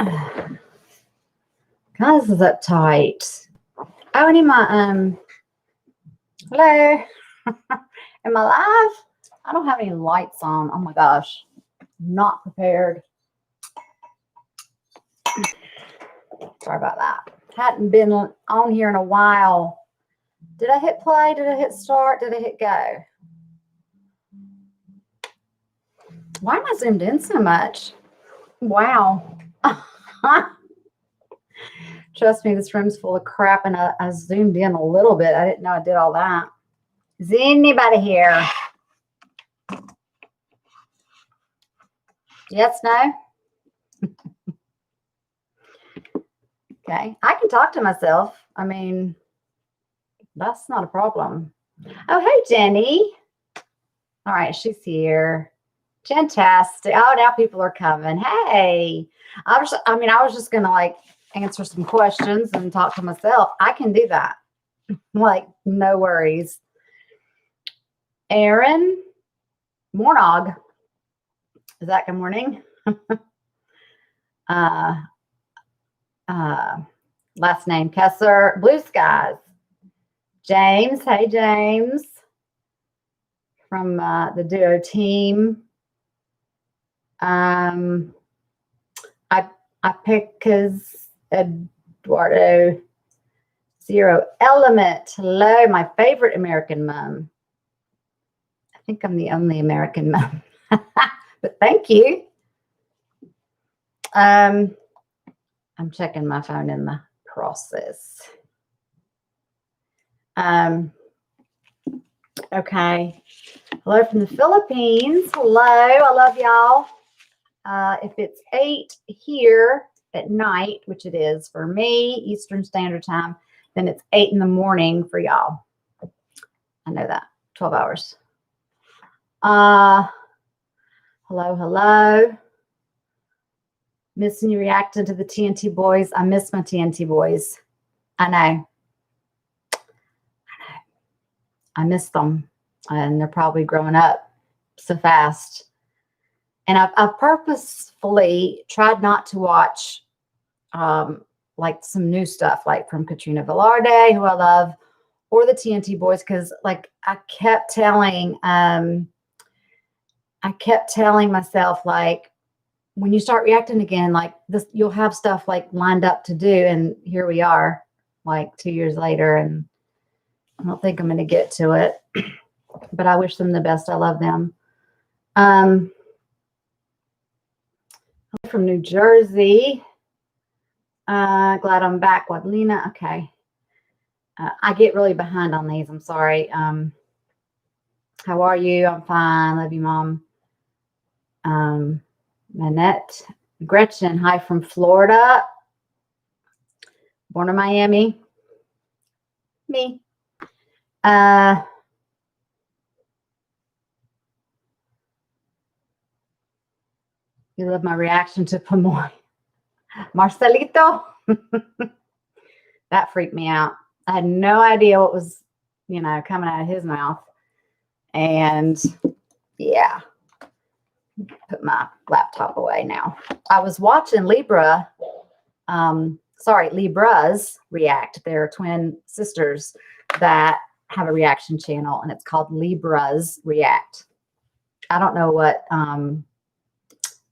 God, this is uptight. Oh, I need my hello. Am I live? I don't have any lights on. Oh my gosh. Not prepared. Sorry about that. Hadn't been on here in a while. Did I hit play? Did I hit start? Did I hit go? Why am I zoomed in so much? Wow. Trust me, this room's full of crap, and I zoomed in a little bit. I didn't know I did all that. Is anybody here? Yes, no? Okay. I can talk to myself. I mean, that's not a problem. Oh, hey, Jenny. All right, she's here. Fantastic. Oh, now people are coming. Hey. I was just going to like answer some questions and talk to myself. I can do that. Like, no worries. Aaron Mornog. Is that good morning? Last name Kessler. Blue skies. James. Hey, James. From the duo team. I pick because Eduardo Zero Element. Hello, my favorite American mom. I think I'm the only American mom. But thank you. I'm checking my phone in the process. Okay. Hello from the Philippines. Hello. I love y'all. If it's 8 here at night, which it is for me, Eastern Standard Time, then it's 8 in the morning for y'all. I know that. 12 hours. Hello. Missing you reacting to the TNT boys. I miss my TNT boys. I know. I miss them. And they're probably growing up so fast. And I've purposefully tried not to watch like some new stuff, like from Katrina Velarde, who I love, or the TNT boys, because like I kept telling myself, like, when you start reacting again, like this, you'll have stuff like lined up to do. And here we are, like 2 years later, and I don't think I'm going to get to it, but I wish them the best. I love them. From New Jersey. Glad I'm back. Wadlina. Okay. I get really behind on these. I'm sorry. How are you? I'm fine. Love you, Mom. Manette. Gretchen. Hi from Florida. Born in Miami. Me. You love my reaction to Pamoy. Marcelito. That freaked me out. I had no idea what was, coming out of his mouth. And yeah, put my laptop away now. I was watching Libras react. They're twin sisters that have a reaction channel, and it's called Libras React. I don't know what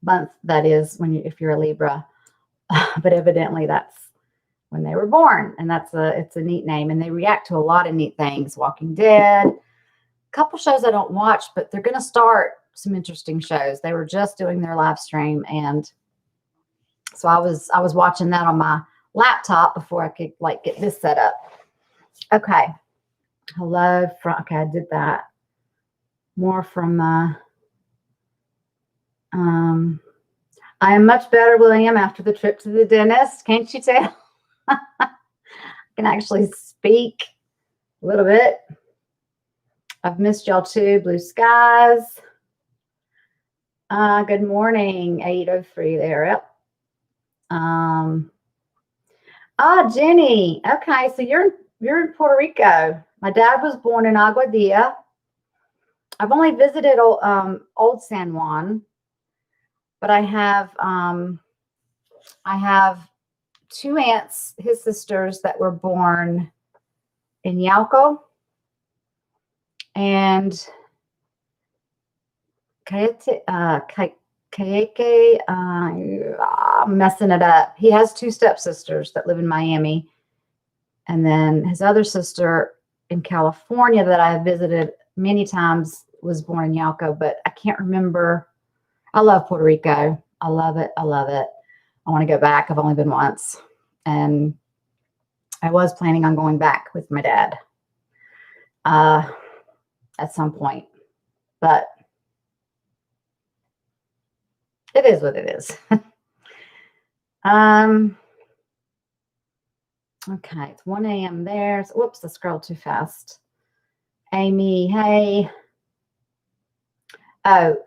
month that is if you're a Libra, but evidently that's when they were born, and it's a neat name, and they react to a lot of neat things. Walking Dead, a couple shows I don't watch, but they're going to start some interesting shows. They were just doing their live stream, and so I was watching that on my laptop before I could like get this set up. Okay. Hello from, okay, I did that. More from I am much better, William, after the trip to the dentist. Can't you tell? I can actually speak a little bit. I've missed y'all too. Blue skies. Good morning. 8:03 there. Yep. Jenny. Okay, so you're in Puerto Rico. My dad was born in Aguadilla. I've only visited Old San Juan, but I have I have 2 aunts, his sisters, that were born in Yauco and Kayeke, I'm messing it up. He has 2 stepsisters that live in Miami. And then his other sister in California that I have visited many times was born in Yauco, but I can't remember. I love Puerto Rico. I love it. I love it. I want to go back. I've only been once. And I was planning on going back with my dad at some point. But it is what it is. Okay, it's 1 a.m. there. So, whoops, I scrolled too fast. Amy, hey. Oh,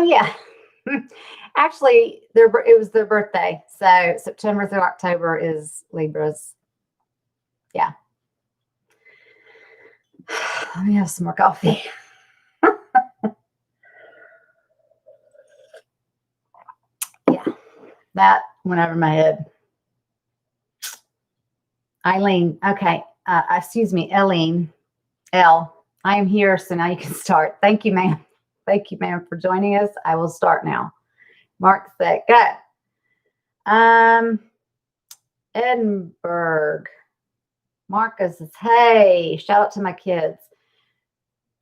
yeah. Actually, it was their birthday. So September through October is Libra's. Yeah. Let me have some more coffee. Yeah, that went over my head. Eileen, okay. Excuse me, Eileen. L, I am here, so now you can start. Thank you, ma'am. Thank you, ma'am, for joining us. I will start now. Mark said, go. Edinburgh. Marcus says, hey, shout out to my kids.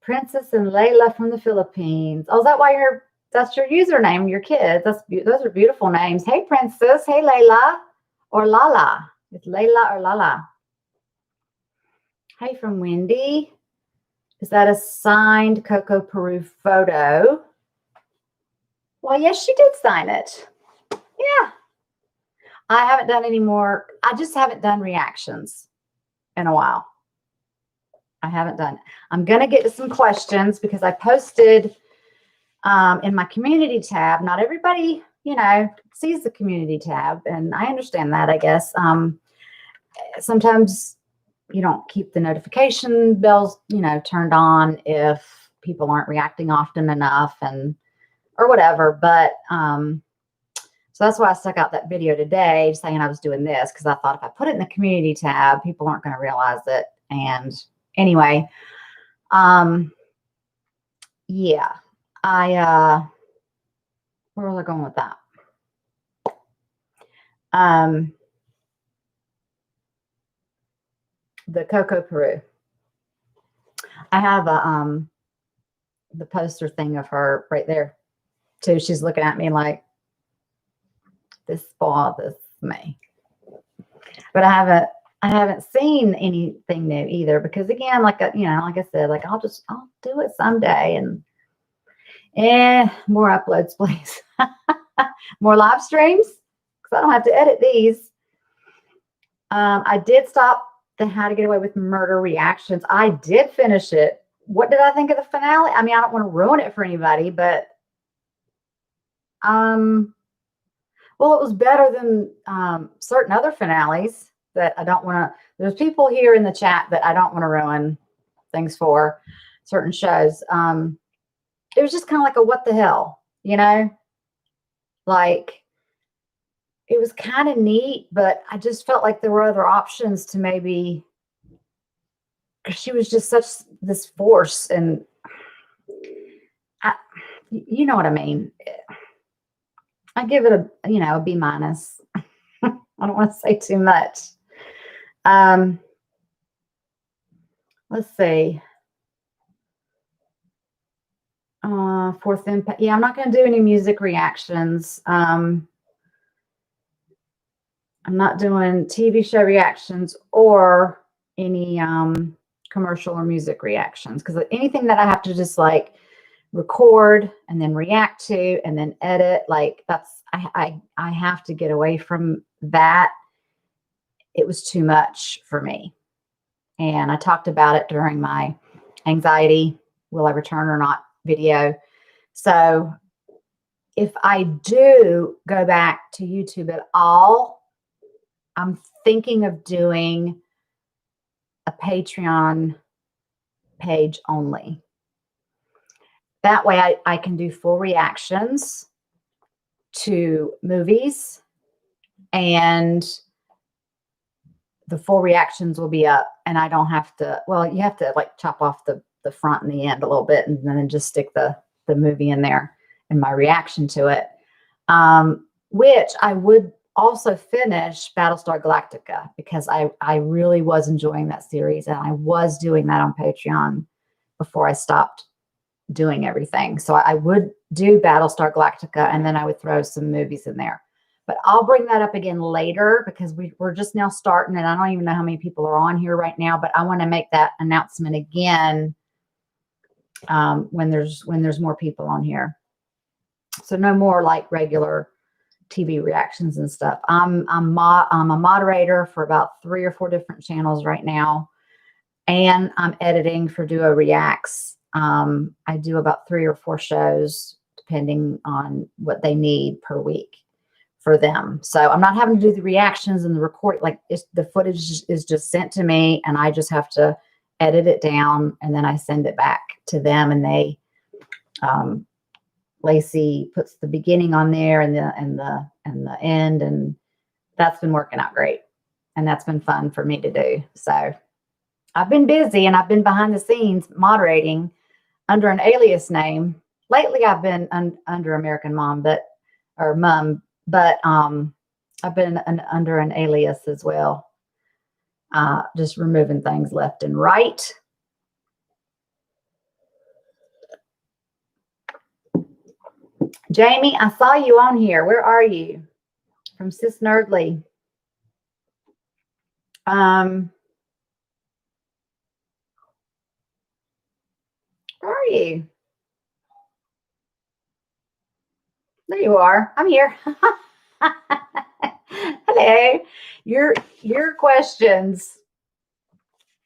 Princess and Layla from the Philippines. Oh, is that why that's your username, your kids? Those are beautiful names. Hey, Princess. Hey, Layla or Lala. It's Layla or Lala. Hey, from Wendy. Is that a signed Coco Peru photo? Well, yes, she did sign it. Yeah. I haven't done any more. I just haven't done reactions in a while. I haven't done. I'm going to get to some questions because I posted in my community tab. Not everybody, sees the community tab, and I understand that, I guess. Sometimes you don't keep the notification bells, turned on if people aren't reacting often enough or whatever. But so that's why I stuck out that video today saying I was doing this, because I thought if I put it in the community tab, people aren't going to realize it. And anyway, yeah, where was I going with that? The Coco Peru. I have the poster thing of her right there too. She's looking at me like, this bothers me. But I haven't seen anything new either, because again, like I said, like I'll do it someday. And more uploads, please. More live streams, because I don't have to edit these. I did stop the How to Get Away with Murder reactions. I did finish it. What did I think of the finale? I mean, I don't want to ruin it for anybody, but well, it was better than certain other finales that I don't want to. There's people here in the chat that I don't want to ruin things for, certain shows. It was just kind of like a what the hell, like it was kind of neat, but I just felt like there were other options to maybe, because she was just such this force, and you know what I mean. I give it a B minus. I don't want to say too much. Let's see. Fourth impact. Yeah, I'm not going to do any music reactions. I'm not doing TV show reactions or any commercial or music reactions, because anything that I have to just like record and then react to and then edit, like I have to get away from that. It was too much for me. And I talked about it during my anxiety, will I return or not video. So if I do go back to YouTube at all, I'm thinking of doing a Patreon page only. That way I can do full reactions to movies, and the full reactions will be up, and I don't have to, well, you have to like chop off the front and the end a little bit, and then just stick the movie in there and my reaction to it. Which I would also finish Battlestar Galactica, because I really was enjoying that series, and I was doing that on Patreon before I stopped doing everything. So I would do Battlestar Galactica, and then I would throw some movies in there. But I'll bring that up again later, because we're just now starting, and I don't even know how many people are on here right now, but I want to make that announcement again when there's more people on here. So no more like regular TV reactions and stuff. I'm a moderator for about 3 or 4 different channels right now, and I'm editing for Duo Reacts. I do about 3 or 4 shows depending on what they need per week for them. So I'm not having to do the reactions and the recording. Like, the footage is just sent to me, and I just have to edit it down, and then I send it back to them, and they Lacey puts the beginning on there and the end, and that's been working out great, and that's been fun for me to do. So I've been busy, and I've been behind the scenes moderating under an alias name. Lately, I've been under American Mom, but I've been under an alias as well, just removing things left and right. Jamie, I saw you on here. Where are you? From Sis Nerdly. Where are you? There you are. I'm here. Hello. Your questions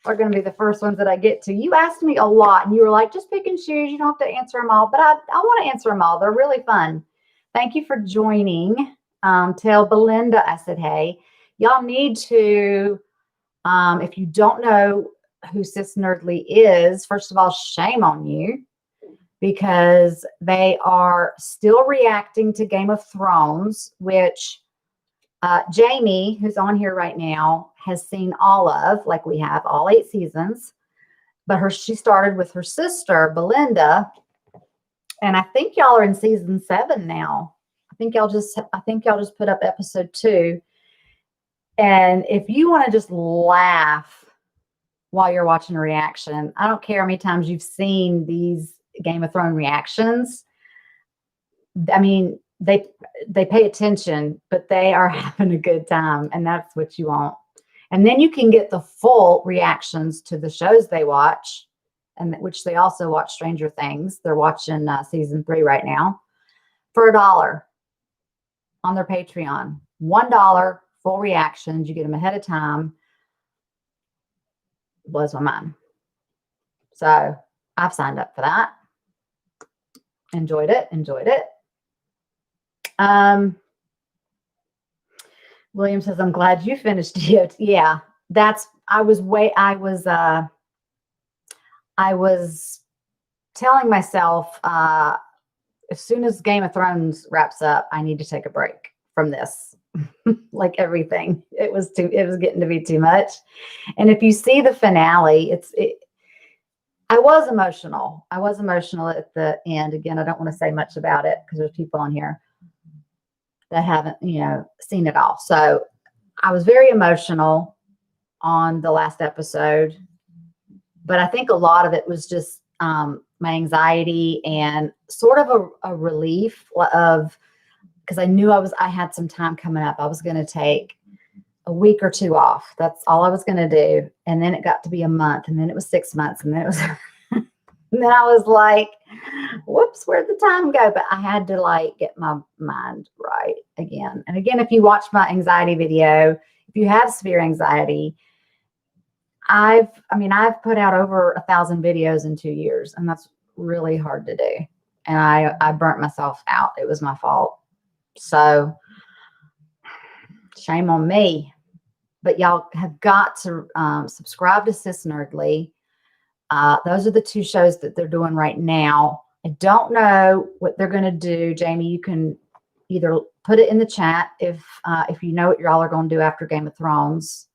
are going to be the first ones that I get to. You asked me a lot, and you were like, just pick and choose. You don't have to answer them all, but I want to answer them all. They're really fun. Thank you for joining. Tell Belinda I said, hey, y'all need to, if you don't know who Sis Nerdly is, first of all, shame on you, because they are still reacting to Game of Thrones, which Jamie, who's on here right now, has seen all of, like we have, all 8 seasons. But she started with her sister, Belinda, and I think y'all are in season 7 now. I think y'all just put up episode 2. And if you want to just laugh while you're watching a reaction, I don't care how many times you've seen these Game of Thrones reactions. I mean, they pay attention, but they are having a good time, and that's what you want. And then you can get the full reactions to the shows they watch, and which they also watch Stranger Things. They're watching season 3 right now for $1 on their Patreon. $1 full reactions. You get them ahead of time. Blows my mind. So I've signed up for that. Enjoyed it. William says, I'm glad you finished it. Yeah, I was telling myself, as soon as Game of Thrones wraps up, I need to take a break from this. Like everything, it was getting to be too much. And if you see the finale, I was emotional. I was emotional at the end. Again, I don't want to say much about it because there's people on here that haven't, seen it all. So I was very emotional on the last episode, but I think a lot of it was just my anxiety and sort of a relief of, because I knew I had some time coming up. I was going to take a week or 2 off. That's all I was going to do. And then it got to be a month, and then it was 6 months, and then it was, and then I was like, whoops, where'd the time go? But I had to get my mind right again. And again, if you watch my anxiety video, if you have severe anxiety, I've put out over 1,000 videos in 2 years, and that's really hard to do. And I burnt myself out. It was my fault. So shame on me. But y'all have got to subscribe to Sis Nerdly. Those are the 2 shows that they're doing right now. I don't know what they're going to do. Jamie, you can either put it in the chat if you know what y'all are going to do after Game of Thrones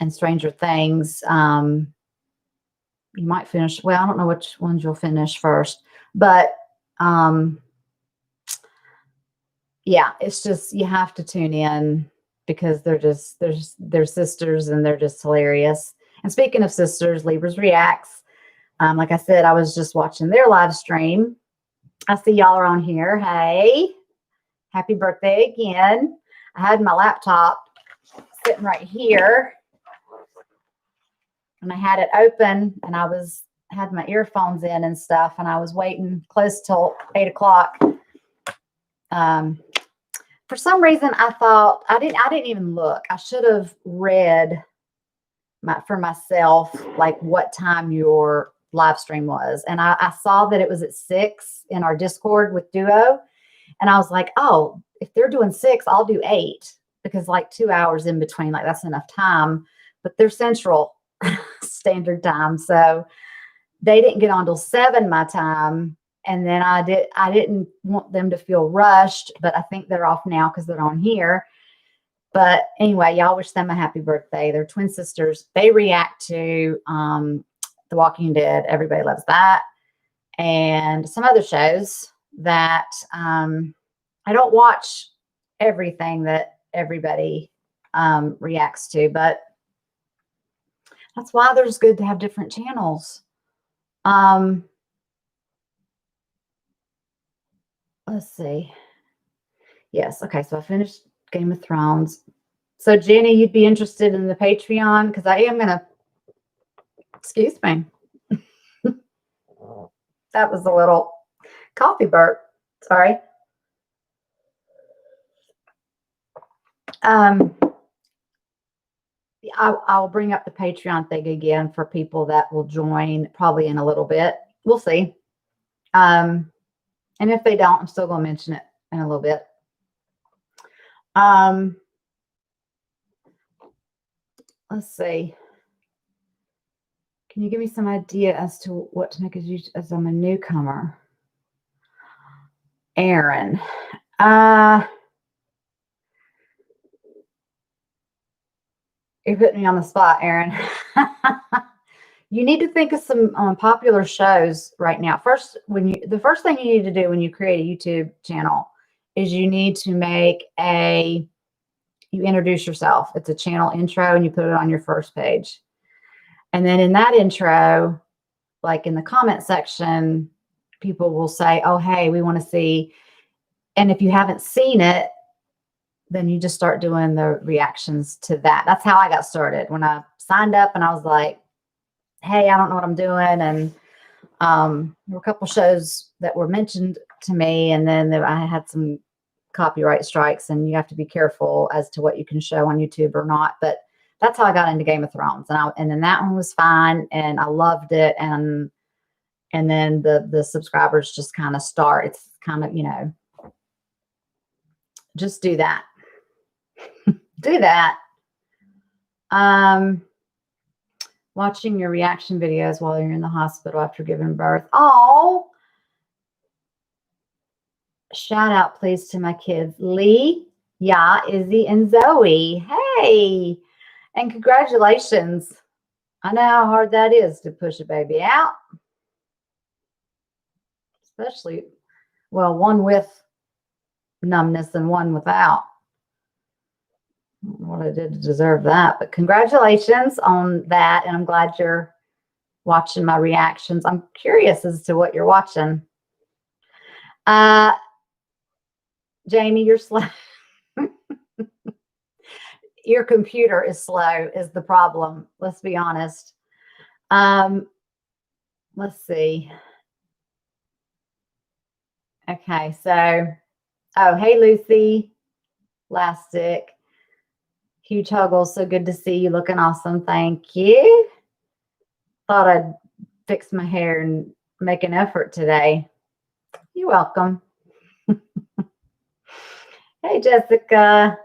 and Stranger Things. You might finish. Well, I don't know which ones you'll finish first, but yeah, it's just you have to tune in because they're sisters and they're just hilarious. And speaking of sisters, Libras Reacts. Like I said, I was just watching their live stream. I see y'all are on here. Hey, happy birthday again. I had my laptop sitting right here and I had it open and I had my earphones in and stuff and I was waiting close till 8 o'clock. For some reason I thought I didn't even look. I should have read for myself like what time your live stream was. And I saw that it was at 6 in our Discord with Duo. And I was like, oh, if they're doing 6, I'll do 8 because like 2 hours in between, like that's enough time. But they're Central Standard Time. So they didn't get on till 7 my time. And then I didn't want them to feel rushed, but I think they're off now because they're on here. But anyway, y'all wish them a happy birthday. They're twin sisters. They react to The Walking Dead. Everybody loves that. And some other shows that I don't watch everything that everybody reacts to, but that's why there's good to have different channels. Let's see. Yes. Okay. So I finished Game of Thrones. So Jenny, you'd be interested in the Patreon because I am going to, excuse me. That was a little coffee burp. Sorry. I'll bring up the Patreon thing again for people that will join probably in a little bit. We'll see. And if they don't, I'm still going to mention it in a little bit. Let's see. Can you give me some idea as to what to make as I'm a newcomer? Aaron. You're putting me on the spot, Aaron. You need to think of some popular shows right now. The first thing you need to do when you create a YouTube channel is you need to you introduce yourself. It's a channel intro and you put it on your first page. And then in that intro, like in the comment section, people will say, oh, hey, we want to see. And if you haven't seen it, then you just start doing the reactions to that. That's how I got started. When I signed up and I was like, hey, I don't know what I'm doing. And there were a couple shows that were mentioned to me. And then I had some copyright strikes and you have to be careful as to what you can show on YouTube or not. But that's how I got into Game of Thrones. And then that one was fine. And I loved it. And then the subscribers just kind of start. It's kind of, just do that. Do that. Watching your reaction videos while you're in the hospital after giving birth. Oh, shout out please to my kids, Lee, Izzy, and Zoe. Hey, and congratulations. I know how hard that is to push a baby out. Especially, well, one with numbness and one without. I don't know what I did to deserve that, but congratulations on that. And I'm glad you're watching my reactions. I'm curious as to what you're watching. Jamie, you're slow. Your computer is slow is the problem. Let's be honest. Let's see. Okay, so, oh, hey, Lucy. Elastic. Huge Huggles. So good to see you. Looking awesome. Thank you. Thought I'd fix my hair and make an effort today. You're welcome. Hey, Jessica.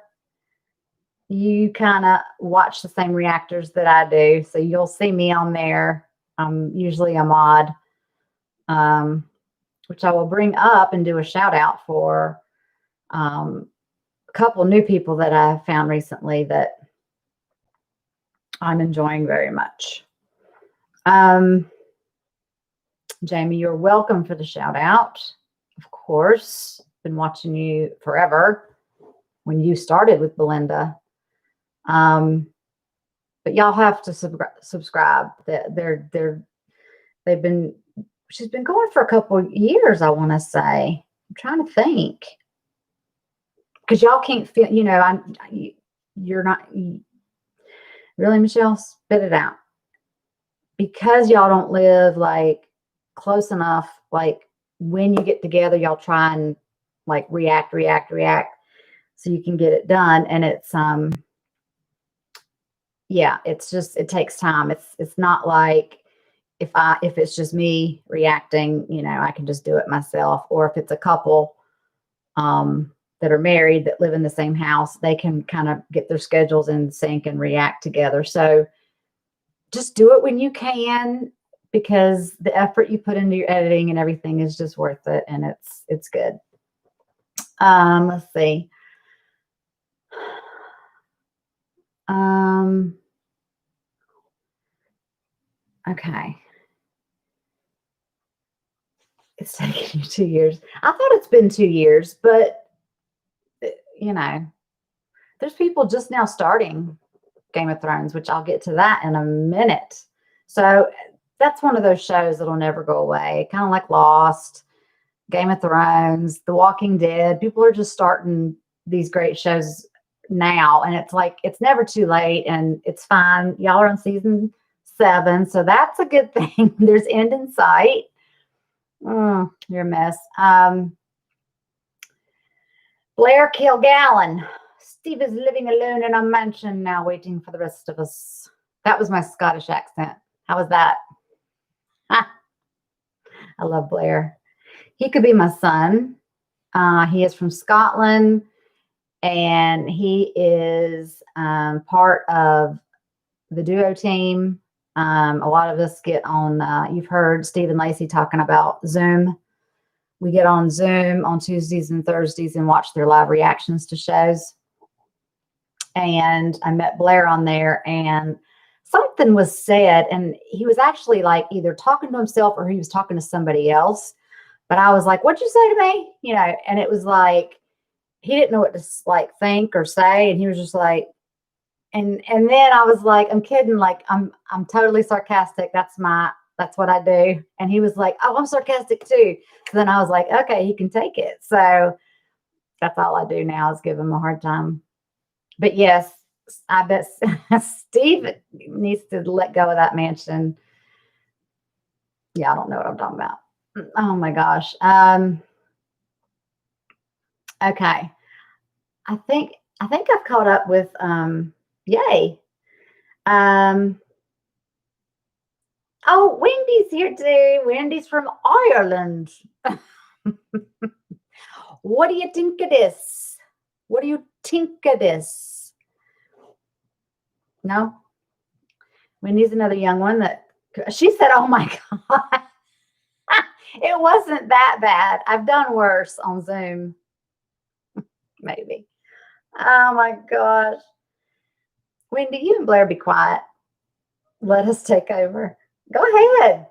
You kind of watch the same reactors that I do. So you'll see me on there. I'm usually a mod, which I will bring up and do a shout out for. A couple new people that I found recently that I'm enjoying very much. Jamie, you're welcome for the shout out. Of course, been watching you forever when you started with Belinda. But y'all have to subscribe. She's been going for a couple of years, I want to say. I'm trying to think. Because y'all can't feel, you're not, really, Michelle, spit it out. Because y'all don't live like close enough, like when you get together, y'all try and like react so you can get it done. And it's, yeah, it's just, it takes time. It's not like if it's just me reacting, I can just do it myself. Or if it's a couple, that are married that live in the same house, they can kind of get their schedules in sync and react together. So just do it when you can, because the effort you put into your editing and everything is just worth it. And it's good. Let's see. Okay. It's taken you 2 years. I thought it's been 2 years, but there's people just now starting Game of Thrones, which I'll get to that in a minute. So that's one of those shows that'll never go away. Kind of like Lost, Game of Thrones, The Walking Dead. People are just starting these great shows now, and it's like it's never too late, and it's fine. Y'all are on season 7, so that's a good thing. There's end in sight. You're a mess. Blair Kilgallen. Steve is living alone in a mansion now, waiting for the rest of us. That was my Scottish accent. How was that? I love Blair. He could be my son. He is from Scotland, and he is part of the duo team. A lot of us get on, you've heard Steve and Lacey talking about Zoom. We get on Zoom on Tuesdays and Thursdays and watch their live reactions to shows. And I met Blair on there, and something was said, and he was actually like either talking to himself or he was talking to somebody else. But I was like, what'd you say to me? And it was like, he didn't know what to like think or say. And he was just like, and then I was like, I'm kidding. Like, I'm totally sarcastic. That's what I do. And he was like, oh, I'm sarcastic too. So then I was like, okay, he can take it. So that's all I do now is give him a hard time. But yes, I bet Steve needs to let go of that mansion. Yeah, I don't know what I'm talking about. Oh my gosh. Okay. I think I've caught up with yay. Oh, Wendy's here today. Wendy's from Ireland. What do you think of this? What do you think of this? No? Wendy's another young one that she said, oh my God. It wasn't that bad. I've done worse on Zoom. Maybe. Oh my gosh. Wendy, you and Blair be quiet. Let us take over. Go ahead.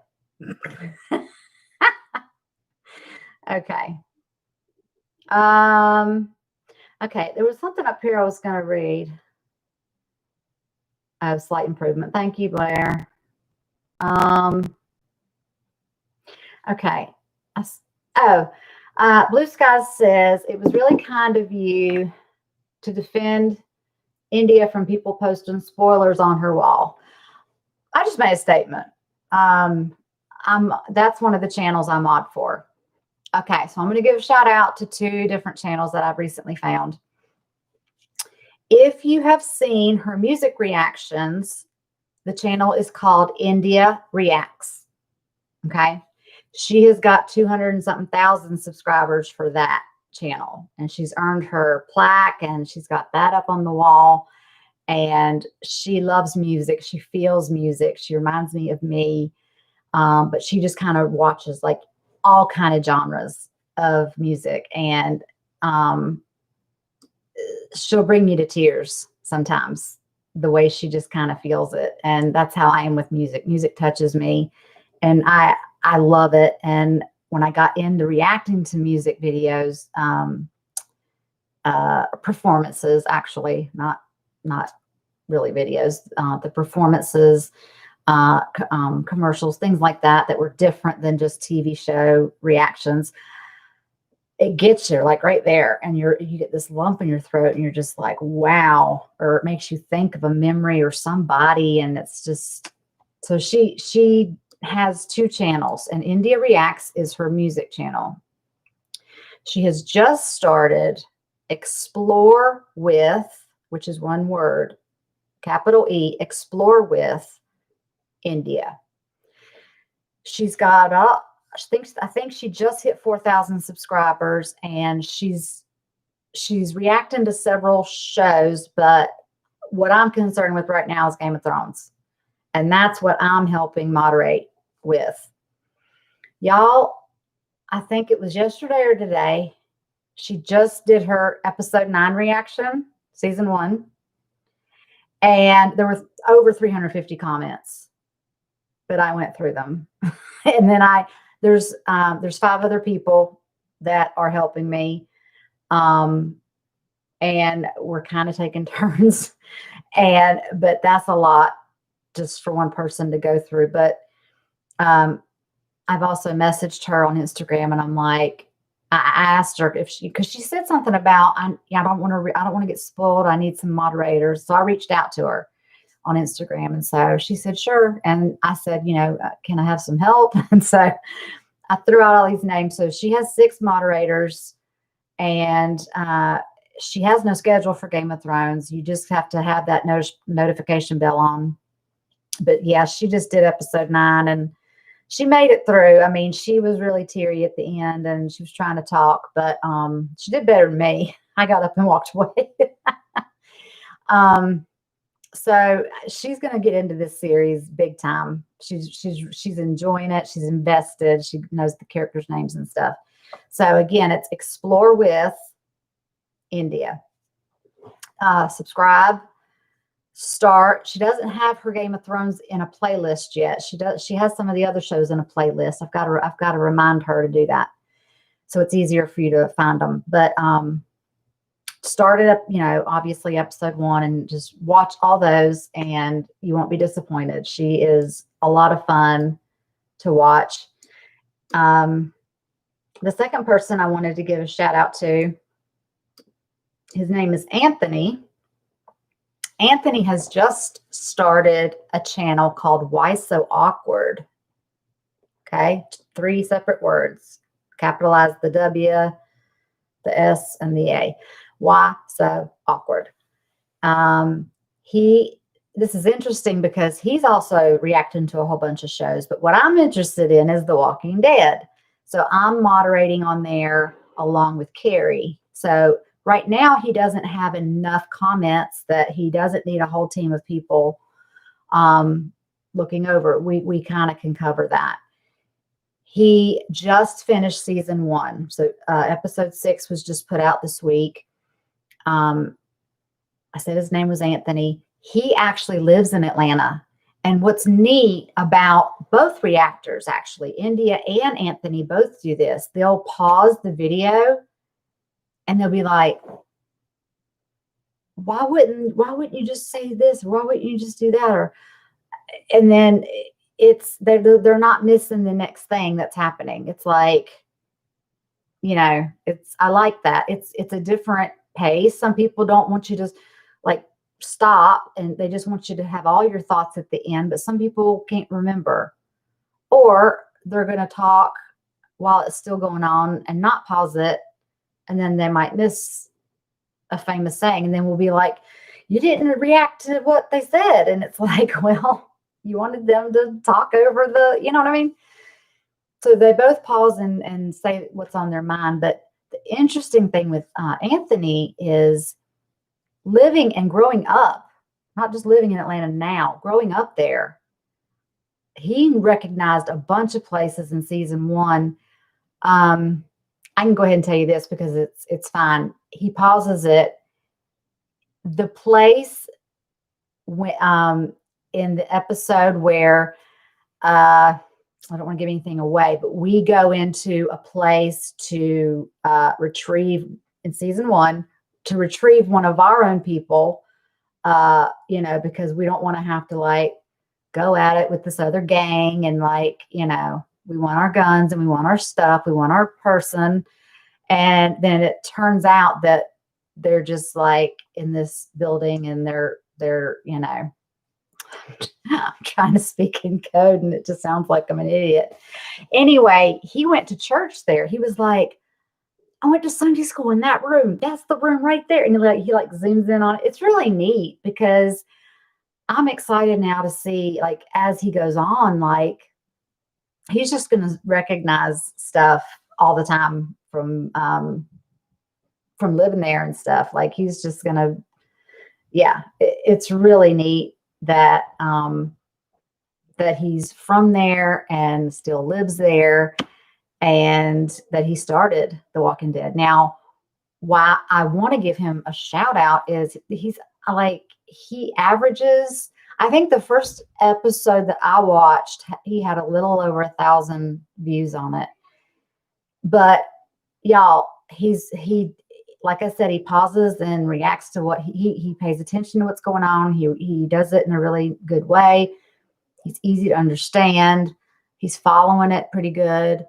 Okay. Okay, there was something up here I was going to read. Slight improvement. Thank you, Blair. Okay. Blue Skies says, it was really kind of you to defend India from people posting spoilers on her wall. I just made a statement. That's one of the channels I mod for. Okay, so I'm going to give a shout out to 2 different channels that I've recently found. If you have seen her music reactions, the channel is called India Reacts. Okay. She has got 200 and something thousand subscribers for that channel, and she's earned her plaque, and she's got that up on the wall, and she loves music. She feels music. She reminds me of me. But she just kind of watches like all kind of genres of music. And she'll bring you to tears sometimes, the way she just kind of feels it. And that's how I am with music. Music touches me, and I love it. And when I got into reacting to music videos, performances, actually, not really videos, the performances, commercials, things like that, that were different than just TV show reactions. It gets you like right there, and you get this lump in your throat, and you're just like, wow. Or it makes you think of a memory or somebody, and it's just, so she has 2 channels, and India Reacts is her music channel. She has just started Explore With, which is one word, capital E, Explore With India. She's got about, I think she just hit 4,000 subscribers, and she's reacting to several shows, but what I'm concerned with right now is Game of Thrones. And that's what I'm helping moderate with. Y'all, I think it was yesterday or today, she just did her episode 9 reaction, season 1. And there were over 350 comments, but I went through them. And then there's 5 other people that are helping me. And we're kind of taking turns, but that's a lot just for one person to go through. But, I've also messaged her on Instagram, and I'm like, I asked her because she said something about, I don't want to get spoiled. I need some moderators. So I reached out to her on Instagram. And so she said, sure. And I said, can I have some help? And so I threw out all these names. So she has 6 moderators, and she has no schedule for Game of Thrones. You just have to have that notification bell on. But yeah, she just did episode 9, and she made it through. I mean, she was really teary at the end, and she was trying to talk, but she did better than me. I got up and walked away. So she's going to get into this series big time. She's enjoying it. She's invested. She knows the characters' names and stuff. So again, it's Explore With India. Subscribe. Start. She doesn't have her Game of Thrones in a playlist yet. She has some of the other shows in a playlist. I've got to remind her to do that, so it's easier for you to find them. But start it up, obviously episode 1, and just watch all those, and you won't be disappointed. She is a lot of fun to watch. The second person I wanted to give a shout out to, his name is Anthony. Anthony has just started a channel called Why So Awkward. Okay, 3 separate words. Capitalize the W, the S, and the A. Why So Awkward. This is interesting because he's also reacting to a whole bunch of shows, but what I'm interested in is The Walking Dead. So I'm moderating on there along with Carrie. So right now, he doesn't have enough comments that he doesn't need a whole team of people looking over. We kind of can cover that. He just finished season 1. So episode 6 was just put out this week. I said his name was Anthony. He actually lives in Atlanta. And what's neat about both reactors, actually, India and Anthony both do this. They'll pause the video, and they'll be like, why wouldn't you just say this? Why wouldn't you just do that? And then they're not missing the next thing that's happening. It's like, I like that. It's a different pace. Some people don't want you to like stop, and they just want you to have all your thoughts at the end, but some people can't remember, or they're going to talk while it's still going on and not pause it. And then they might miss a famous saying, and then we'll be like, you didn't react to what they said. And it's like, well, you wanted them to talk over you know what I mean? So they both pause and say what's on their mind. But the interesting thing with Anthony is living and growing up, not just living in Atlanta now, growing up there. He recognized a bunch of places in season 1. I can go ahead and tell you this because it's fine. He pauses it, the place in the episode where I don't want to give anything away, but we go into a place to retrieve in season 1 to retrieve one of our own people, because we don't want to have to like go at it with this other gang and like, we want our guns and we want our stuff, we want our person. And then it turns out that they're just like in this building and they're trying to speak in code and it just sounds like I'm an idiot. Anyway, he went to church there. He was like, I went to Sunday school in that room. That's the room right there. And he zooms in on it. It's really neat because I'm excited now to see, like, as he goes on, like, he's just going to recognize stuff all the time from living there and stuff. Like, he's just going to, it's really neat that, that he's from there and still lives there and that he started The Walking Dead. Now, why I want to give him a shout out is he averages, I think the first episode that I watched, he had a little over 1,000 views on it. But y'all, he like I said, he pauses and reacts to what he pays attention to what's going on. He does it in a really good way. He's easy to understand. He's following it pretty good.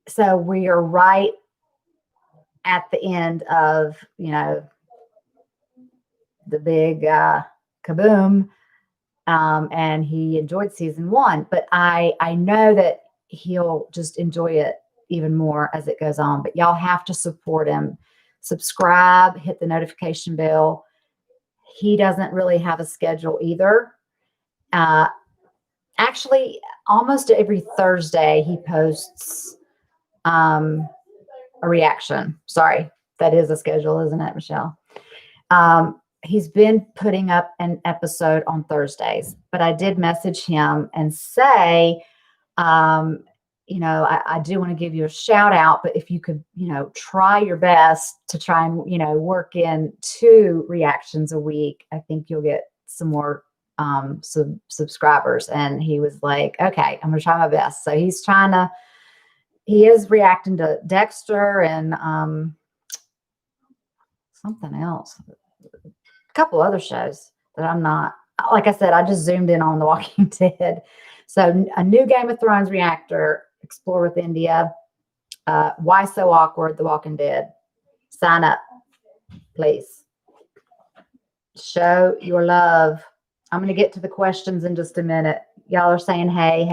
So we are right at the end of, the big kaboom. And he enjoyed season 1, but I know that he'll just enjoy it even more as it goes on. But y'all have to support him. Subscribe, hit the notification bell. He doesn't really have a schedule either. Actually, almost every Thursday he posts a reaction. Sorry, that is a schedule, isn't it, Michelle? He's been putting up an episode on Thursdays, but I did message him and say, I do want to give you a shout out, but if you could, try your best to try and, work in 2 reactions a week, I think you'll get some more subscribers. And he was like, okay, I'm going to try my best. So he is reacting to Dexter and something else. Couple other shows that I'm not, like I said, I just zoomed in on The Walking Dead. So a new Game of Thrones reactor, Explore with India, Why So Awkward, The Walking Dead. Sign up, please. Show your love. I'm going to get to the questions in just a minute. Y'all are saying, hey.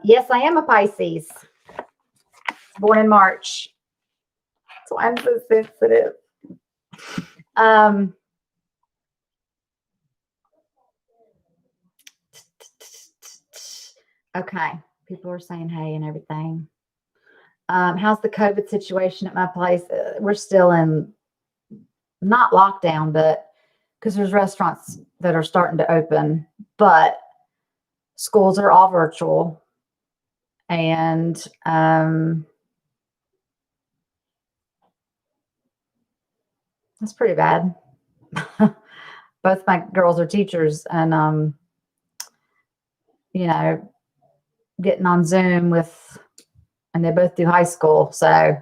Yes, I am a Pisces. Born in March. That's why I'm so sensitive. Okay. People are saying hey and everything. How's the COVID situation at my place? We're still in not lockdown, but because there's restaurants that are starting to open, but schools are all virtual. And that's pretty bad. Both my girls are teachers and, getting on Zoom and they both do high school. So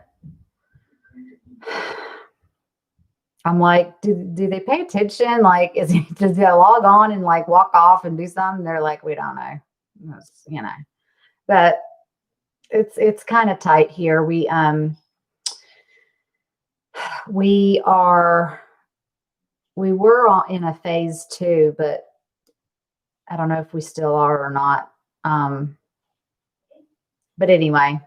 I'm like, do they pay attention? Like, does they log on and like walk off and do something? They're like, we don't know, but it's kind of tight here. We were in a phase 2, but I don't know if we still are or not. But anyway,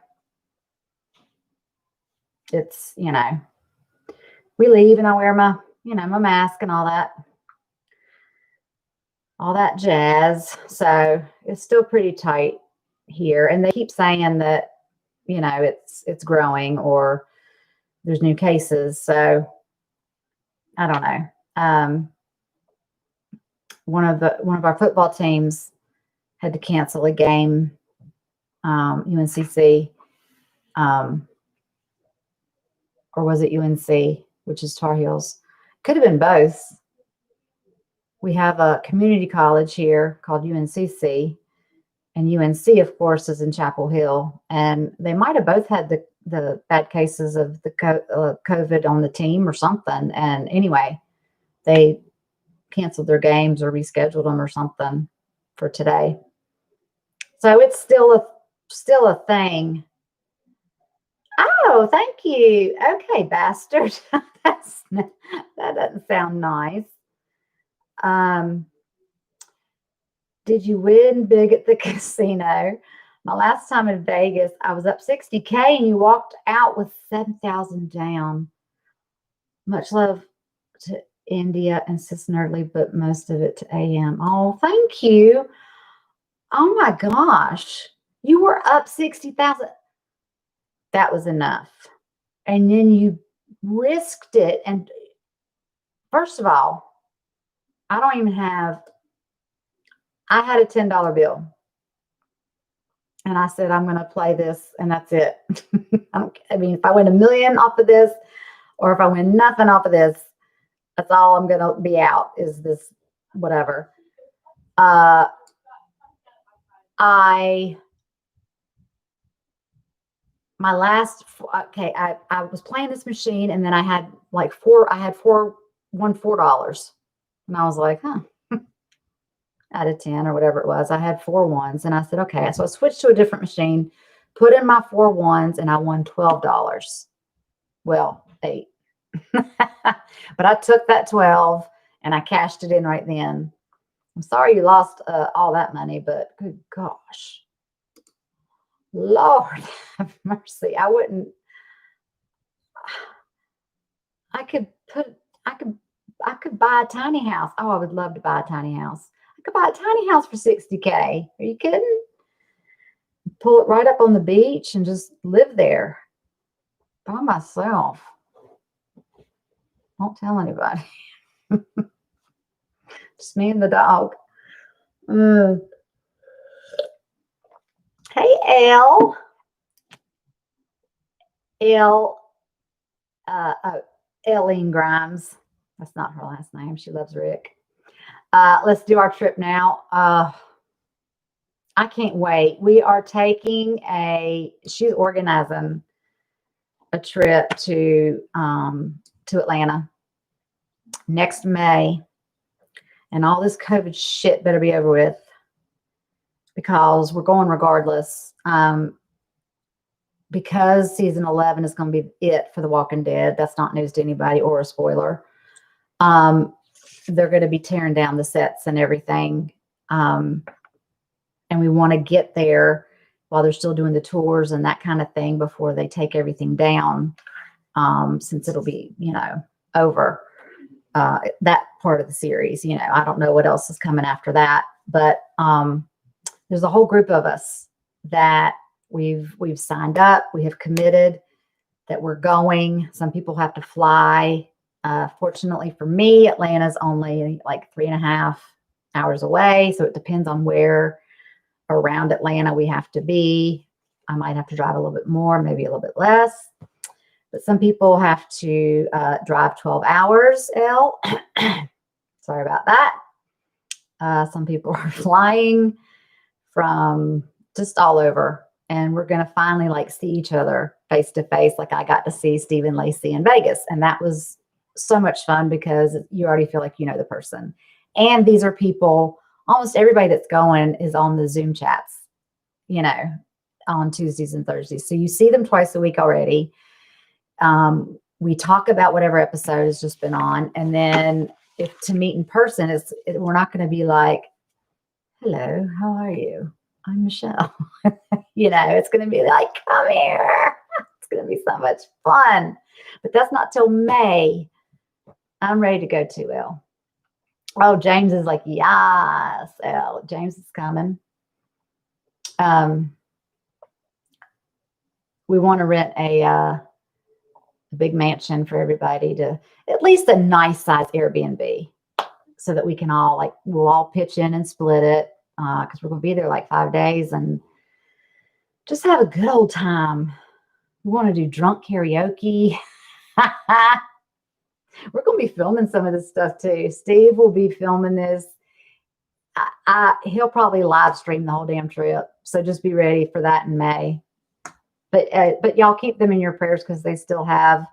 it's, we leave and I wear my mask and all that jazz. So it's still pretty tight here. And they keep saying that, it's growing or there's new cases. So I don't know. One of our football teams had to cancel a game, UNCC, or was it UNC, which is Tar Heels? Could have been both. We have a community college here called UNCC, and UNC, of course, is in Chapel Hill. And they might have both had the bad cases of the COVID on the team or something. And anyway, they canceled their games or rescheduled them or something for today. So it's still a thing. Oh, thank you. Okay, bastard. That doesn't sound nice. Did you win big at the casino? My last time in Vegas, I was up 60K and you walked out with 7,000 down. Much love to India and Sis Nerdly, but most of it to AM. Oh, thank you. Oh my gosh. You were up 60,000. That was enough. And then you risked it. And first of all, I had a $10 bill. And I said, I'm going to play this and that's it. I mean, if I win $1 million off of this, or if I win nothing off of this, that's all I'm going to be out is this, whatever. I was playing this machine and then I had like won $4. And I was like, out of 10 or whatever it was, I had 4 ones. And I said, okay. So I switched to a different machine, put in my 4 ones, and I won $12. Well, 8. But I took that 12 and I cashed it in right then. I'm sorry you lost all that money, but good gosh. Lord have mercy. I could buy a tiny house. Oh, I would love to buy a tiny house. I could buy a tiny house for 60K. Are you kidding? Pull it right up on the beach and just live there by myself. Don't tell anybody. Just me and the dog. Hey, Elle. Eileen Grimes. That's not her last name. She loves Rick. Let's do our trip now. I can't wait. We are she's organizing a trip to Atlanta next May. And all this COVID shit better be over with because we're going regardless. Because season 11 is going to be it for The Walking Dead. That's not news to anybody or a spoiler. They're going to be tearing down the sets and everything. And we want to get there while they're still doing the tours and that kind of thing before they take everything down. Since it'll be, over that part of the series. I don't know what else is coming after that, but there's a whole group of us that we've signed up. We have committed that we're going. Some people have to fly. Fortunately for me, Atlanta's only like 3.5 hours away. So it depends on where around Atlanta we have to be. I might have to drive a little bit more, maybe a little bit less. But some people have to drive 12 hours, Elle. Sorry about that. Some people are flying from just all over. And we're going to finally see each other face to face. Like I got to see Stephen Lacey in Vegas. And that was so much fun because you already feel like you know the person. And these are people, almost everybody that's going is on the Zoom chats, on Tuesdays and Thursdays. So you see them twice a week already. We talk about whatever episode has just been on. And then if to meet in person, we're not going to be like, hello, how are you? I'm Michele. It's going to be like, come here. It's going to be so much fun. But that's not till May. I'm ready to go too, Elle. Oh, James is like, yes, Elle. James is coming. We want to rent a big mansion for everybody, to at least a nice size Airbnb, so that we can we'll all pitch in and split it. Because we're going to be there 5 days and just have a good old time. We want to do drunk karaoke. We're going to be filming some of this stuff too. Steve will be filming this. He'll probably live stream the whole damn trip. So just be ready for that in May. But y'all keep them in your prayers because they still have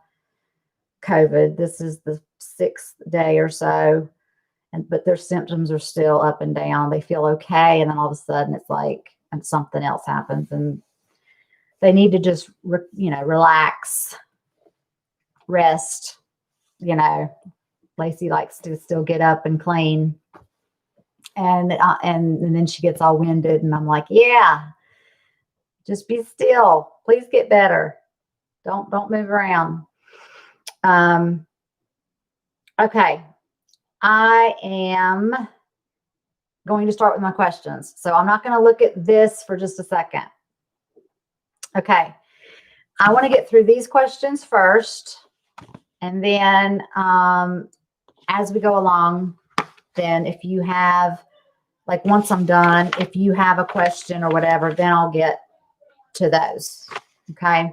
COVID. This is the 6th day or so. But their symptoms are still up and down. They feel okay. And then all of a sudden it's like something else happens. And they need to just, relax, rest. Lacey likes to still get up and clean. And then she gets all winded. And I'm like, yeah, just be still. Please get better. Don't move around. Okay. I am going to start with my questions. So I'm not going to look at this for just a second. Okay. I want to get through these questions first. And then as we go along, then if you have, like once I'm done, if you have a question or whatever, then I'll get to those. Okay.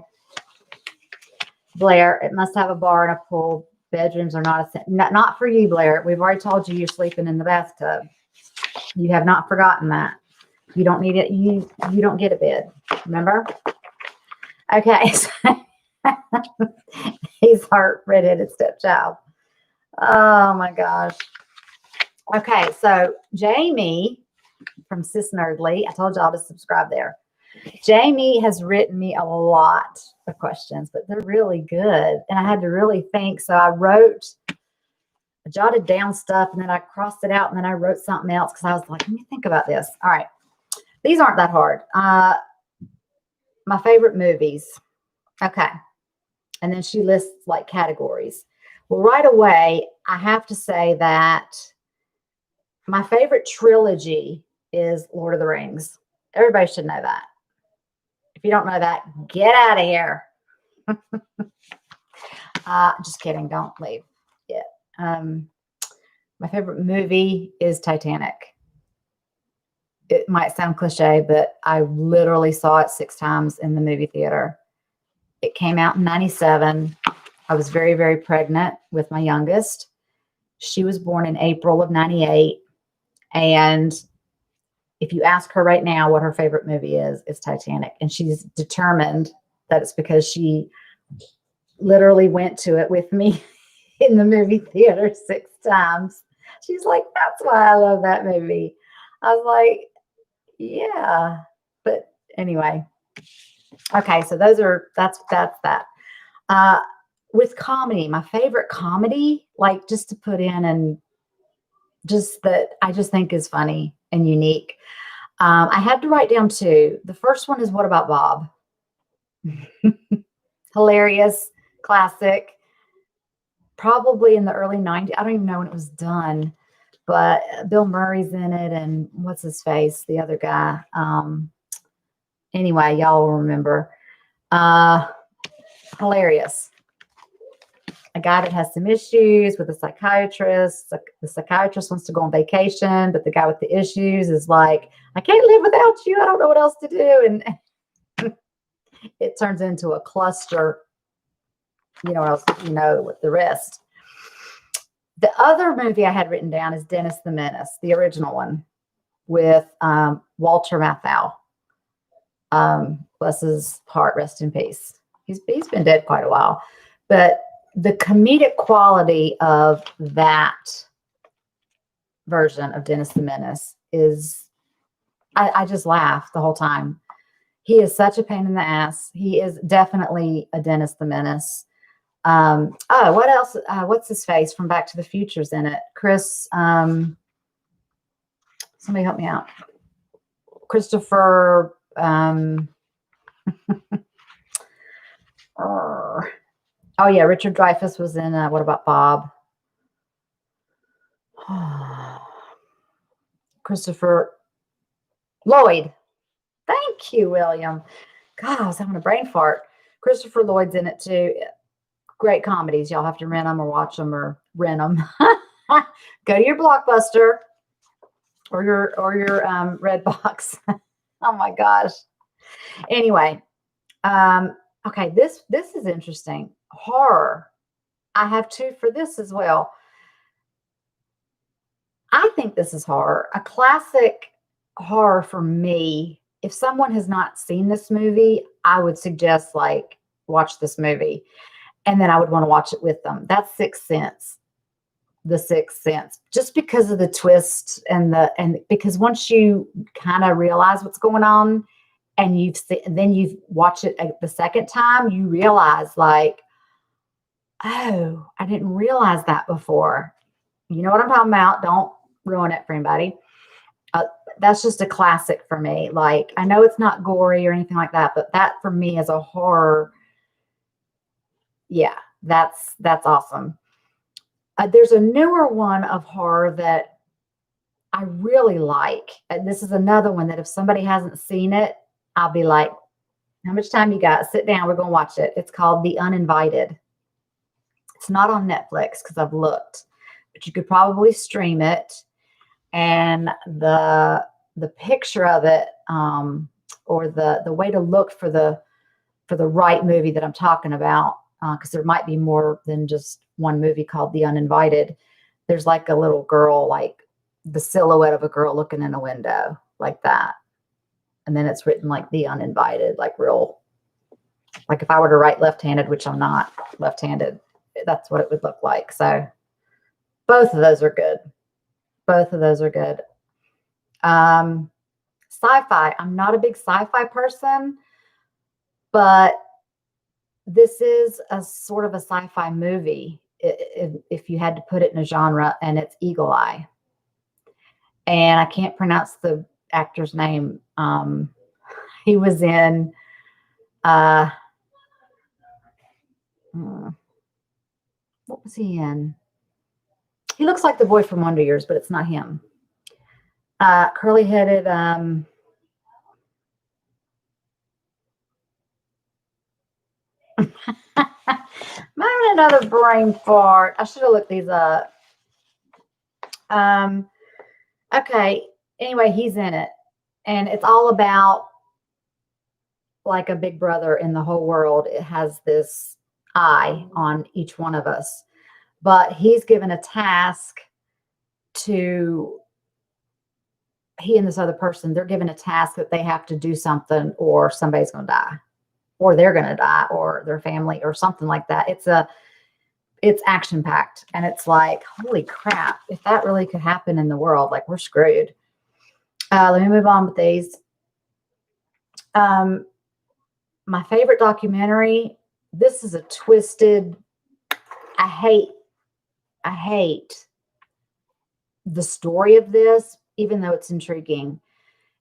Blair, it must have a bar and a pool. Bedrooms are not for you, Blair. We've already told you you're sleeping in the bathtub. You have not forgotten that. You don't need it. You don't get a bed. Remember? Okay. He's our redheaded stepchild. Oh my gosh. Okay. So Jamie from Sis Nerdly, I told y'all to subscribe there. Jamie has written me a lot of questions, but they're really good. And I had to really think. So I jotted down stuff and then I crossed it out and then I wrote something else because I was like, let me think about this. All right. These aren't that hard. My favorite movies. Okay. And then she lists like categories. Well, right away, I have to say that my favorite trilogy is Lord of the Rings. Everybody should know that. If you don't know that, get out of here. Just kidding. Don't leave yet. My favorite movie is Titanic. It might sound cliche, but I literally saw it 6 times in the movie theater. It came out in 97. I was very, very pregnant with my youngest. She was born in April of 98. And if you ask her right now what her favorite movie is, it's Titanic. And she's determined that it's because she literally went to it with me in the movie theater 6 times. She's like, that's why I love that movie. I was like, yeah. But anyway. Okay, so that's that. With comedy, my favorite comedy, like just to put in and just that I just think is funny and unique. I had to write down 2. The first one is What About Bob? Hilarious, classic, probably in the early 90s. I don't even know when it was done, but Bill Murray's in it and what's his face? The other guy. Anyway, y'all will remember. Hilarious. A guy that has some issues with a psychiatrist. The psychiatrist wants to go on vacation, but the guy with the issues is like, I can't live without you. I don't know what else to do. And it turns into a cluster, with the rest. The other movie I had written down is Dennis the Menace, the original one with Walter Matthau. Bless his heart, rest in peace. He's been dead quite a while, but the comedic quality of that version of Dennis the Menace is, I just laugh the whole time. He is such a pain in the ass. He is definitely a Dennis the Menace. What else? What's his face from Back to the Future's in it? Chris, somebody help me out. Christopher, oh yeah, Richard Dreyfuss was in What About Bob? Christopher Lloyd. Thank you, William. God, I was having a brain fart. Christopher Lloyd's in it too. Great comedies. Y'all have to rent them or watch them or rent them. Go to your Blockbuster or your Redbox. Oh my gosh. Anyway, okay, this is interesting. Horror. I have two for this as well. I think this is horror. A classic horror for me. If someone has not seen this movie, I would suggest like watch this movie, and then I would want to watch it with them. That's Sixth Sense. The Sixth Sense, just because of the twist and because once you kind of realize what's going on, and then you've watched it the second time, you realize like, oh, I didn't realize that before. You know what I'm talking about? Don't ruin it for anybody. That's just a classic for me. Like, I know it's not gory or anything like that, but that for me as a horror, yeah, that's awesome. There's a newer one of horror that I really like. This is another one that if somebody hasn't seen it, I'll be like, how much time you got? Sit down. We're going to watch it. It's called The Uninvited. It's not on Netflix because I've looked, but you could probably stream it. And the picture of it, or the way to look for the right movie that I'm talking about, because there might be more than just one movie called The Uninvited. There's like a little girl, like the silhouette of a girl looking in a window like that. And then it's written like The Uninvited, like real, like if I were to write left-handed, which I'm not left-handed, that's what it would look like. So both of those are good. Both of those are good. Sci-fi. I'm not a big sci-fi person, but this is a sort of a sci-fi movie if you had to put it in a genre, and it's Eagle Eye. And I can't pronounce the actor's name. He was in what was he in? He looks like the boy from Wonder Years, but it's not him. Curly-headed, I'm having another brain fart. I should have looked these up. Okay. Anyway, he's in it. And it's all about like a big brother in the whole world. It has this eye on each one of us. But he's given a task to, he and this other person, they're given a task that they have to do something or somebody's going to die, or they're going to die, or their family, or something like that. It's action packed, and it's like, holy crap, if that really could happen in the world, like we're screwed. Let me move on with these. My favorite documentary, this is a twisted, I hate the story of this, even though it's intriguing.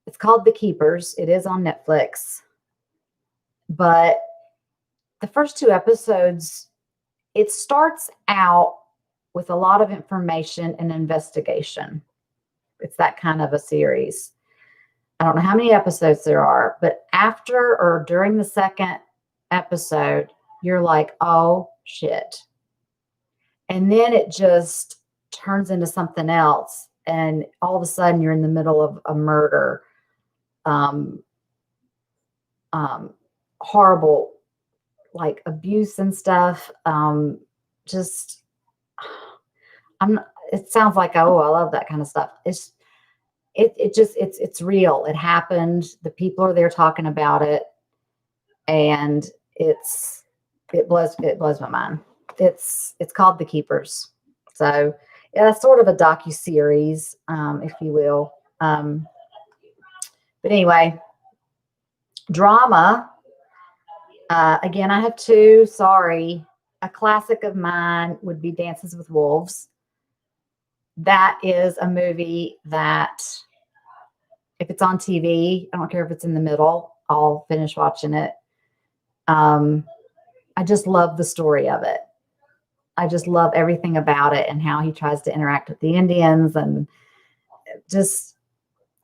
It's called The Keepers. It is on Netflix. But the first two episodes, it starts out with a lot of information and investigation. It's that kind of a series. I don't know how many episodes there are, but after or during the second episode, you're like, oh, shit. And then it just turns into something else. And all of a sudden, you're in the middle of a murder. Horrible, like abuse and stuff. It sounds like, oh, I love that kind of stuff. It's real. It happened. The people are there talking about it, and it blows my mind. It's called The Keepers. So yeah, that's sort of a docu-series, if you will. But anyway, drama. Again, I have two. Sorry. A classic of mine would be Dances with Wolves. That is a movie that if it's on TV, I don't care if it's in the middle, I'll finish watching it. I just love the story of it. I just love everything about it and how he tries to interact with the Indians, and just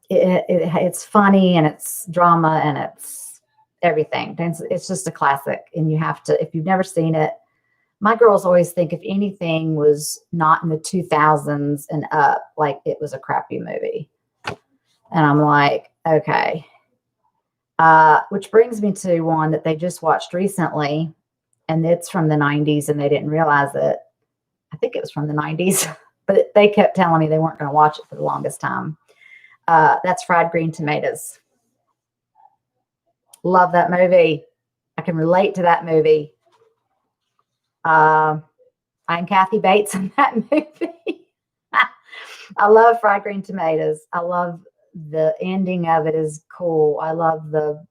it's funny and it's drama and it's everything. It's just a classic, and you have to, if you've never seen it. My girls always think if anything was not in the 2000s and up, like it was a crappy movie. And I'm like, okay. Which brings me to one that they just watched recently, and it's from the 90s, and they didn't realize it. I think it was from the 90s, but they kept telling me they weren't going to watch it for the longest time. That's Fried Green Tomatoes. Love that movie. I can relate to that movie. I'm Kathy Bates in that movie. I love Fried Green Tomatoes. I love the ending of it is cool. I love the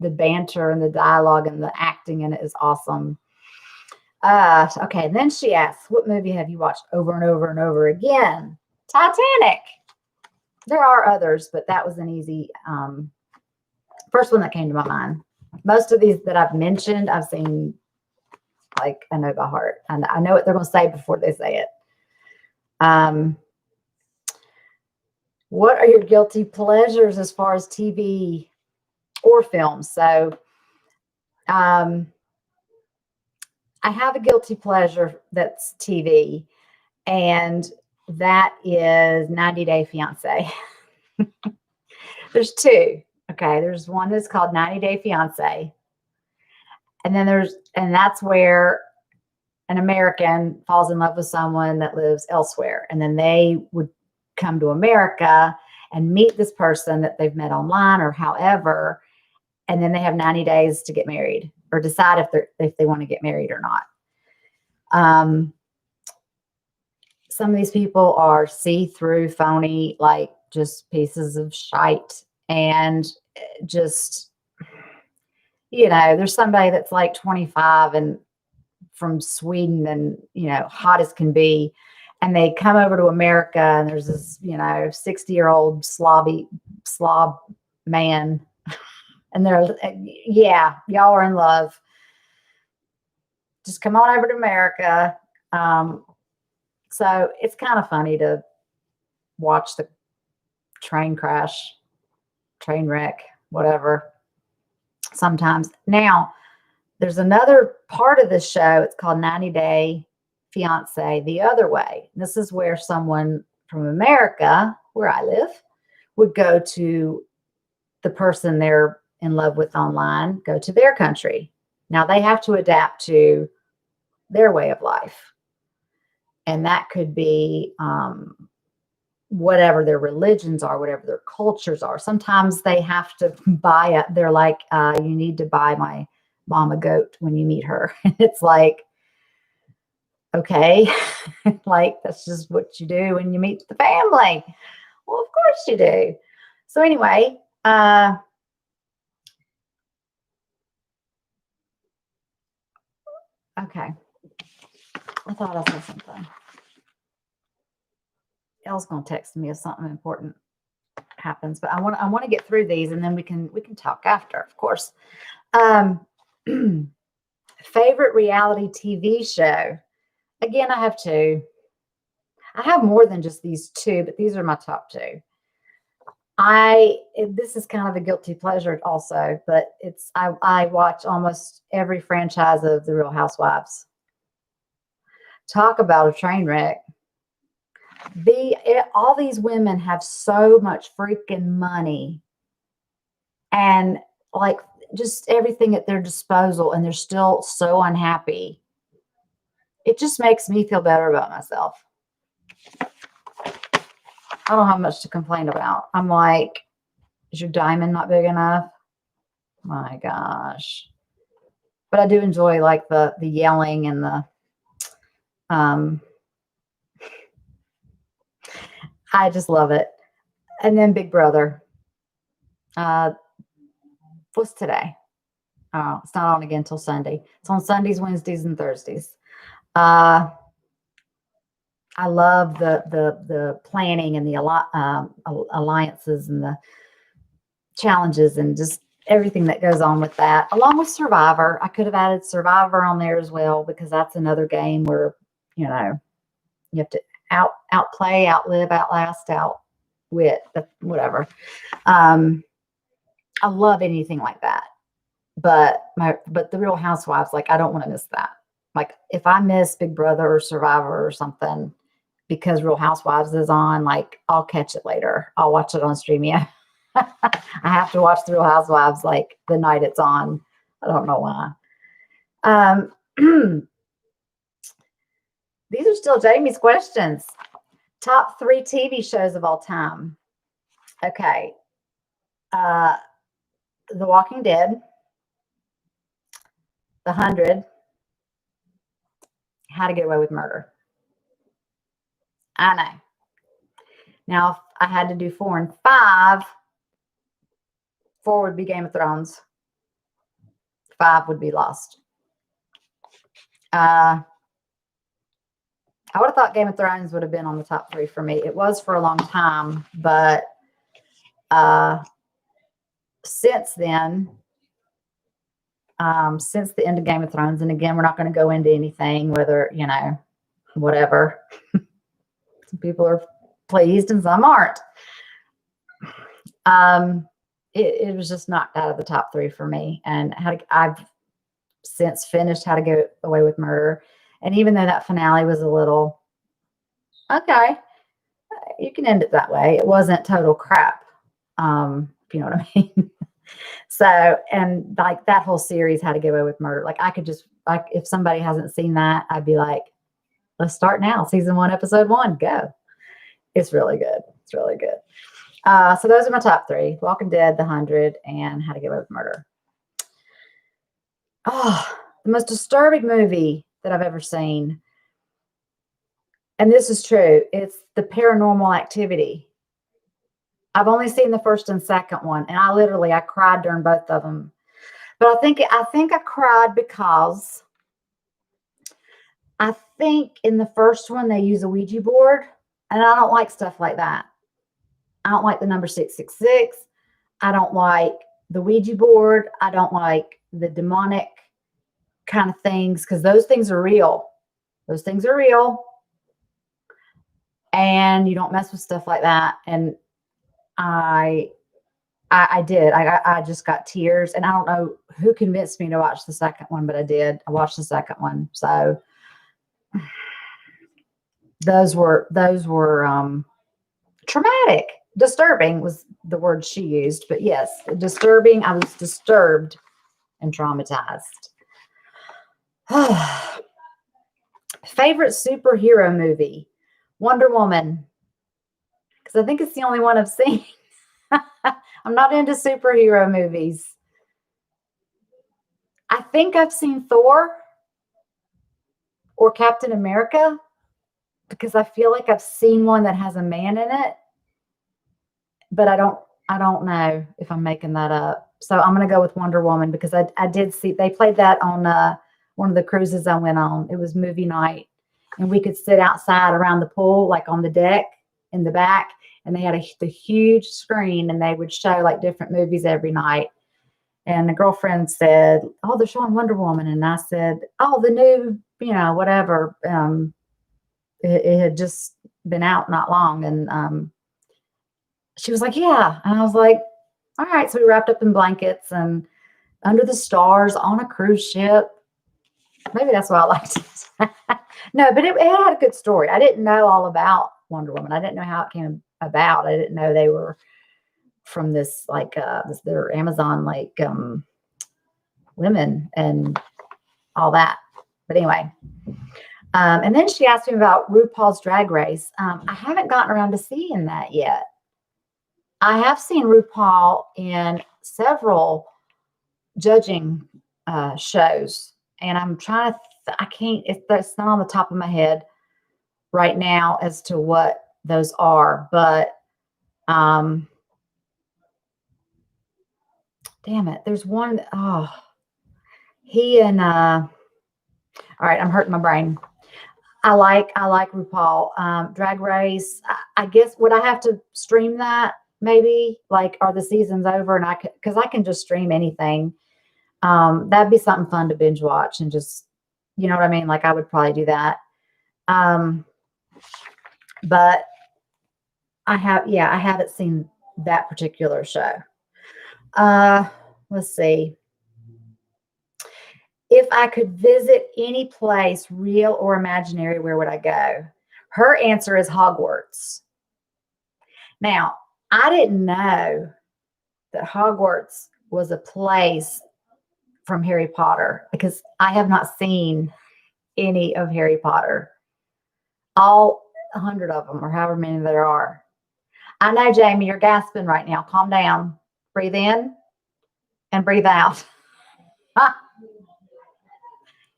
banter and the dialogue, and the acting in it is awesome. Okay, and then she asks, what movie have you watched over and over and over again? Titanic. There are others, but that was an easy first one that came to my mind. Most of these that I've mentioned, I've seen, like, I know by heart, and I know what they're going to say before they say it. What are your guilty pleasures as far as TV or films? So, I have a guilty pleasure that's TV, and that is 90 Day Fiance. There's two. Okay, there's one that's called 90 Day Fiance, and then that's where an American falls in love with someone that lives elsewhere, and then they would come to America and meet this person that they've met online or however, and then they have 90 days to get married or decide if they want to get married or not. Some of these people are see-through, phony, like just pieces of shite, and just, there's somebody that's like 25 and from Sweden and, hot as can be. And they come over to America, and there's this, 60-year-old slob man. And they're, yeah, y'all are in love. Just come on over to America. So it's kind of funny to watch the train crash, train wreck, whatever, sometimes. Now, there's another part of this show. It's called 90 Day Fiance the Other Way. This is where someone from America, where I live, would go to the person they're in love with online, go to their country. Now they have to adapt to their way of life. And that could be whatever their religions are, whatever their cultures are. Sometimes they have to they're like, you need to buy my mama goat when you meet her. It's like, okay, like that's just what you do when you meet the family. Well, of course you do. So anyway, okay. I thought I said something. Elle's gonna text me if something important happens, but I want to get through these, and then we can talk after, of course. Favorite reality TV show. Again, I have two. I have more than just these two, but these are my top two. This is kind of a guilty pleasure also, but I watch almost every franchise of The Real Housewives. Talk about a train wreck. All these women have so much freaking money and like just everything at their disposal, and they're still so unhappy. It just makes me feel better about myself. I don't have much to complain about. I'm like, is your diamond not big enough? My gosh. But I do enjoy like the yelling and the I just love it. And then Big Brother. What's today? Oh, it's not on again until Sunday. It's on Sundays, Wednesdays, and Thursdays. I love the planning and the alliances and the challenges and just everything that goes on with that, along with Survivor. I could have added Survivor on there as well, because that's another game where, you have to outplay, outlive, outlast, outwit, whatever. I love anything like that. But The Real Housewives, like, I don't want to miss that. Like, if I miss Big Brother or Survivor or something because Real Housewives is on, like, I'll catch it later. I'll watch it on Streamia. I have to watch The Real Housewives like the night it's on. I don't know why. Um, these are still Jamie's questions. Top 3 TV shows of all time. Okay. The Walking Dead, The 100, How to Get Away with Murder. I know. Now, if I had to do 4 and 5, 4 would be Game of Thrones. 5 would be Lost. I would have thought Game of Thrones would have been on the top 3 for me. It was for a long time, but since then, since the end of Game of Thrones, and again, we're not going to go into anything, whether, whatever. Some people are pleased and some aren't. It was just knocked out of the top 3 for me. And I've since finished How to Get Away with Murder. And even though that finale was a little, okay, you can end it that way. It wasn't total crap. If you know what I mean. So, and like that whole series, How to Get Away with Murder, like I could just, like, if somebody hasn't seen that, I'd be like, let's start now. Season 1, episode 1, go. It's really good. It's really good. So those are my top 3: Walking Dead, The 100, and How to Get Away with Murder. Oh, the most disturbing movie that I've ever seen. And this is true. It's The Paranormal Activity. I've only seen the first and second one, and I cried during both of them. But I think I cried because I think in the first one they use a Ouija board, and I don't like stuff like that. I don't like the number 666. I don't like the Ouija board. I don't like the demonic kind of things, because those things are real. Those things are real. And you don't mess with stuff like that. And I did. I just got tears, and I don't know who convinced me to watch the second one, but I did. I watched the second one. So those were traumatic. Disturbing was the word she used, but yes, disturbing. I was disturbed and traumatized. Favorite superhero movie? Wonder Woman, because I think it's the only one I've seen. I'm not into superhero movies. I think I've seen Thor or Captain America, because I feel like I've seen one that has a man in it, but I don't know if I'm making that up. So I'm going to go with Wonder Woman, because I did see, they played that on one of the cruises I went on. It was movie night, and we could sit outside around the pool, like on the deck in the back, and they had the huge screen, and they would show like different movies every night. And the girlfriend said, "Oh, they're showing Wonder Woman." And I said, "Oh, the new, whatever." It had just been out not long. And she was like, "Yeah." And I was like, "All right." So we wrapped up in blankets and under the stars on a cruise ship. Maybe that's why I liked it. No, but it had a good story. I didn't know all about Wonder Woman. I didn't know how it came about. I didn't know they were from this, like, their Amazon, like, women and all that. But anyway, and then she asked me about RuPaul's Drag Race. I haven't gotten around to seeing that yet. I have seen RuPaul in several judging shows, and I'm trying to, I can't, it's not on the top of my head right now as to what those are, but damn it, there's one, he and all right, I'm hurting my brain. I like RuPaul. Drag Race, I guess, would I have to stream that maybe? Like, are the seasons over? And because I can just stream anything. That'd be something fun to binge watch and just, you know what I mean? Like, I would probably do that. But I haven't seen that particular show. Let's see. If I could visit any place, real or imaginary, where would I go? Her answer is Hogwarts. Now, I didn't know that Hogwarts was a place from Harry Potter because I have not seen any of Harry Potter. All 100 of them or however many there are. I know, Jamie, you're gasping right now. Calm down. Breathe in and breathe out.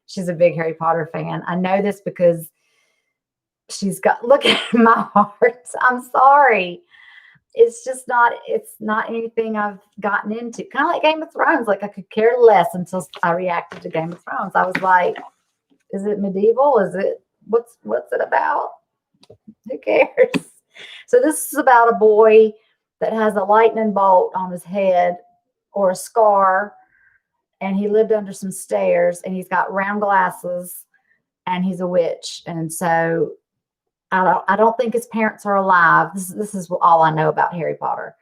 She's a big Harry Potter fan. I know this because she's got, look at my heart. I'm sorry. It's just not, it's not anything I've gotten into. Kind of like Game of Thrones. Like I could care less until I reacted to Game of Thrones. I was like, is it medieval? Is it, what's it about? Who cares? So this is about a boy that has a lightning bolt on his head or a scar, and he lived under some stairs, and he's got round glasses, and he's a witch. And so I don't think his parents are alive. This is all I know about Harry Potter.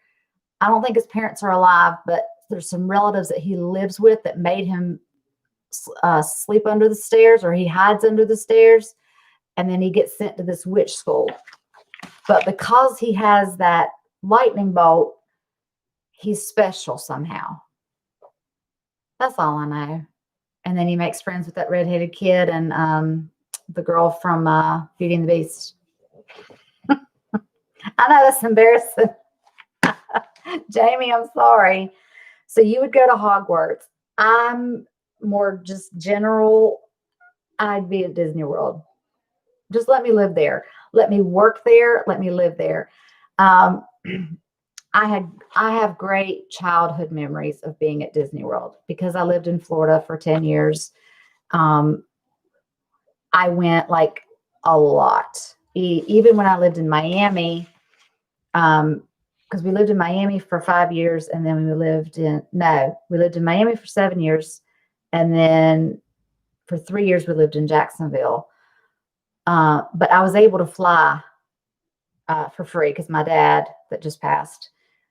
I don't think his parents are alive, but there's some relatives that he lives with that made him sleep under the stairs, or he hides under the stairs, and then he gets sent to this witch school. But because he has that lightning bolt, he's special somehow. That's all I know. And then he makes friends with that redheaded kid and the girl from Beauty and the Beast. I know that's embarrassing. Jamie, I'm sorry. So you would go to Hogwarts. I'm more just general. I'd be at Disney World. Just let me live there. Let me work there. Let me live there. I have great childhood memories of being at Disney World because I lived in Florida for 10 years. I went like a lot. Even when I lived in Miami, because we lived in Miami for 5 years, and then we lived in Miami for 7 years, and then for 3 years we lived in Jacksonville. But I was able to fly for free because my dad that just passed,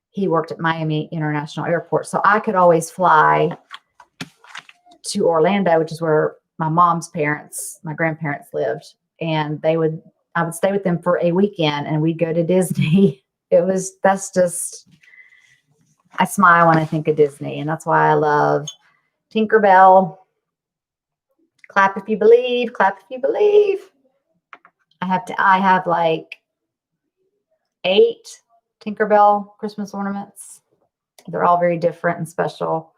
he worked at Miami International Airport. So I could always fly to Orlando, which is where my mom's parents, my grandparents lived. And I would stay with them for a weekend and we'd go to Disney. I smile when I think of Disney. And that's why I love Tinkerbell. Clap if you believe, clap if you believe. I have like 8 Tinkerbell Christmas ornaments. They're all very different and special.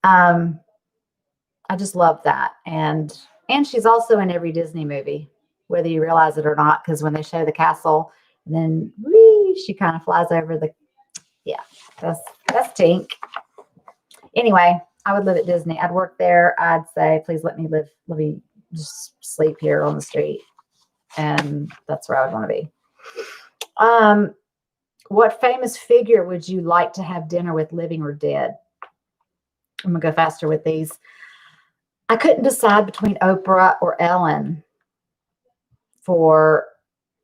I just love that. And she's also in every Disney movie, whether you realize it or not, because when they show the castle, and then she kind of flies over that's Tink. Anyway, I would live at Disney. I'd work there. I'd say, please let me just sleep here on the street. And that's where I would want to be. What famous figure would you like to have dinner with, living or dead? I'm going to go faster with these. I couldn't decide between Oprah or Ellen for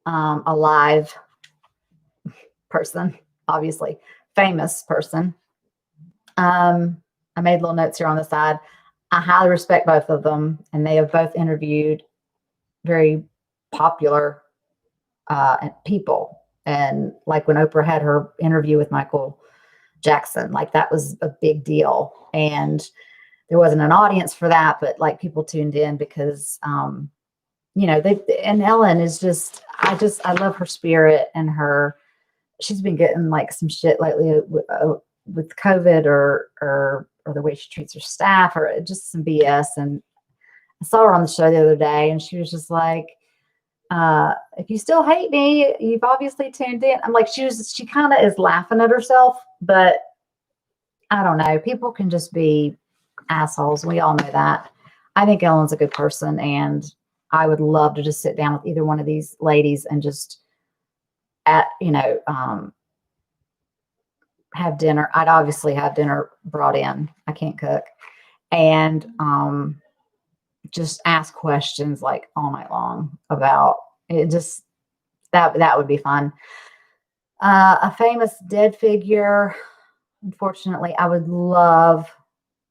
a live person, obviously. Famous person. I made little notes here on the side. I highly respect both of them, and they have both interviewed very popular people. And like when Oprah had her interview with Michael Jackson, like that was a big deal. And there wasn't an audience for that, but like people tuned in because, and Ellen is I love her spirit and she's been getting like some shit lately with COVID or the way she treats her staff or just some BS. And I saw her on the show the other day and she was just like, if you still hate me, you've obviously tuned in. I'm like, she kind of is laughing at herself, but I don't know. People can just be assholes. We all know that. I think Ellen's a good person, and I would love to just sit down with either one of these ladies and just have dinner. I'd obviously have dinner brought in. I can't cook. And just ask questions like all night long about it. Just that would be fun. A famous dead figure. Unfortunately, I would love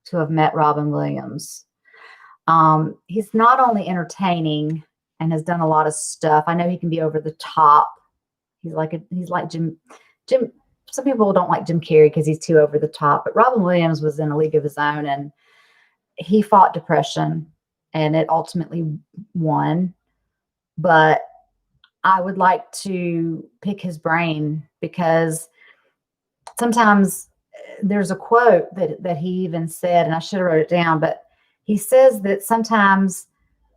to have met Robin Williams. He's not only entertaining and has done a lot of stuff. I know he can be over the top. He's like Jim. Some people don't like Jim Carrey because he's too over the top, but Robin Williams was in a league of his own, and he fought depression and it ultimately won. But I would like to pick his brain because sometimes there's a quote that he even said, and I should have wrote it down, but he says that sometimes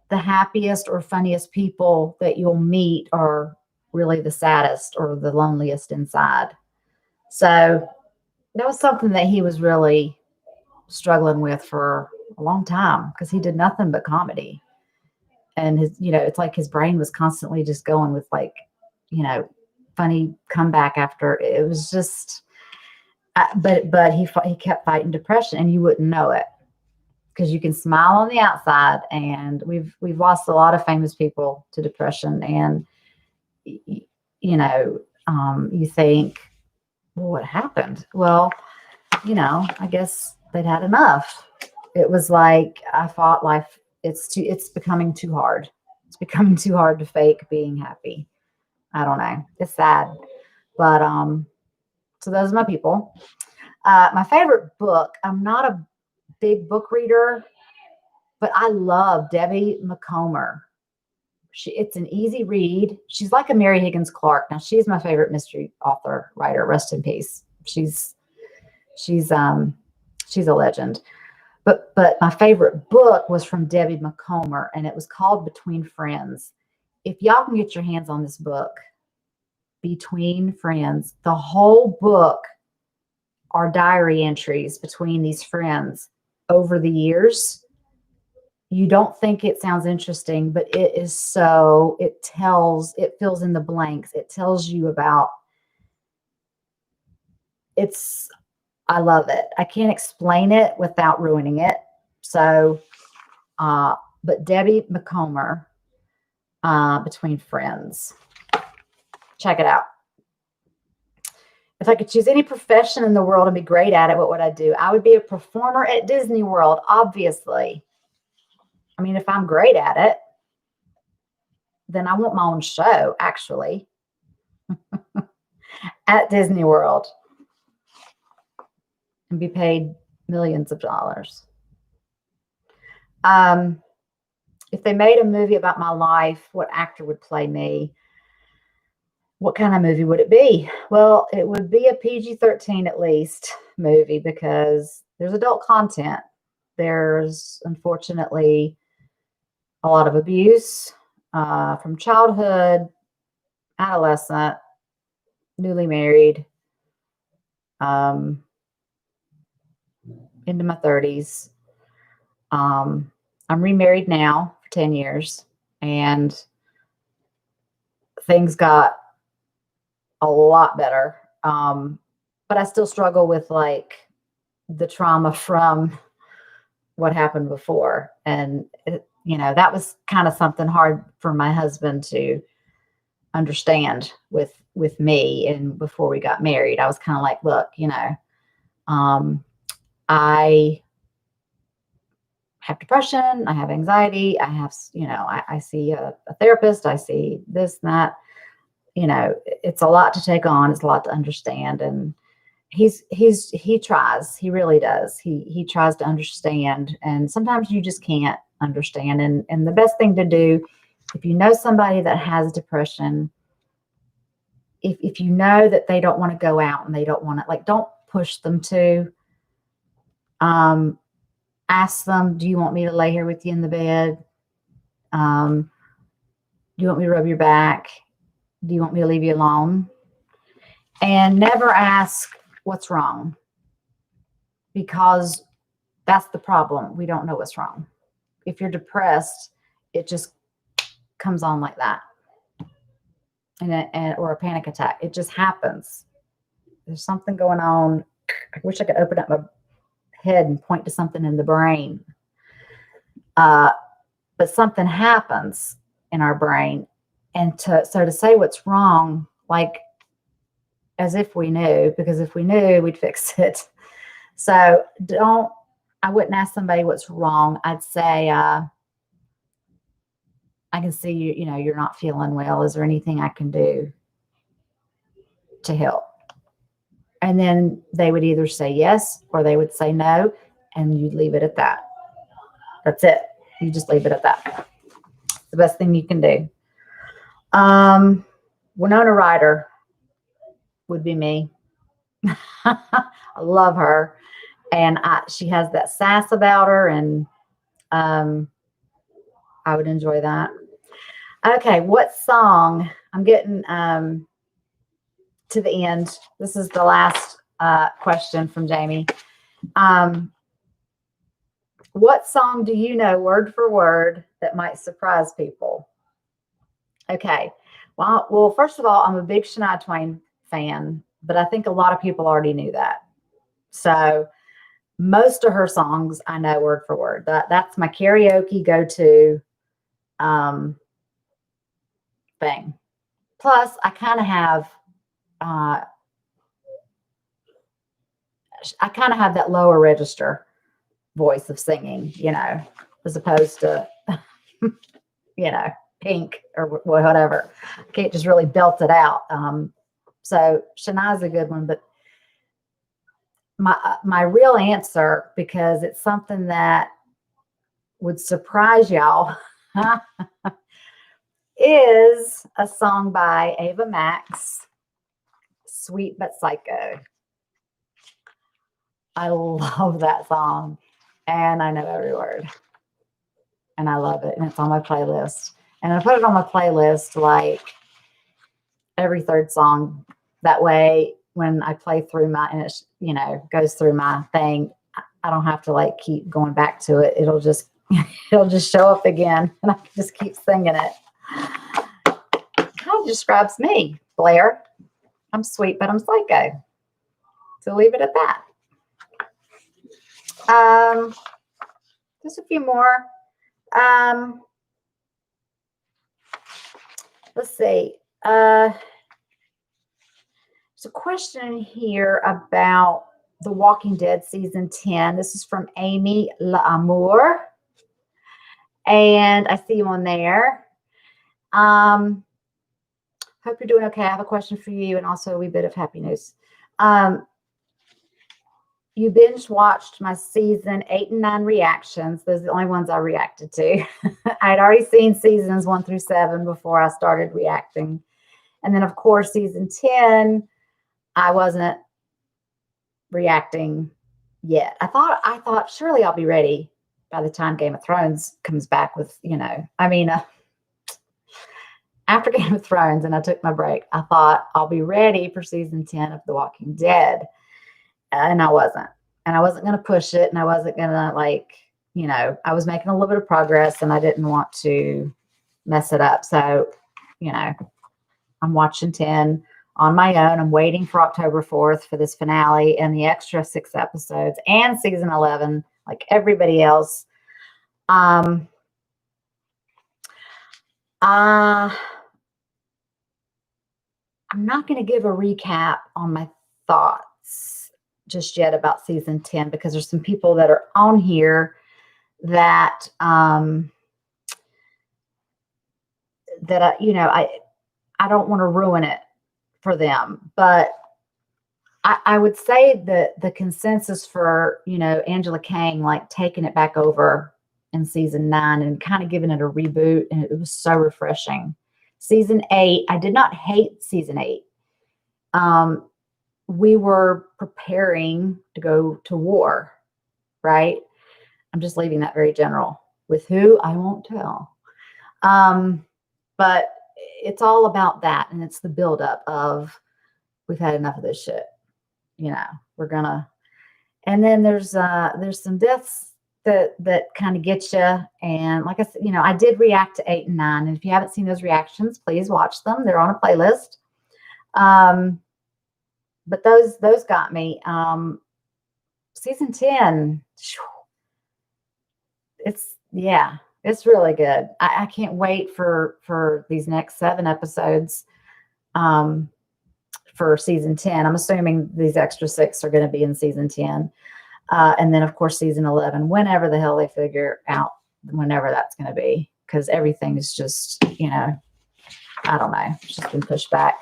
the happiest or funniest people that you'll meet are really the saddest or the loneliest inside. So that was something that he was really struggling with for a long time because he did nothing but comedy. And his, it's like his brain was constantly just going with like, funny comeback after. It was just, but he kept fighting depression, and you wouldn't know it because you can smile on the outside. And we've lost a lot of famous people to depression, and you think, well, what happened? Well, I guess they'd had enough. It was like I thought life. It's becoming too hard. It's becoming too hard to fake being happy. I don't know. It's sad, but so those are my people. My favorite book. I'm not a big book reader, but I love Debbie McComber. It's an easy read. She's like a Mary Higgins Clark. Now she's my favorite mystery author writer. Rest in peace. She's a legend. But my favorite book was from Debbie McComber, and it was called Between Friends. If y'all can get your hands on this book, Between Friends, the whole book are diary entries between these friends over the years. You don't think it sounds interesting, but it is so, it fills in the blanks. It tells you about, I love it. I can't explain it without ruining it. So, but Debbie McComber, Between Friends. Check it out. If I could choose any profession in the world and be great at it, what would I do? I would be a performer at Disney World, obviously. I mean, if I'm great at it, then I want my own show, actually, at Disney World and be paid millions of dollars. If they made a movie about my life, what actor would play me? What kind of movie would it be? Well, it would be a PG-13 at least movie because there's adult content. There's unfortunately a lot of abuse from childhood, adolescent, newly married, into my 30s. I'm remarried now for 10 years, and things got a lot better. But I still struggle with like the trauma from what happened before. And, that was kind of something hard for my husband to understand with me. And before we got married, I was kind of like, look, I have depression, I have anxiety, I have, I see a therapist, I see this and that. It's a lot to take on. It's a lot to understand. And he tries, he really does. He tries to understand. And sometimes you just can't understand. And the best thing to do, if you know somebody that has depression, if you know that they don't want to go out and they don't want to, like, don't push them to, ask them, do you want me to lay here with you in the bed? Do you want me to rub your back? Do you want me to leave you alone? And never ask what's wrong, because that's the problem. We don't know what's wrong. If you're depressed, it just comes on like that. Or a panic attack. It just happens. There's something going on. I wish I could open up my head and point to something in the brain. But something happens in our brain. And to say what's wrong, like as if we knew, because if we knew, we'd fix it. So I wouldn't ask somebody what's wrong. I'd say, I can see you're not feeling well. Is there anything I can do to help? And then they would either say yes or they would say no, and you'd leave it at that. That's it. You just leave it at that. The best thing you can do. Winona Ryder would be me. I love her. And she has that sass about her, and I would enjoy that. Okay, what song? I'm getting to the end. This is the last question from Jamie. What song do you know word for word that might surprise people? Okay. Well, first of all, I'm a big Shania Twain fan, but I think a lot of people already knew that. So most of her songs I know word for word. That's my karaoke go-to thing. Plus, I kind of have that lower register voice of singing, as opposed to, Pink or whatever. I can't just really belt it out. So Shania's a good one, but my real answer, because it's something that would surprise y'all, is a song by Ava Max, Sweet But Psycho. I love that song, and I know every word, and I love it, and it's on my playlist. And I put it on my playlist like every third song. That way, when I play through and it, goes through my thing, I don't have to keep going back to it. It'll just show up again, and I can just keep singing it. Kind of describes me, Blair. I'm sweet, but I'm psycho. So leave it at that. Just a few more. Let's see. There's a question here about The Walking Dead season 10. This is from Amy L'Amour. And I see you on there. Hope you're doing okay. I have a question for you and also a wee bit of happy news. You binge watched my season 8 and 9 reactions. Those are the only ones I reacted to. I had already seen seasons 1 through 7 before I started reacting. And then, of course, season 10, I wasn't reacting yet. I thought surely I'll be ready by the time Game of Thrones comes back with, after Game of Thrones and I took my break, I thought I'll be ready for season 10 of The Walking Dead. And I wasn't. And I wasn't going to push it. And I wasn't going to I was making a little bit of progress and I didn't want to mess it up. So, I'm watching 10 on my own. I'm waiting for October 4th for this finale and the extra 6 episodes and season 11, like everybody else. I'm not going to give a recap on my thoughts just yet about season 10 because there's some people that are on here that I don't want to ruin it for them, but I would say that the consensus for Angela Kang taking it back over in season 9 and kind of giving it a reboot, and it was so refreshing. Season 8, I did not hate season 8. We were preparing to go to war, right? I'm just leaving that very general. With who, I won't tell. But it's all about that, and it's the buildup of we've had enough of this shit. We're gonna, and then there's some deaths that kind of get you. And like I said, I did react to 8 and 9, and if you haven't seen those reactions, please watch them. They're on a playlist. But those got me. Season 10, it's really good. I can't wait for these next 7 episodes for season 10. I'm assuming these extra 6 are going to be in season 10. And then, of course, season 11, whenever the hell they figure out whenever that's going to be, because everything is just, I don't know, it's just been pushed back.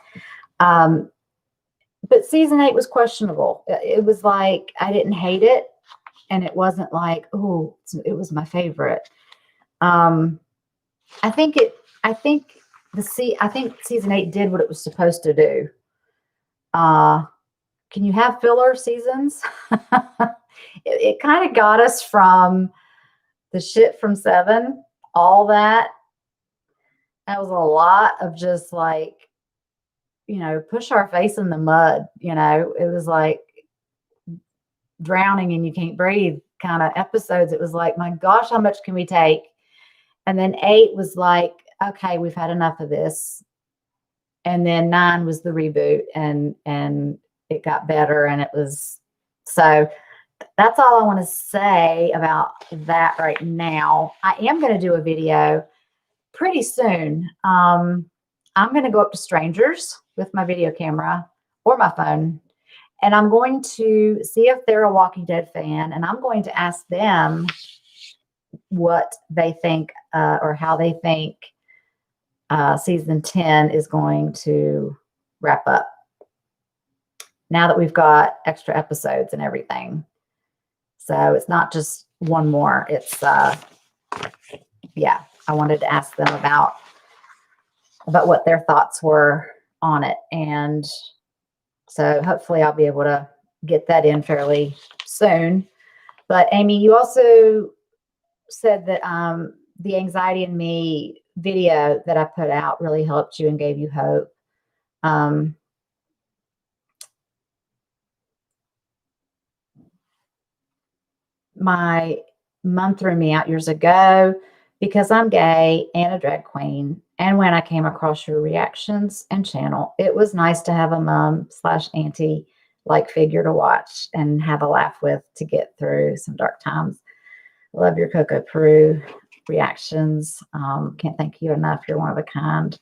But season 8 was questionable. It was I didn't hate it. and it wasn't like, oh, it was my favorite. I think season 8 did what it was supposed to do. Can you have filler seasons? It kind of got us from the shit from 7, all that. That was a lot of just like, push our face in the mud. It was like drowning and you can't breathe kind of episodes. It was like, my gosh, how much can we take? And then 8 was like, okay, we've had enough of this. And then 9 was the reboot, and it got better, and it was so. That's all I want to say about that right now. I am going to do a video pretty soon. I'm going to go up to strangers with my video camera or my phone, and I'm going to see if they're a Walking Dead fan, and I'm going to ask them what they think or how they think season 10 is going to wrap up now that we've got extra episodes and everything. So it's not just one more. It's yeah, I wanted to ask them about what their thoughts were on it. And so hopefully I'll be able to get that in fairly soon. But Amy, you also said that the Anxiety in Me video that I put out really helped you and gave you hope. My mom threw me out years ago because I'm gay and a drag queen. And when I came across your reactions and channel, it was nice to have a mom/auntie like figure to watch and have a laugh with to get through some dark times. Love your Coco Peru reactions. Can't thank you enough. You're one of a kind.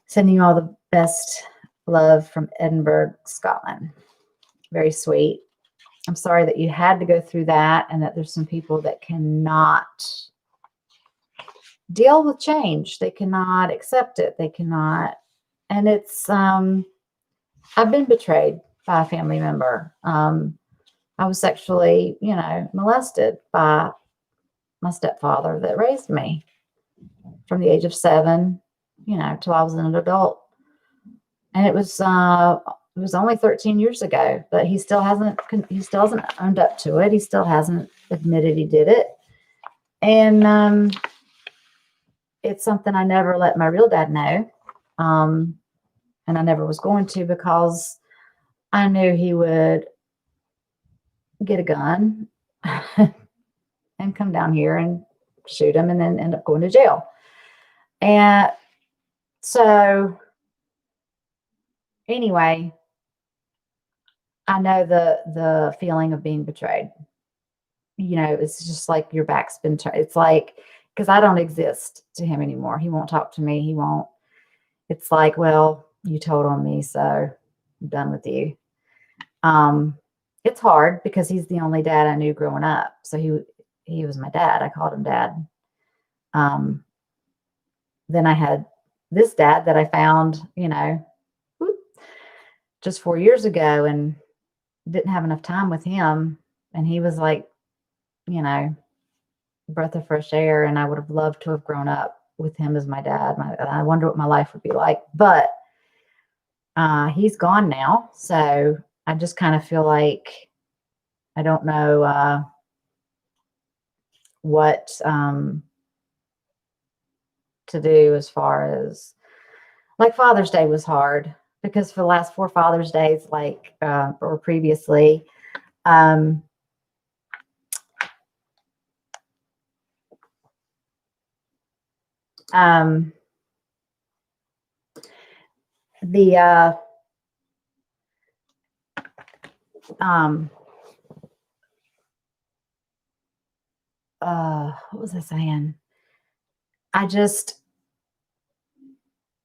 Sending you all the best love from Edinburgh, Scotland. Very sweet. I'm sorry that you had to go through that, and that there's some people that cannot deal with change. They cannot accept it. They cannot. And it's, I've been betrayed by a family member. I was sexually, molested by my stepfather that raised me from the age of 7, till I was an adult. And it was only 13 years ago, but he still hasn't owned up to it. He still hasn't admitted he did it. And it's something I never let my real dad know. And I never was going to, because I knew he would get a gun and come down here and shoot him and then end up going to jail. And so anyway, I know the feeling of being betrayed. It's just like your back's been turned. It's like, because I don't exist to him anymore. He won't talk to me. He won't. It's like, well, you told on me, so I'm done with you. It's hard because he's the only dad I knew growing up. So he was my dad. I called him dad. Then I had this dad that I found, just 4 years ago, and didn't have enough time with him. And he was like, breath of fresh air. And I would have loved to have grown up with him as my dad. I wonder what my life would be like, but he's gone now. So I just kind of feel like I don't know what to do as far as, like, Father's Day was hard, because for the last 4 Father's Days, like, or previously, what was I saying?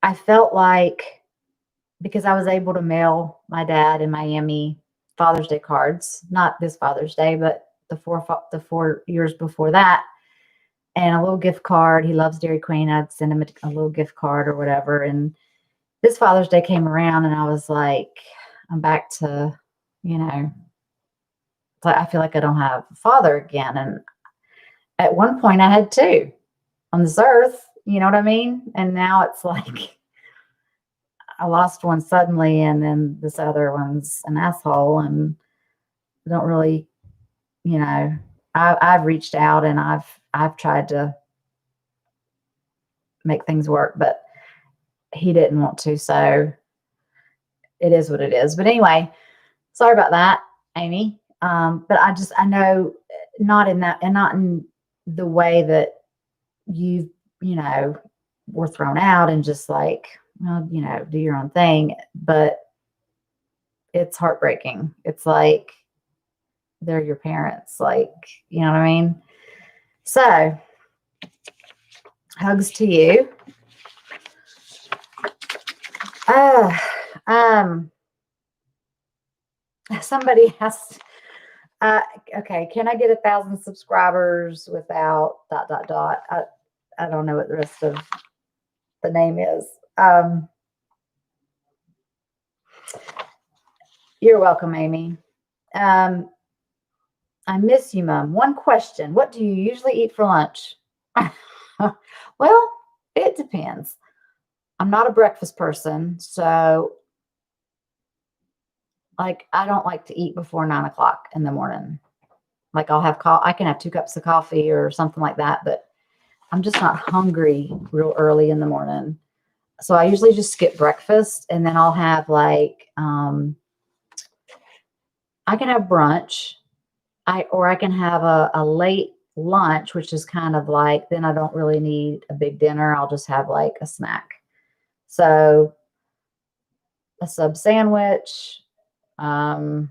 I felt like, because I was able to mail my dad in Miami Father's Day cards, not this Father's Day, but the 4 years before that, and a little gift card. He loves Dairy Queen. I'd send him a little gift card or whatever. And this Father's Day came around, and I was like, I'm back to, It's like I feel like I don't have a father again. And at one point I had two on this earth, you know what I mean? And now it's like I lost one suddenly, and then this other one's an asshole, and I don't really, you know, I've reached out and I've tried to make things work, but he didn't want to, so it is what it is. But anyway, sorry about that, Amy. But I know not in that, and not in the way that you were thrown out and just like, well, do your own thing. But it's heartbreaking. It's like they're your parents, like, you know what I mean? So hugs to you. Somebody has okay, can I get 1,000 subscribers without ... I don't know what the rest of the name is. You're welcome, Amy. I miss you, Mom. One question. What do you usually eat for lunch? Well, it depends. I'm not a breakfast person, so like I don't like to eat before 9 o'clock in the morning. Like I can have 2 cups of coffee or something like that, but I'm just not hungry real early in the morning. So I usually just skip breakfast, and then I'll have like I can have brunch. I can have a late lunch, which is kind of like, then I don't really need a big dinner. I'll just have like a snack. So a sub sandwich. I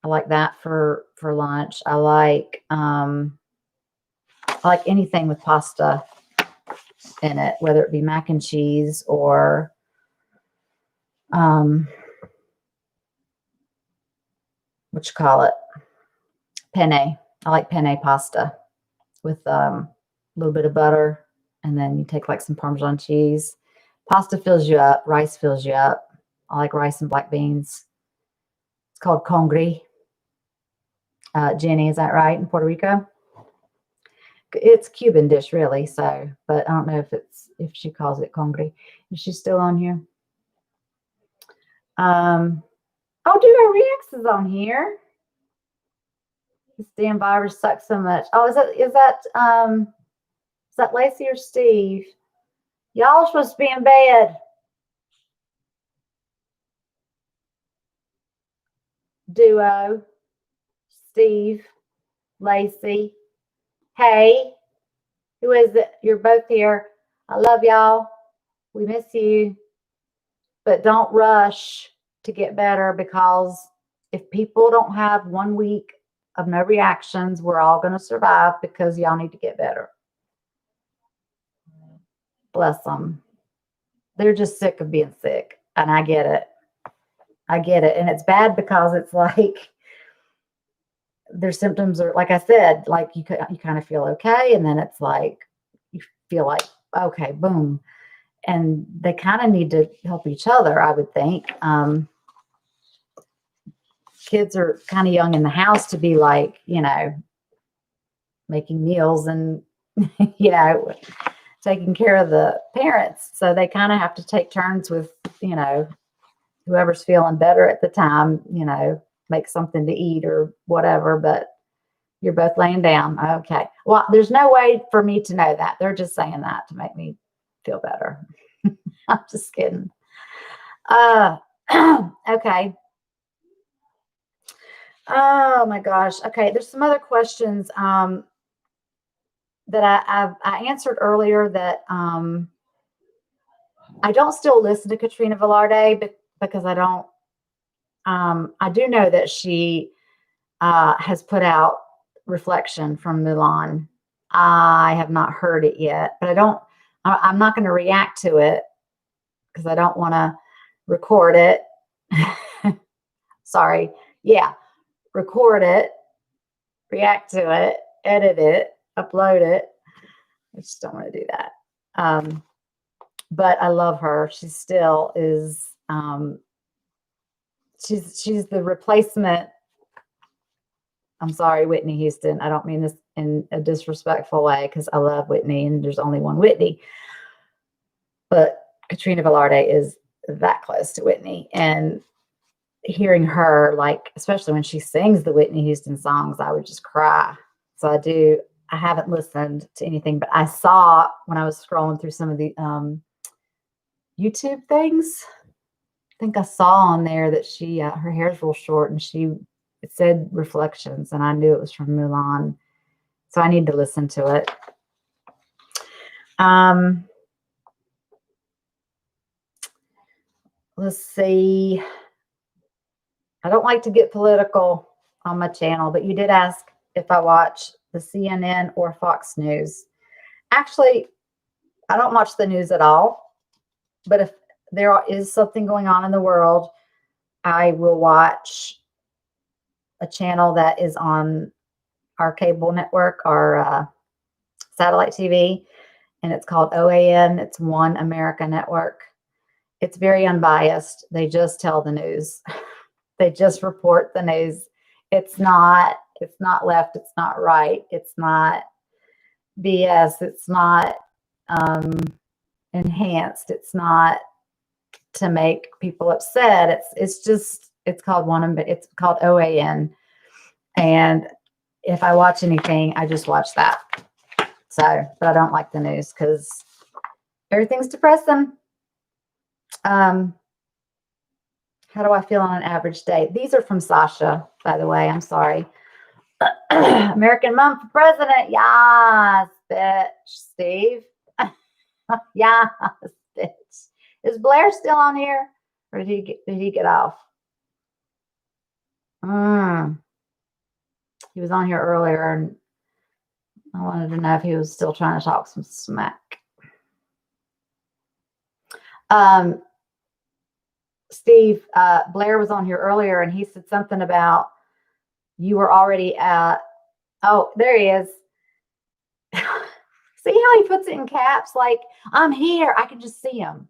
like that for lunch. I like anything with pasta in it, whether it be mac and cheese or what you call it, penne. I like penne pasta with a little bit of butter, and then you take like some Parmesan cheese. Pasta fills you up. Rice fills you up. I like rice and black beans. It's called congri. Jenny, is that right, in Puerto Rico? It's a Cuban dish, really. So, but I don't know if she calls it congri. Is she still on here? Oh, dude, our Rex is on here. This damn virus sucks so much. Oh, is that Lacey or Steve? Y'all are supposed to be in bed. Duo, Steve, Lacey. Hey, who is it? You're both here. I love y'all. We miss you. But don't rush to get better, because if people don't have 1 week of no reactions, we're all going to survive, because y'all need to get better. Bless them. They're just sick of being sick. And I get it. I get it. And it's bad because it's like their symptoms are, like I said, like you kind of feel okay. And then it's like, you feel like, okay, boom. And they kind of need to help each other, I would think. Kids are kind of young in the house to be like, making meals and, taking care of the parents. So they kind of have to take turns with, whoever's feeling better at the time, make something to eat or whatever. But you're both laying down. Okay. Well, there's no way for me to know that. They're just saying that to make me feel better. I'm just kidding. Okay. Oh my gosh. Okay. There's some other questions that I answered earlier that I don't still listen to Katrina Velarde, but because I don't. I do know that she has put out Reflection from Mulan. I have not heard it yet, but I'm not going to react to it because I don't want to record it. Sorry. Yeah. Record it, react to it, edit it, upload it. I just don't want to do that. But I love her. She still is, she's the replacement I'm sorry, Whitney Houston. I don't mean this in a disrespectful way because I love Whitney and there's only one Whitney. But Katrina Velarde is that close to Whitney. And hearing her, like, especially when she sings the Whitney Houston songs, I would just cry. So I haven't listened to anything, but I saw when I was scrolling through some of the YouTube things, I think I saw on there that she, her hair's real short and it said Reflections, and I knew it was from Mulan. So I need to listen to it. Let's see. I don't like to get political on my channel, but you did ask if I watch the CNN or Fox News. Actually, I don't watch the news at all, but if there is something going on in the world, I will watch a channel that is on our cable network, our satellite TV, and it's called OAN. It's One America Network. It's very unbiased. They just tell the news. They just report the news. It's not left. It's not right. It's not BS. It's not enhanced. It's not to make people upset. It's called OAN. And if I watch anything, I just watch that. So, but I don't like the news because everything's depressing. How do I feel on an average day? These are from Sasha, by the way. I'm sorry. American Mom for President. Yes, bitch. Steve. Yes, bitch. Is Blair still on here? Or did he get off? He was on here earlier, and I wanted to know if he was still trying to talk some smack. Steve, Blair was on here earlier, and he said something about you were already at, oh, there he is. See how he puts it in caps? Like, I'm here. I can just see him.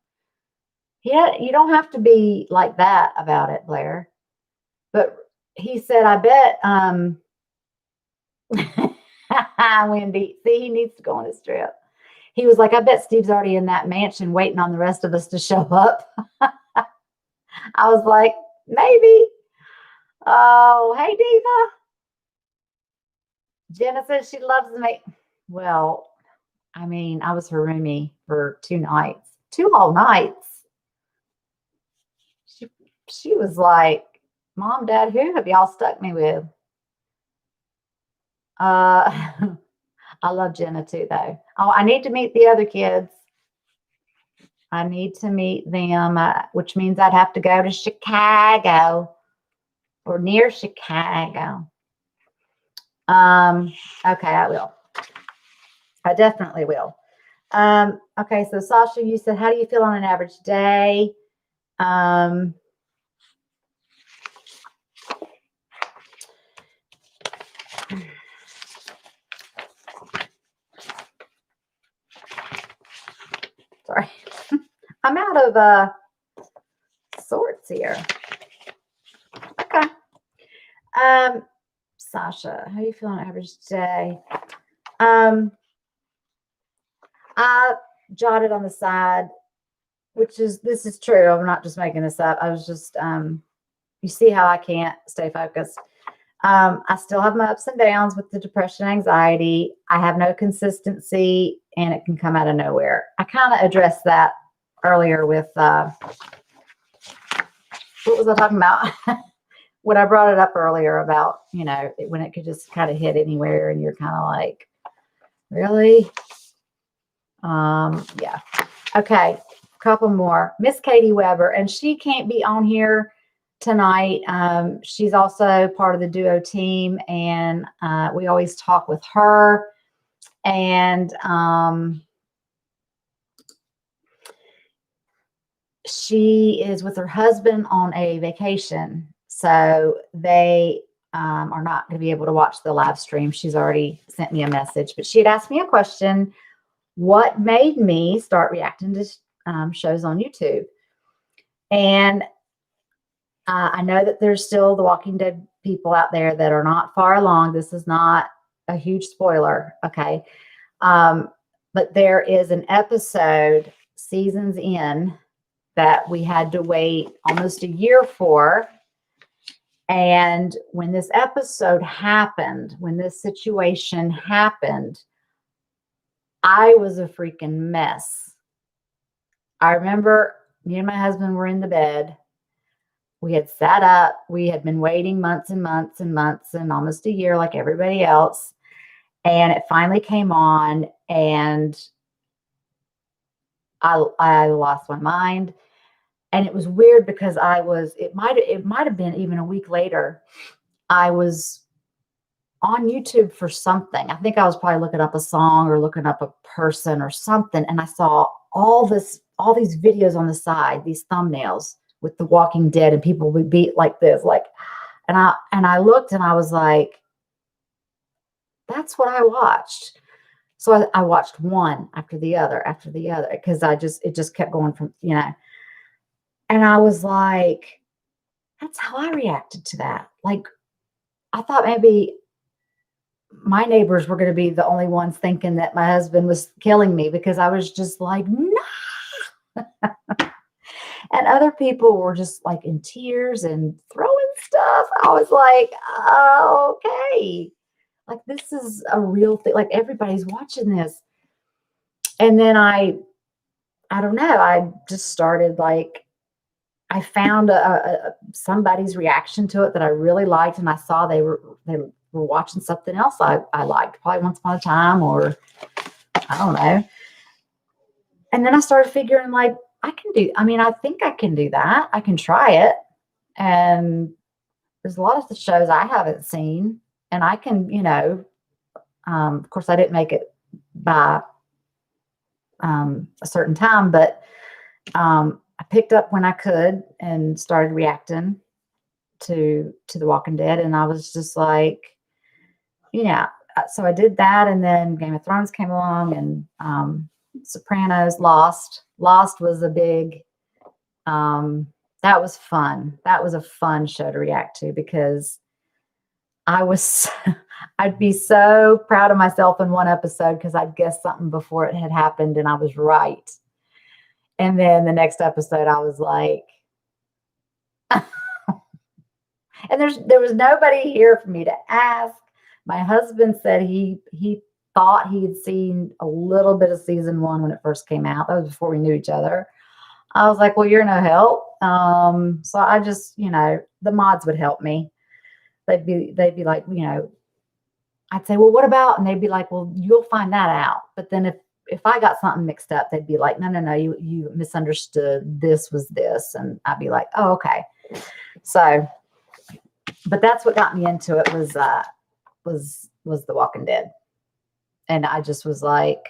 You don't have to be like that about it, Blair. But he said, I bet, Wendy, see, he needs to go on his trip. He was like, I bet Steve's already in that mansion waiting on the rest of us to show up. I was like, maybe. Oh, hey, Diva. Jenna says she loves me. Well, I mean, I was her roomie for 2 nights, 2 whole nights. She was like, Mom, Dad, who have y'all stuck me with? I love Jenna too, though. Oh, I need to meet the other kids. I need to meet them, which means I'd have to go to Chicago or near Chicago. Okay, I will. I definitely will. Okay, so Sasha, you said, how do you feel on an average day? Sorry. I'm out of sorts here. Okay. Sasha, how do you feel on an average day? I jotted on the side, this is true. I'm not just making this up. I was just, you see how I can't stay focused. I still have my ups and downs with the depression, anxiety. I have no consistency, and it can come out of nowhere. I kind of addressed that earlier with, what was I talking about? When I brought it up earlier about, when it could just kind of hit anywhere and you're kind of like, really? Yeah. Okay. A couple more. Miss Katie Weber, and she can't be on here tonight. She's also part of the duo team, and we always talk with her. And she is with her husband on a vacation, so they are not going to be able to watch the live stream. She's already sent me a message, but she had asked me a question: what made me start reacting to shows on YouTube? And I know that there's still the Walking Dead people out there that are not far along. This is not a huge spoiler. Okay. But there is an episode seasons in that we had to wait almost a year for. And when this episode happened, when this situation happened, I was a freaking mess. I remember me and my husband were in the bed. We had sat up. We had been waiting months and months and months and almost a year like everybody else. And it finally came on, and I lost my mind. And it was weird because it might have been even a week later. I was on YouTube for something. I think I was probably looking up a song or looking up a person or something. And I saw all these videos on the side, these thumbnails with The Walking Dead, and people would be like this, and I looked and I was like, that's what I watched. So I watched one after the other, because it just kept going from, and I was like, that's how I reacted to that. Like, I thought maybe my neighbors were going to be the only ones thinking that my husband was killing me, because I was just like, no. And other people were just like in tears and throwing stuff. I was like, oh, okay. Like, this is a real thing. Like, everybody's watching this. And then I don't know. I just started, like, I found somebody's reaction to it that I really liked. And I saw they were watching something else I liked, probably Once Upon a Time, or I don't know. And then I started figuring, like, I think I can do that. I can try it. And there's a lot of the shows I haven't seen, and I can, of course I didn't make it by a certain time, but I picked up when I could and started reacting to The Walking Dead. And I was just like, so I did that. And then Game of Thrones came along, and Sopranos, Lost was a big, that was fun. That was a fun show to react to, because I'd be so proud of myself in one episode because I'd guessed something before it had happened and I was right. And then the next episode I was like, and there was nobody here for me to ask. My husband said he thought he had seen a little bit of season 1 when it first came out. That was before we knew each other. I was like, well, you're no help. So I just, the mods would help me. They'd be like, I'd say, well, what about? And they'd be like, well, you'll find that out. But then if I got something mixed up, they'd be like, no, you misunderstood. This was this. And I'd be like, oh, okay. So, but that's what got me into it was The Walking Dead. And I just was like,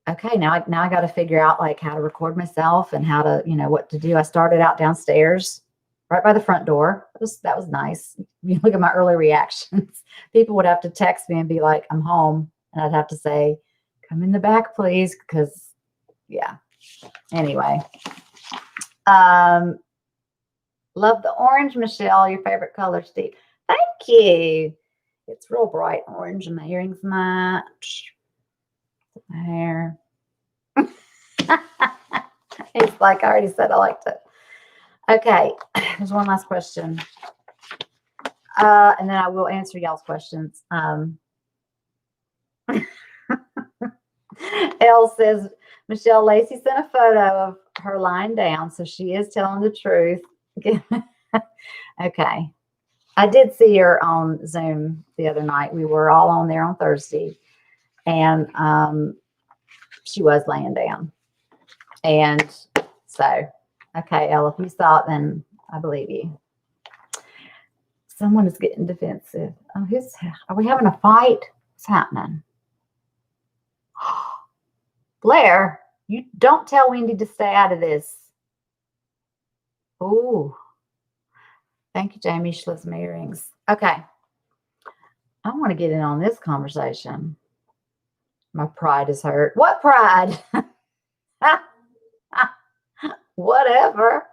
okay, now I got to figure out, like, how to record myself and how to, what to do. I started out downstairs right by the front door. That was nice. You look at my early reactions. People would have to text me and be like, I'm home. And I'd have to say, come in the back, please. Because, yeah. Anyway. Love the orange, Michelle. Your favorite color, Steve. Thank you. It's real bright orange, and my earrings match. My hair. It's like I already said I liked it. Okay, there's one last question. And then I will answer y'all's questions. Elle says, Michelle, Lacey sent a photo of her lying down, so she is telling the truth. Okay. I did see her on Zoom the other night. We were all on there on Thursday, and she was laying down. And so, okay, Elle, if you saw it, then I believe you. Someone is getting defensive. Oh, are we having a fight? What's happening? Blair, you don't tell Wendy to stay out of this. Oh, thank you, Jamie. She loves my earrings. Okay. I want to get in on this conversation. My pride is hurt. What pride? Whatever.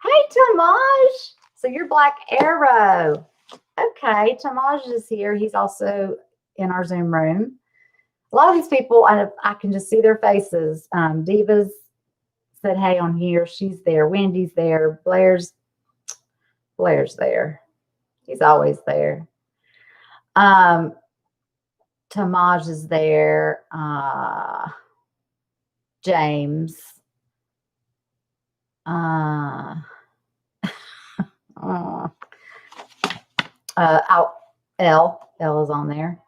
Hey, Tamaj. So you're Black Arrow. Okay, Tamaj is here. He's also in our Zoom room. A lot of these people, I can just see their faces. Diva's said, hey, on here. She's there. Wendy's there. Blair's there. He's always there. Tamaj is there. James. L is on there.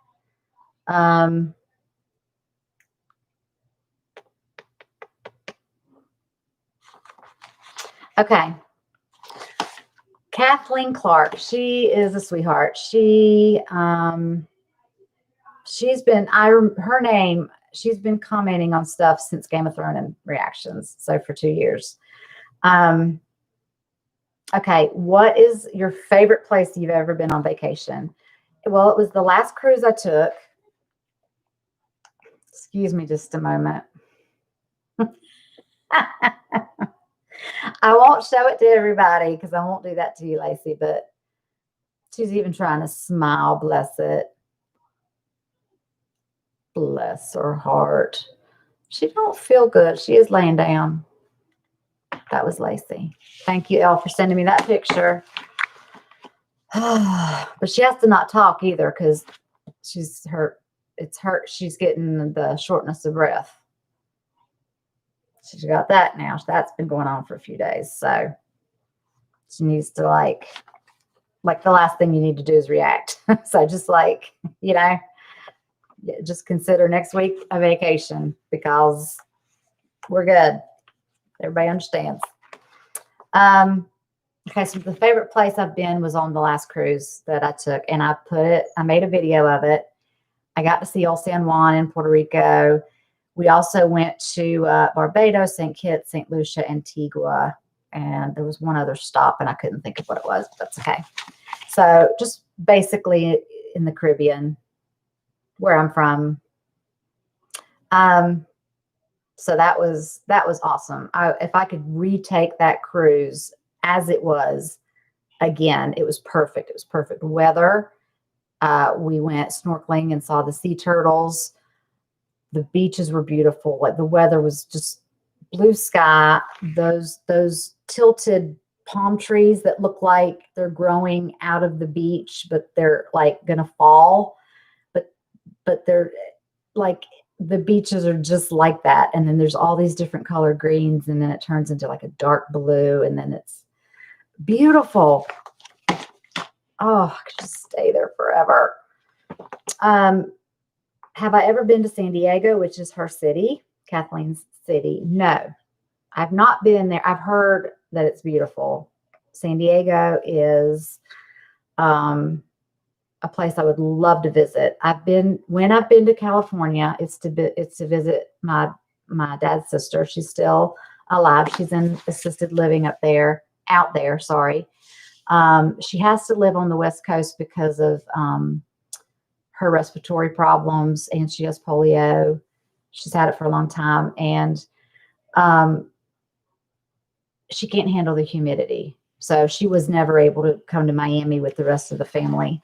Okay. Kathleen Clark. She is a sweetheart. She's been her name. She's been commenting on stuff since Game of Thrones and reactions. So for 2 years. Okay. What is your favorite place you've ever been on vacation? Well, it was the last cruise I took. Excuse me just a moment. I won't show it to everybody because I won't do that to you, Lacey, but she's even trying to smile. Bless it. Bless her heart. She don't feel good. She is laying down. That was Lacey. Thank you, Elle, for sending me that picture. But she has to not talk either because she's hurt. It's hurt. She's getting the shortness of breath. She's got that now. That's been going on for a few days. So she needs to like the last thing you need to do is react. So just just consider next week a vacation because we're good. Everybody understands. Okay, so the favorite place I've been was on the last cruise that I took, and I made a video of it. I got to see Old San Juan in Puerto Rico. We also went to Barbados, St. Kitts, St. Lucia, Antigua, and there was one other stop, and I couldn't think of what it was, but that's okay. So just basically in the Caribbean, where I'm from. So that was awesome. If I could retake that cruise as it was again, it was perfect. It was perfect weather. We went snorkeling and saw the sea turtles. The beaches were beautiful. Like the weather was just blue sky. Those tilted palm trees that look like they're growing out of the beach, but they're like gonna fall. But they're like the beaches are just like that. And then there's all these different color greens, and then it turns into like a dark blue, and then it's beautiful. Oh, I could just stay there forever. Have I ever been to San Diego, which is her city, Kathleen's city? No, I've not been there. I've heard that it's beautiful. San Diego is a place I would love to visit. When I've been to California, it's to visit my dad's sister. She's still alive. She's in assisted living out there. Sorry. She has to live on the West Coast because of her respiratory problems, and she has polio. She's had it for a long time, and she can't handle the humidity. So she was never able to come to Miami with the rest of the family.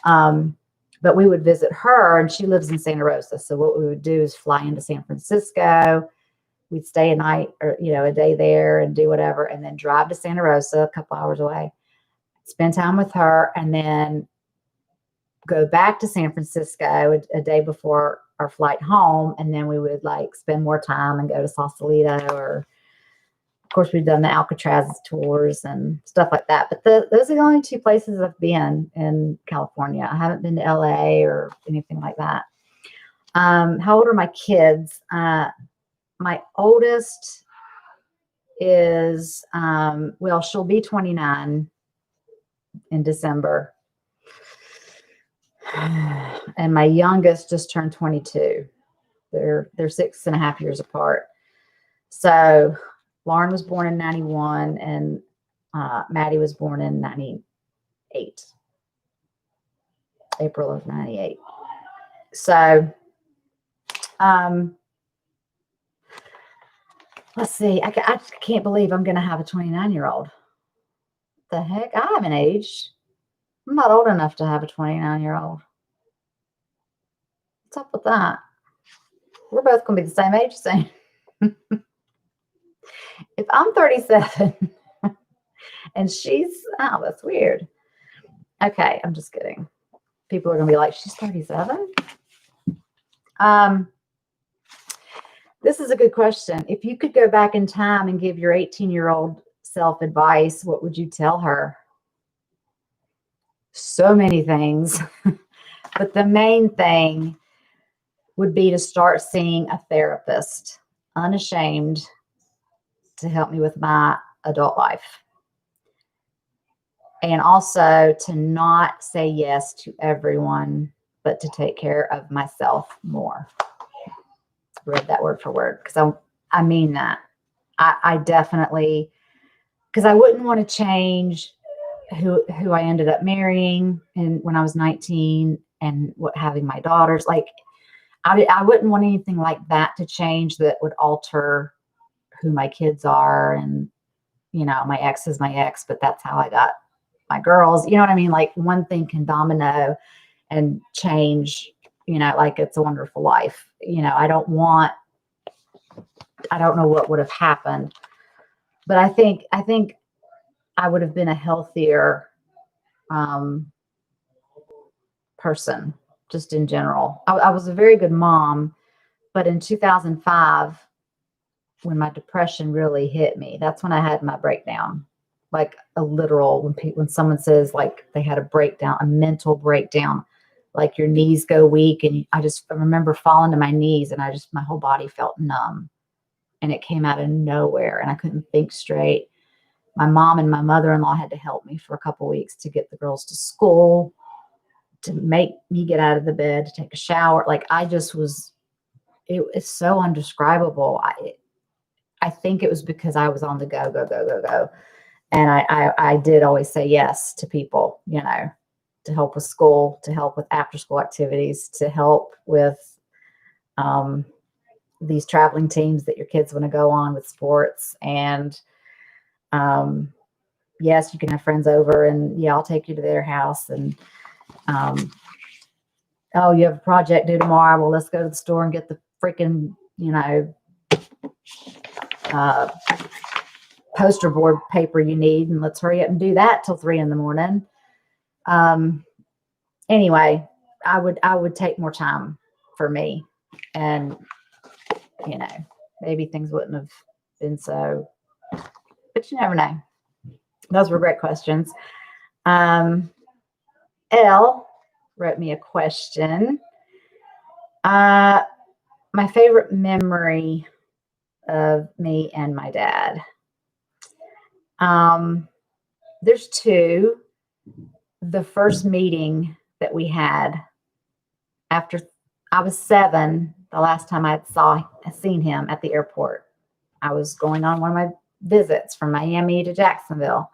But we would visit her, and she lives in Santa Rosa. So what we would do is fly into San Francisco. We'd stay a night or, a day there and do whatever, and then drive to Santa Rosa, a couple hours away, spend time with her, and then go back to San Francisco a day before our flight home. And then we would spend more time and go to Sausalito, or of course we've done the Alcatraz tours and stuff like that. But those are the only two places I've been in California. I haven't been to LA or anything like that. How old are my kids? My oldest is, she'll be 29 in December. And my youngest just turned 22. They're 6.5 years apart. So Lauren was born in 91, and Maddie was born in 98. April of 98. So let's see. I can't believe I'm going to have a 29-year-old. The heck? I haven't aged. I'm not old enough to have a 29-year-old. What's up with that? We're both going to be the same age soon. If I'm 37 and she's, oh, that's weird. Okay, I'm just kidding. People are going to be like, she's 37? This is a good question. If you could go back in time and give your 18-year-old self advice, what would you tell her? So many things. But the main thing would be to start seeing a therapist, unashamed, to help me with my adult life. And also to not say yes to everyone, but to take care of myself more. Read that word for word because I mean that. I definitely, because I wouldn't want to change who I ended up marrying and when I was 19 and having my daughters. Like I wouldn't want anything like that to change that would alter who my kids are. And, you know, my ex is my ex, but that's how I got my girls. You know what I mean? Like one thing can domino and change, you know, like It's a Wonderful Life. You know, I don't know what would have happened, but I think I would have been a healthier person just in general. I was a very good mom, but in 2005, when my depression really hit me, that's when I had my breakdown. Like a literal, when someone says like they had a breakdown, a mental breakdown, like your knees go weak. And I remember falling to my knees and my whole body felt numb and it came out of nowhere and I couldn't think straight. My mom and my mother-in-law had to help me for a couple of weeks to get the girls to school, to make me get out of the bed, to take a shower. Like it's so undescribable. I think it was because I was on the go, go, go, go, go. And I did always say yes to people, you know, to help with school, to help with after school activities, to help with these traveling teams that your kids want to go on with sports. And yes, you can have friends over and yeah, I'll take you to their house. And oh, you have a project due tomorrow. Well, let's go to the store and get the freaking, you know, poster board paper you need, and let's hurry up and do that till 3 a.m. Anyway, I would take more time for me, and you know, maybe things wouldn't have been so, but you never know. Those were great questions. Elle wrote me a question. My favorite memory of me and my dad. There's two. The first meeting that we had after I was 7, the last time I seen him at the airport. I was going on one of my visits from Miami to Jacksonville.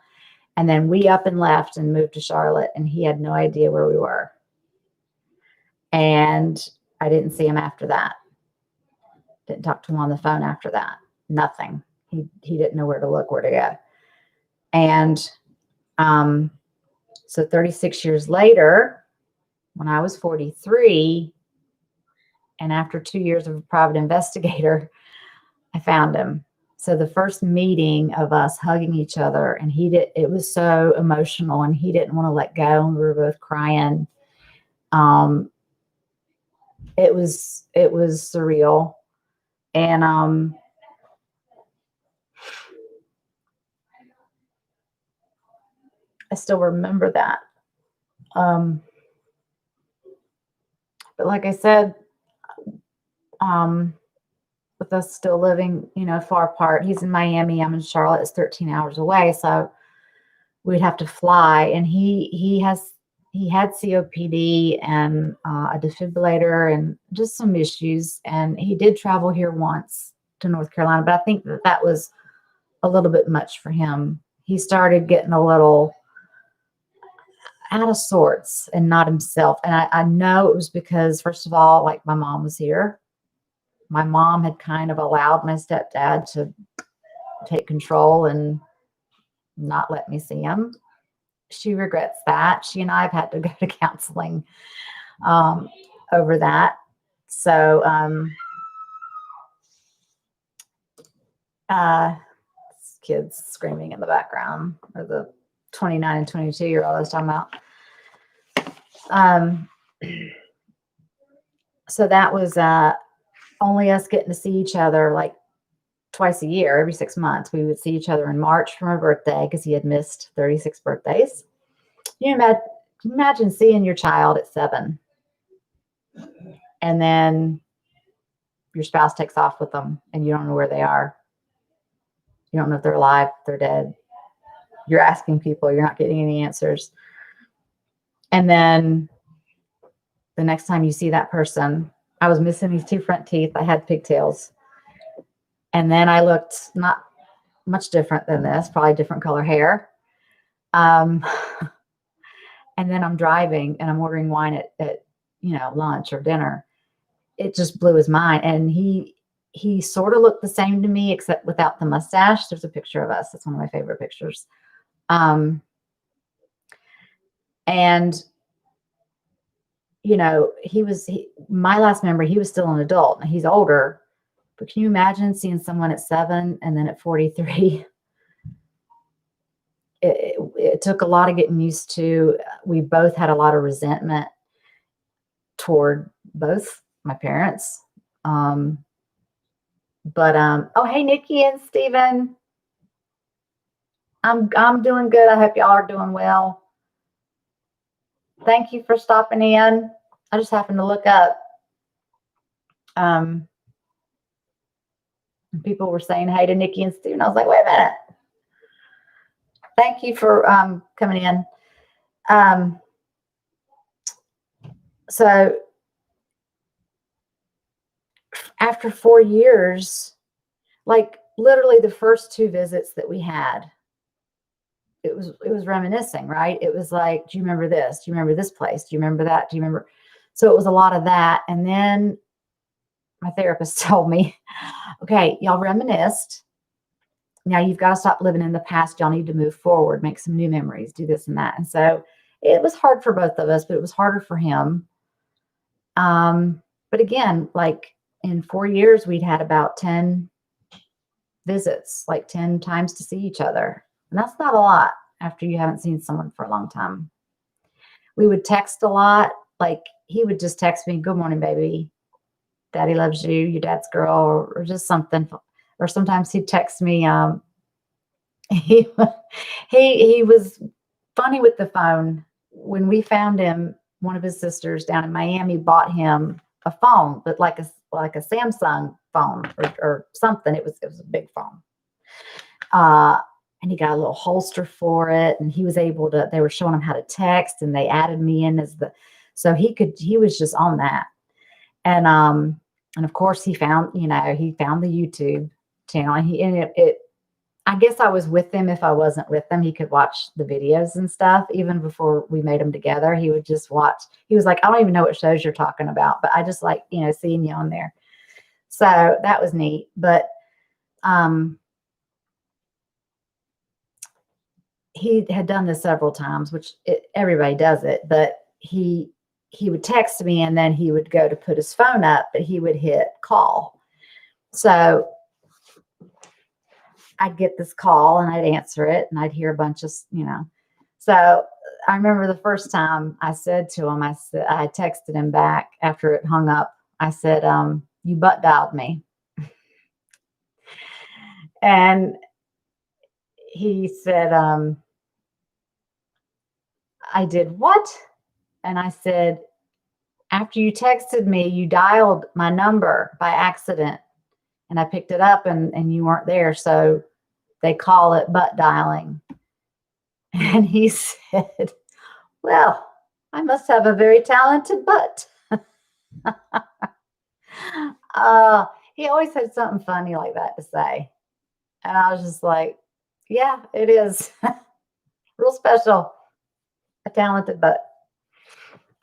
And then we up and left and moved to Charlotte, and he had no idea where we were. And I didn't see him after that. Didn't talk to him on the phone after that. Nothing. He didn't know where to look, where to go. And so 36 years later, when I was 43, and after 2 years of a private investigator, I found him. So the first meeting of us hugging each other, and it was so emotional, and he didn't want to let go, and we were both crying. It was surreal. And I still remember that. But like I said, with us still living, you know, far apart, he's in Miami, I'm in Charlotte, it's 13 hours away. So we'd have to fly, and he had COPD and a defibrillator and just some issues. And he did travel here once to North Carolina, but I think that was a little bit much for him. He started getting a little out of sorts and not himself. And I know it was because, first of all, like my mom was here. My mom had kind of allowed my stepdad to take control and not let me see him. she regrets that. She and I have had to go to counseling over that. So, kids screaming in the background, or the 29 and 22-year-old I was talking about. So that was only us getting to see each other like twice a year, every 6 months. We would see each other in March for my birthday because he had missed 36 birthdays. You imagine seeing your child at 7, and then your spouse takes off with them, and you don't know where they are. You don't know if they're alive, if they're dead. You're asking people, you're not getting any answers. And then the next time you see that person, I was missing these 2 front teeth. I had pigtails. And then I looked not much different than this, probably different color hair. And then I'm driving and I'm ordering wine at lunch or dinner. It just blew his mind. And he sort of looked the same to me, except without the mustache. There's a picture of us. It's one of my favorite pictures. And my last memory, he was still an adult. He's older, but can you imagine seeing someone at 7 and then at 43? It took a lot of getting used to. We both had a lot of resentment toward both my parents. Oh, hey, Nikki and Steven. I'm doing good. I hope y'all are doing well. Thank you for stopping in. I just happened to look up. People were saying hey to Nikki and Steven. I was like, wait a minute. Thank you for coming in. So after 4 years, like literally the first 2 visits that we had, it was reminiscing, right? It was like, do you remember this? Do you remember this place? Do you remember that? Do you remember? So it was a lot of that. And then my therapist told me, okay, y'all reminisced. Now you've got to stop living in the past. Y'all need to move forward, make some new memories, do this and that. And so it was hard for both of us, but it was harder for him. But again, like in 4 years, we'd had about 10 visits, like 10 times to see each other. And that's not a lot after you haven't seen someone for a long time. We would text a lot. Like he would just text me, good morning, baby. Daddy loves you, your dad's girl, or just something. Or sometimes he'd text me. He was funny with the phone. When we found him, one of his sisters down in Miami bought him a phone, but like a Samsung phone or something. It was a big phone. And he got a little holster for it, and he was able to. They were showing him how to text, and they added me in so he was just on that. And of course he found the YouTube channel, and I guess I was with him. If I wasn't with him, he could watch the videos and stuff. Even before we made them together, he would just watch. He was like, I don't even know what shows you're talking about, but I just like, seeing you on there. So that was neat. But he had done this several times, which everybody does it, but he would text me and then he would go to put his phone up, but he would hit call. So I'd get this call and I'd answer it and I'd hear a bunch of, So I remember the first time I said to him, I texted him back after it hung up. I said, you butt dialed me. And he said, I did what? And I said, after you texted me, you dialed my number by accident. And I picked it up and you weren't there. So they call it butt dialing. And he said, well, I must have a very talented butt. He always had something funny like that to say. And I was just like, yeah, it is. Real special. A talented butt.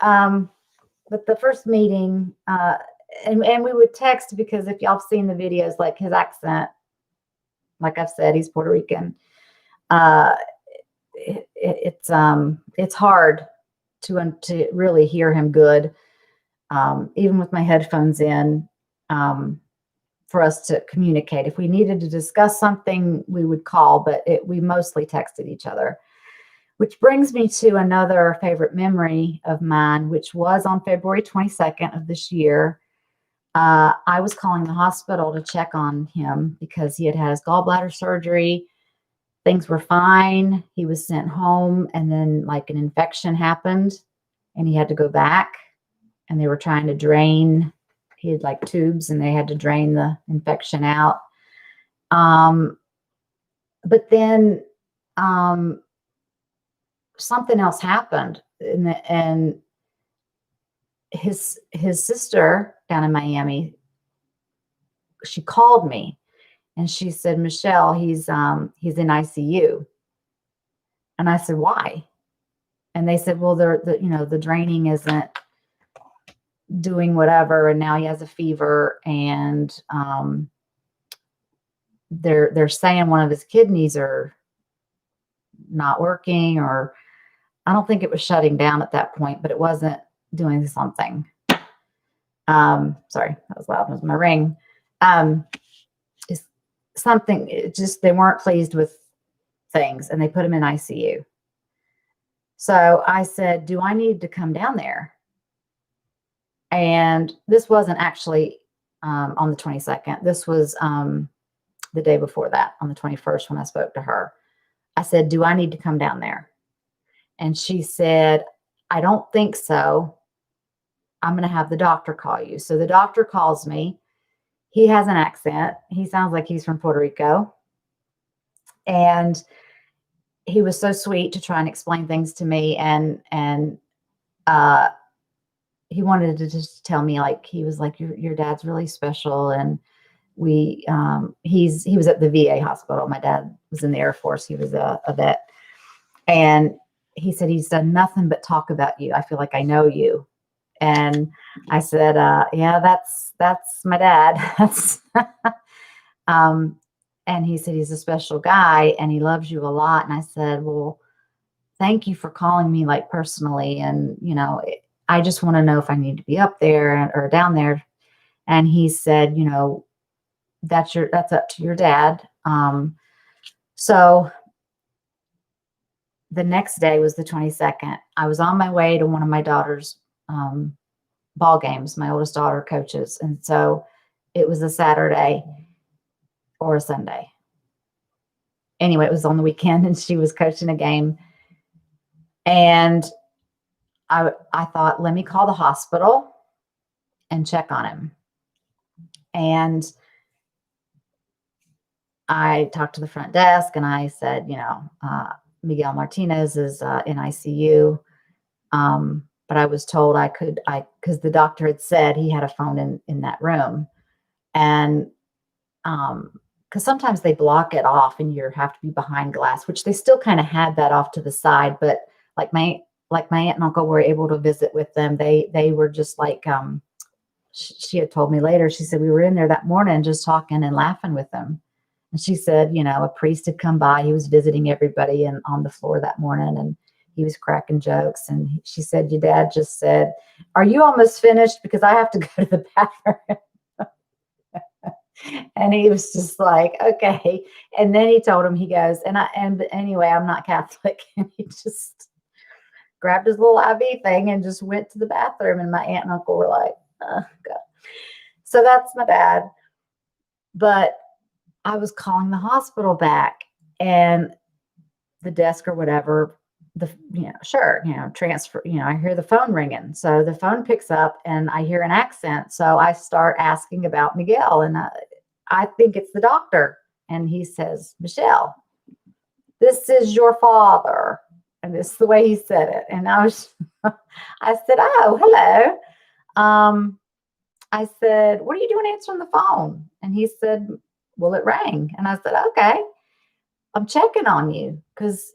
But the first meeting, and we would text because if y'all have seen the videos, like his accent, like I've said, he's Puerto Rican. it's hard to really hear him good, even with my headphones in, for us to communicate. If we needed to discuss something, we would call, but we mostly texted each other. Which brings me to another favorite memory of mine, which was on February 22nd of this year. I was calling the hospital to check on him because he had had his gallbladder surgery. Things were fine. He was sent home, and then like an infection happened and he had to go back, and they were trying to drain. He had like tubes and they had to drain the infection out. But then something else happened, and his sister down in Miami, she called me and she said, Michele, he's in ICU. And I said, why? And they said, well, the draining isn't doing whatever, and now he has a fever, and they're saying one of his kidneys are not working, or I don't think it was shutting down at that point, but it wasn't doing something. Sorry, that was loud. It was my ring. It's something, they weren't pleased with things, and they put him in ICU. So I said, do I need to come down there? And this wasn't actually on the 22nd. This was the day before that, on the 21st, when I spoke to her. I said, do I need to come down there? And she said, I don't think so. I'm going to have the doctor call you. So the doctor calls me. He has an accent. He sounds like he's from Puerto Rico. And he was so sweet to try and explain things to me. And he wanted to just tell me, like, he was like, your dad's really special. And he was at the VA hospital. My dad was in the Air Force. He was a vet. And he said, he's done nothing but talk about you. I feel like I know you. And I said, yeah, that's my dad. And he said, he's a special guy and he loves you a lot. And I said, well, thank you for calling me, like, personally. And, I just want to know if I need to be up there or down there. And he said, that's up to your dad. So the next day was the 22nd. I was on my way to one of my daughter's ball games. My oldest daughter coaches. And so it was a Saturday or a Sunday. Anyway, it was on the weekend and she was coaching a game. And I thought, let me call the hospital and check on him. And I talked to the front desk and I said, Miguel Martinez is in ICU. But I was told because the doctor had said he had a phone in that room. And because sometimes they block it off and you have to be behind glass, which they still kind of had that off to the side. But like my aunt and uncle were able to visit with them. They were just like, she had told me later, she said, we were in there that morning just talking and laughing with them. And she said, a priest had come by. He was visiting everybody and on the floor that morning, and he was cracking jokes. And she said, your dad just said, are you almost finished? Because I have to go to the bathroom. And he was just like, okay. And then he told him, he goes, but anyway, I'm not Catholic. And he just grabbed his little IV thing and just went to the bathroom. And my aunt and uncle were like, oh, God. So that's my dad. But I was calling the hospital back, and the desk or whatever, transfer, I hear the phone ringing. So the phone picks up and I hear an accent. So I start asking about Miguel, and I think it's the doctor. And he says, Michele, this is your father. And this is the way he said it. And I said, oh, hello. I said, what are you doing answering the phone? And he said, well, it rang. And I said, okay, I'm checking on you because,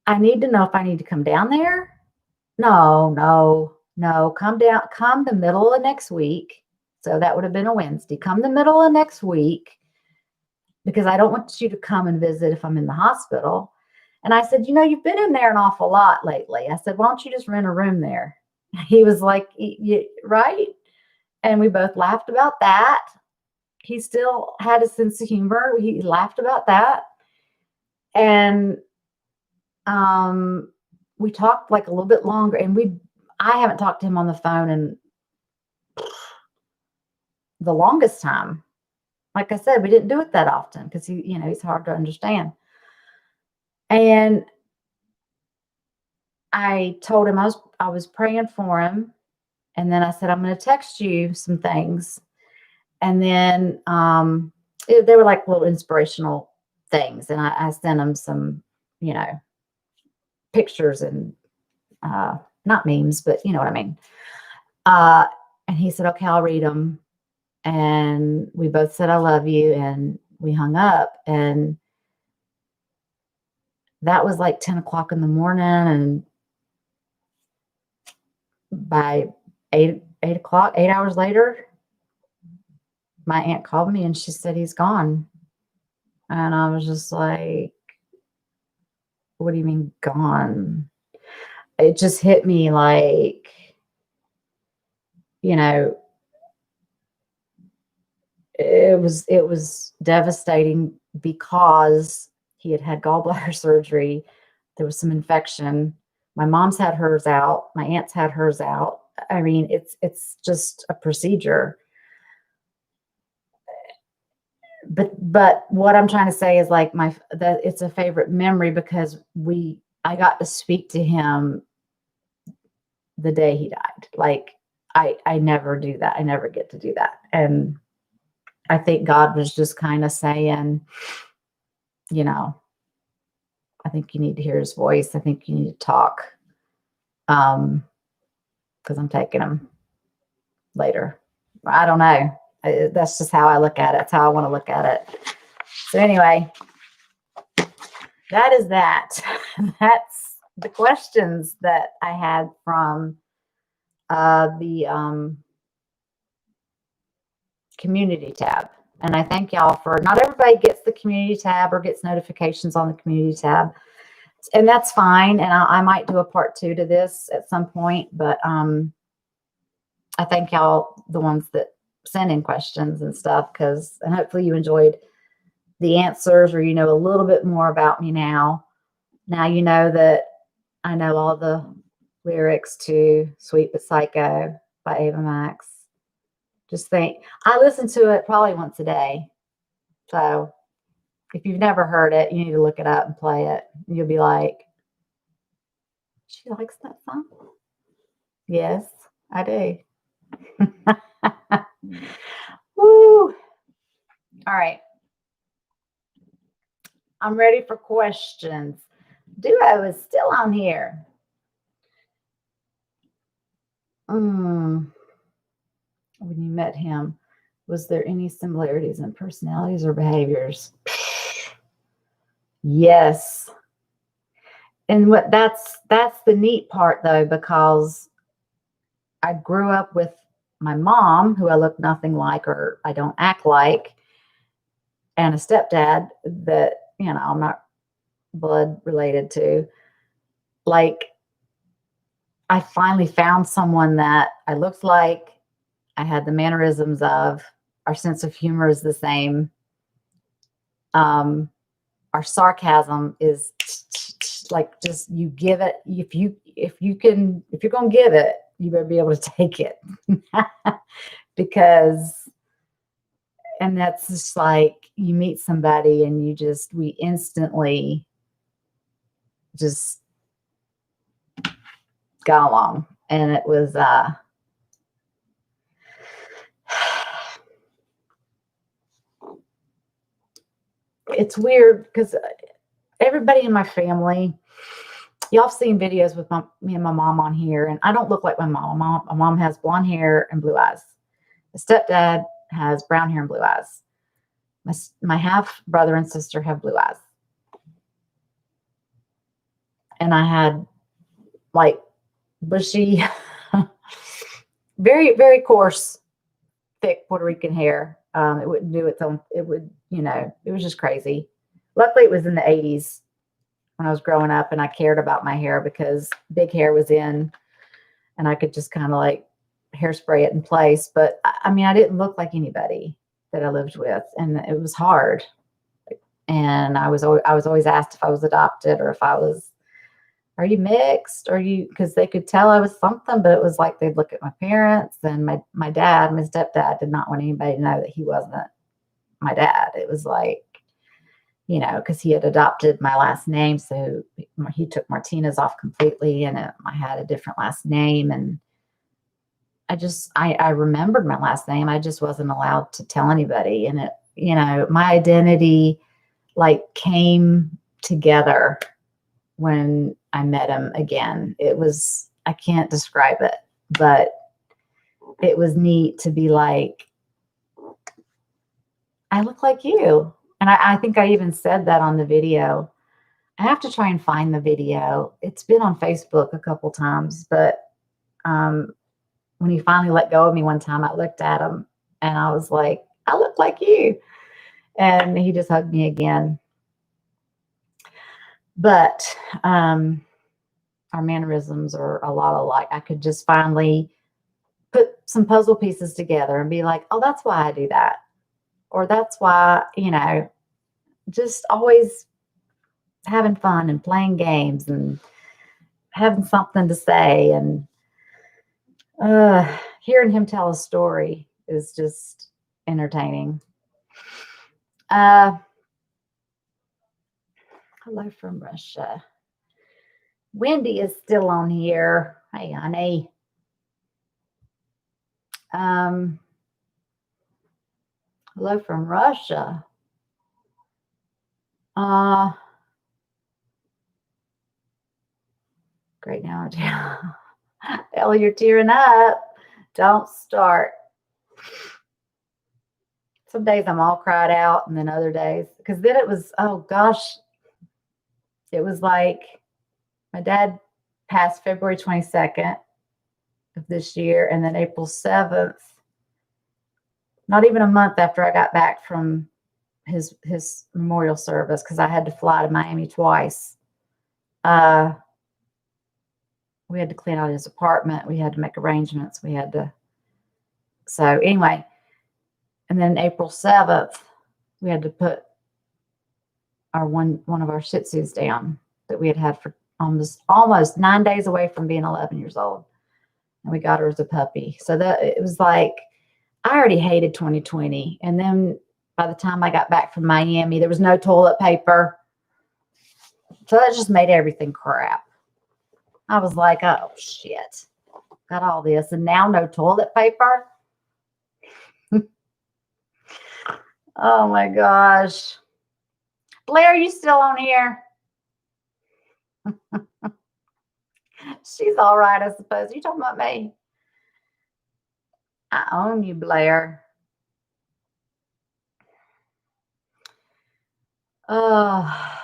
I need to know if I need to come down there. No, come the middle of next week. So that would have been a Wednesday. Come the middle of next week, because I don't want you to come and visit if I'm in the hospital. And I said, you've been in there an awful lot lately. I said, why don't you just rent a room there? He was like, right. And we both laughed about that. He still had a sense of humor. He laughed about that. And we talked like a little bit longer, and I haven't talked to him on the phone in the longest time. Like I said, we didn't do it that often because he's hard to understand. And I told him I was praying for him. And then I said, I'm going to text you some things. And then they were like little inspirational things. And I sent him some, pictures and not memes, but you know what I mean. And he said, okay, I'll read them. And we both said, I love you. And we hung up. And that was like 10 o'clock in the morning. And by 8 o'clock, 8 hours later, my aunt called me and she said, he's gone. And I was just like, what do you mean gone? It just hit me like, it was devastating because he had gallbladder surgery. There was some infection. My mom's had hers out. My aunt's had hers out. I mean, it's just a procedure. But what I'm trying to say is like that it's a favorite memory because I got to speak to him the day he died. Like I never do that. I never get to do that. And I think God was just kind of saying, I think you need to hear his voice. I think you need to talk. Because I'm taking him later. I don't know. That's just how I look at it. That's how I want to look at it. So anyway, that is that. That's the questions that I had from the community tab. And I thank y'all for, not everybody gets the community tab or gets notifications on the community tab. And that's fine. And I might do a part 2 to this at some point, but I thank y'all, the ones that send in questions and stuff, and hopefully you enjoyed the answers, or a little bit more about me now. Now you know that I know all the lyrics to Sweet But Psycho by Ava Max. I listen to it probably once a day. So if you've never heard it, you need to look it up and play it. You'll be like, she likes that song? Yes, I do. Woo. All right. I'm ready for questions. Duo is still on here. When you met him, was there any similarities in personalities or behaviors? Yes. And that's the neat part though, because I grew up with my mom, who I look nothing like or I don't act like, and a stepdad that, I'm not blood related to. Like, I finally found someone that I looked like, I had the mannerisms of, our sense of humor is the same. Our sarcasm is like, just, you give it. If you're going to give it, you better be able to take it. And that's just like, you meet somebody and we instantly just got along. And it was, it's weird because everybody in my family, y'all have seen videos with me and my mom on here, and I don't look like my mom. My mom has blonde hair and blue eyes. My stepdad has brown hair and blue eyes. My half brother and sister have blue eyes. And I had like bushy, very, very coarse, thick Puerto Rican hair. It wouldn't do its own. It would, it was just crazy. Luckily, it was in the 80s. when I was growing up, and I cared about my hair because big hair was in, and I could just kind of like hairspray it in place. But I mean, I didn't look like anybody that I lived with, and it was hard. And I was always asked if I was adopted or if I was, are you mixed? Are you, because they could tell I was something, but it was like they'd look at my parents, and my dad, my stepdad, did not want anybody to know that he wasn't my dad. It was like, you know, because he had adopted my last name, so he took Martinez off completely, and I had a different last name, and I remembered my last name. I just wasn't allowed to tell anybody, and it, you know, my identity like came together when I met him again. It was, I can't describe it, but it was neat to be like, I look like you. And I think I even said that on the video. I have to try and find the video. It's been on Facebook a couple times, but when he finally let go of me one time, I looked at him and I was like, I look like you. And he just hugged me again. But our mannerisms are a lot alike. I could just finally put some puzzle pieces together and be like, oh, that's why I do that. Or that's why, you know, just always having fun and playing games and having something to say. And hearing him tell a story is just entertaining. Hello from Russia. Wendy is still on here. Hey, honey. Hello from Russia. Great now. Ellie, you're tearing up. Don't start. Some days I'm all cried out, and then other days, because then it was, oh gosh, it was like my dad passed February 22nd of this year, and then April 7th, not even a month after I got back from his memorial service, because I had to fly to Miami twice. We had to clean out his apartment. We had to make arrangements. We had to. So anyway, and then April 7th, we had to put our one of our Shih Tzus down that we had for almost 9 days away from being 11 years old, and we got her as a puppy. So that it was like, I already hated 2020, and then by the time I got back from Miami, there was no toilet paper, so that just made everything crap. I was like, oh shit, got all this, and now no toilet paper. Oh my gosh. Blair, are you still on here? She's all right, I suppose. You talking about me? I own you, Blair. Oh,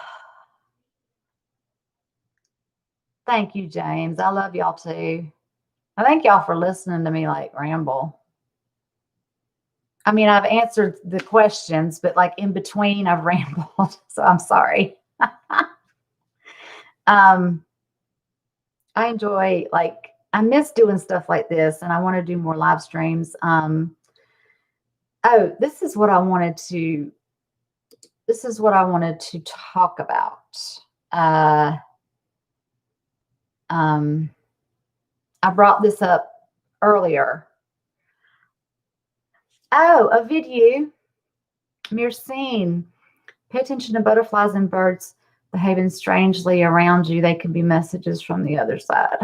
thank you, James. I love y'all too. I thank y'all for listening to me like ramble. I mean, I've answered the questions, but like in between I've rambled. So I'm sorry. I enjoy, like, I miss doing stuff like this, and I want to do more live streams. Oh, this is what I wanted to talk about. I brought this up earlier. Oh, a video. Mircine. Pay attention to butterflies and birds behaving strangely around you. They can be messages from the other side.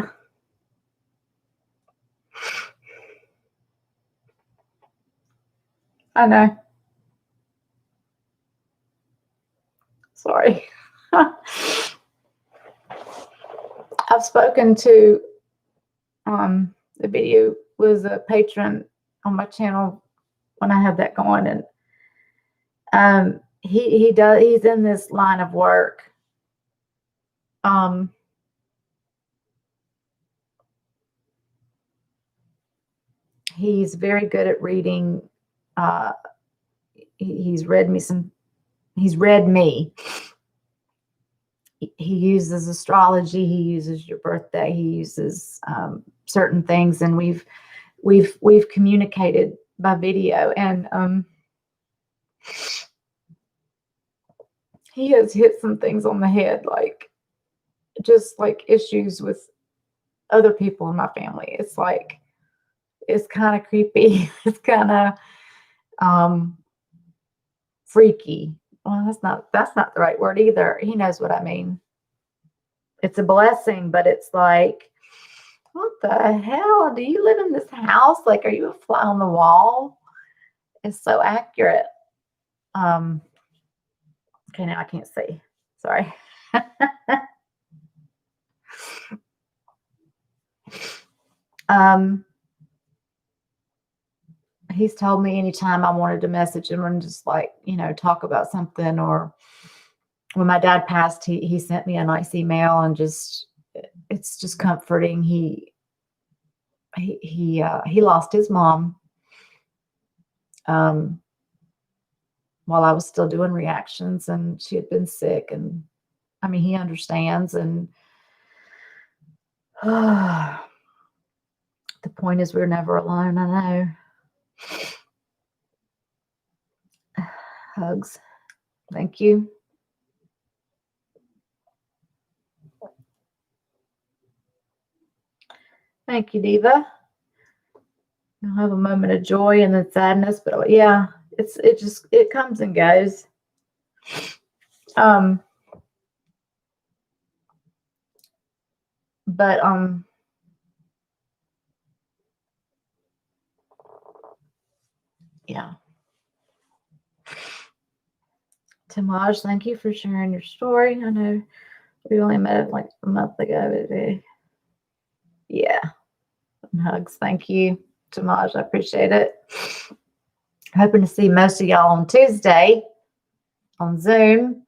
I know. Sorry. I've spoken to the video was a patron on my channel when I had that going, and he's in this line of work. He's very good at reading. He's read me he uses astrology, he uses your birthday, he uses certain things, and we've communicated by video, and he has hit some things on the head, like just like issues with other people in my family. It's like, it's kind of creepy. It's kind of freaky. Well, that's not the right word either. He knows what I mean. It's a blessing, but it's like, what the hell? Do you live in this house? Like, are you a fly on the wall? It's so accurate. Okay, now I can't see. Sorry. He's told me anytime I wanted to message him and just like, talk about something, or when my dad passed, he sent me a nice email, and it's just comforting. He lost his mom while I was still doing reactions, and she had been sick, and I mean, he understands, and the point is we're never alone. I know. Hugs. Thank you. Thank you, Diva. You'll have a moment of joy and then sadness, but yeah, it comes and goes. But yeah. Tamaj, thank you for sharing your story. I know we only met like a month ago. Yeah. And hugs. Thank you, Tamaj. I appreciate it. Hoping to see most of y'all on Tuesday on Zoom.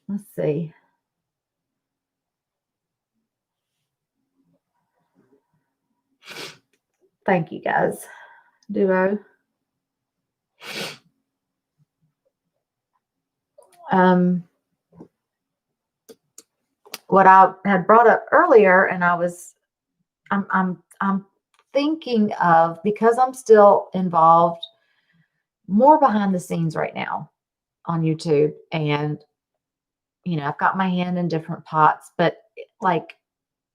Let's see. Thank you, guys. Duo. What I had brought up earlier, and I'm thinking of, because I'm still involved more behind the scenes right now on YouTube, and I've got my hand in different pots, but like,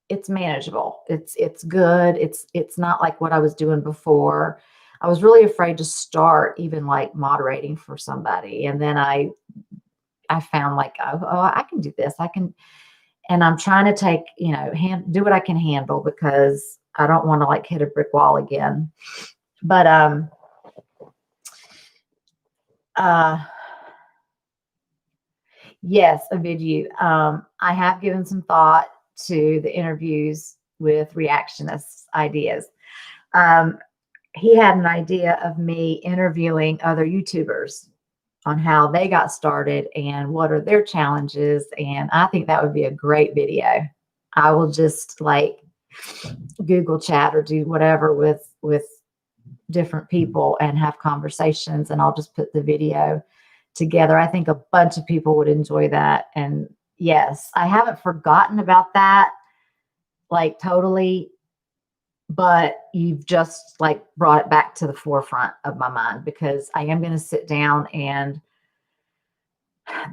it's manageable. It's good. It's not like what I was doing before. I was really afraid to start even like moderating for somebody, and then I found like, oh, I can do this. I can. And I'm trying to take, do what I can handle, because I don't want to like hit a brick wall again. But yes, a video. I have given some thought to the interviews with reactionists ideas. He had an idea of me interviewing other YouTubers on how they got started and what are their challenges. And I think that would be a great video. I will just like Google chat or do whatever with different people and have conversations, and I'll just put the video together. I think a bunch of people would enjoy that. And yes, I haven't forgotten about that, like totally, but you've just like brought it back to the forefront of my mind, because I am going to sit down, and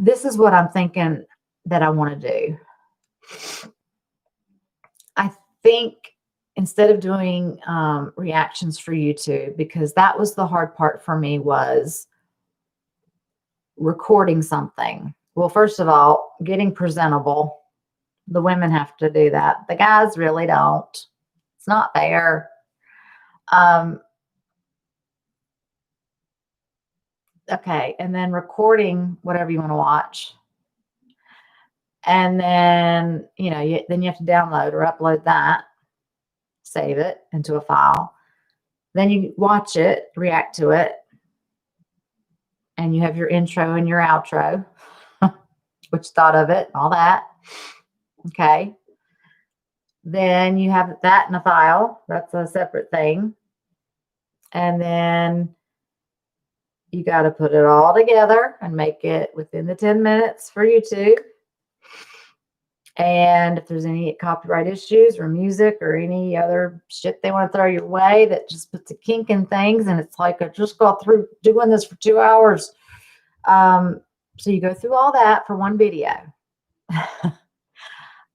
this is what I'm thinking that I want to do. I think instead of doing reactions for YouTube, because that was the hard part for me, was recording something. Well, first of all, getting presentable. The women have to do that. The guys really don't. It's not fair. Okay, and then recording whatever you want to watch. And then, then you have to download or upload that, save it into a file. Then you watch it, react to it, and you have your intro and your outro, what you thought of it, all that. Okay. Then you have that in a file. That's a separate thing. And then You got to put it all together and make it within the 10 minutes for YouTube. And if there's any copyright issues or music or any other shit they want to throw your way that just puts a kink in things, and it's like, I just got through doing this for 2 hours. So you go through all that for one video.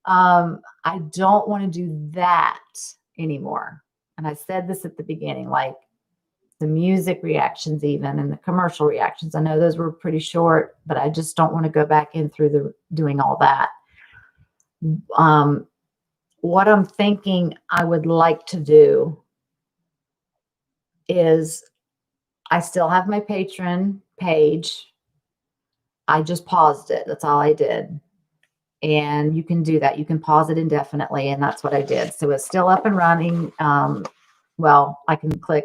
I don't want to do that anymore. And I said this at the beginning, like the music reactions even and the commercial reactions. I know those were pretty short, but I just don't want to go back in through the doing all that. What I'm thinking I would like to do is I still have my Patreon page. I just paused it. That's all I did. And you can do that. You can pause it indefinitely. And that's what I did. So it's still up and running. Well, I can click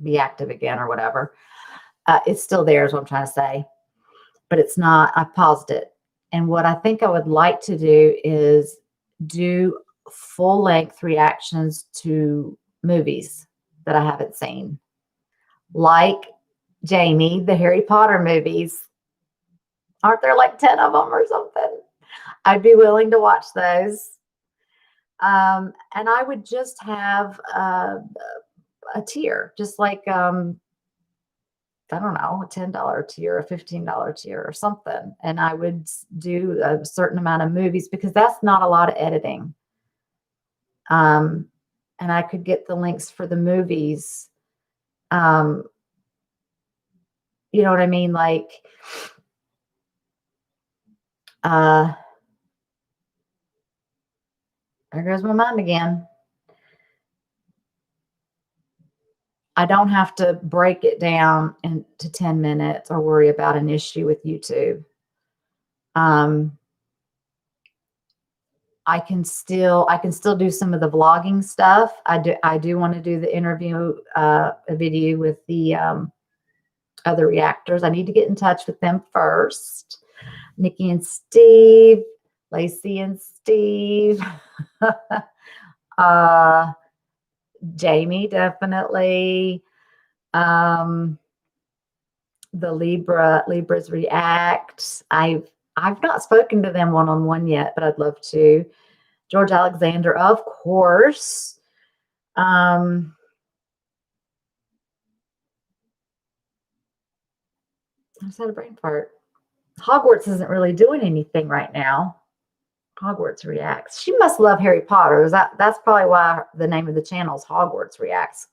be active again or whatever. It's still there is what I'm trying to say. But it's not. I paused it. And what I think I would like to do is do full-length reactions to movies that I haven't seen. Like Jamie, the Harry Potter movies. Aren't there like 10 of them or something? I'd be willing to watch those. And I would just have a tier, just like, I don't know, a $10 tier, a $15 tier or something. And I would do a certain amount of movies because that's not a lot of editing. And I could get the links for the movies. You know what I mean? Like, there goes my mind again. I don't have to break it down into 10 minutes or worry about an issue with YouTube. I can still do some of the vlogging stuff. I do want to do the interview, a video with the other reactors. I need to get in touch with them first. Nikki and Steve, Lacey and Steve, Jamie, definitely. The Libras React. I've not spoken to them one-on-one yet, but I'd love to. George Alexander, of course. I just had a brain fart. Hogwarts isn't really doing anything right now. Hogwarts Reacts. She must love Harry Potter. That's probably why the name of the channel is Hogwarts Reacts.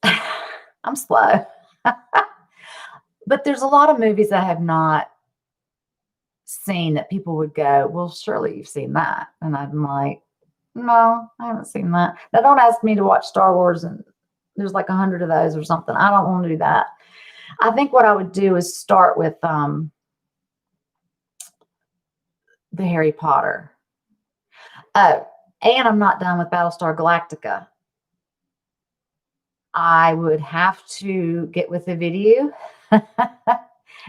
I'm slow. But there's a lot of movies I have not seen that people would go, well, surely you've seen that. And I'm like, no, I haven't seen that. Now, don't ask me to watch Star Wars and there's like 100 of those or something. I don't want to do that. I think what I would do is start with the Harry Potter. Oh, and I'm not done with Battlestar Galactica. I would have to get with the video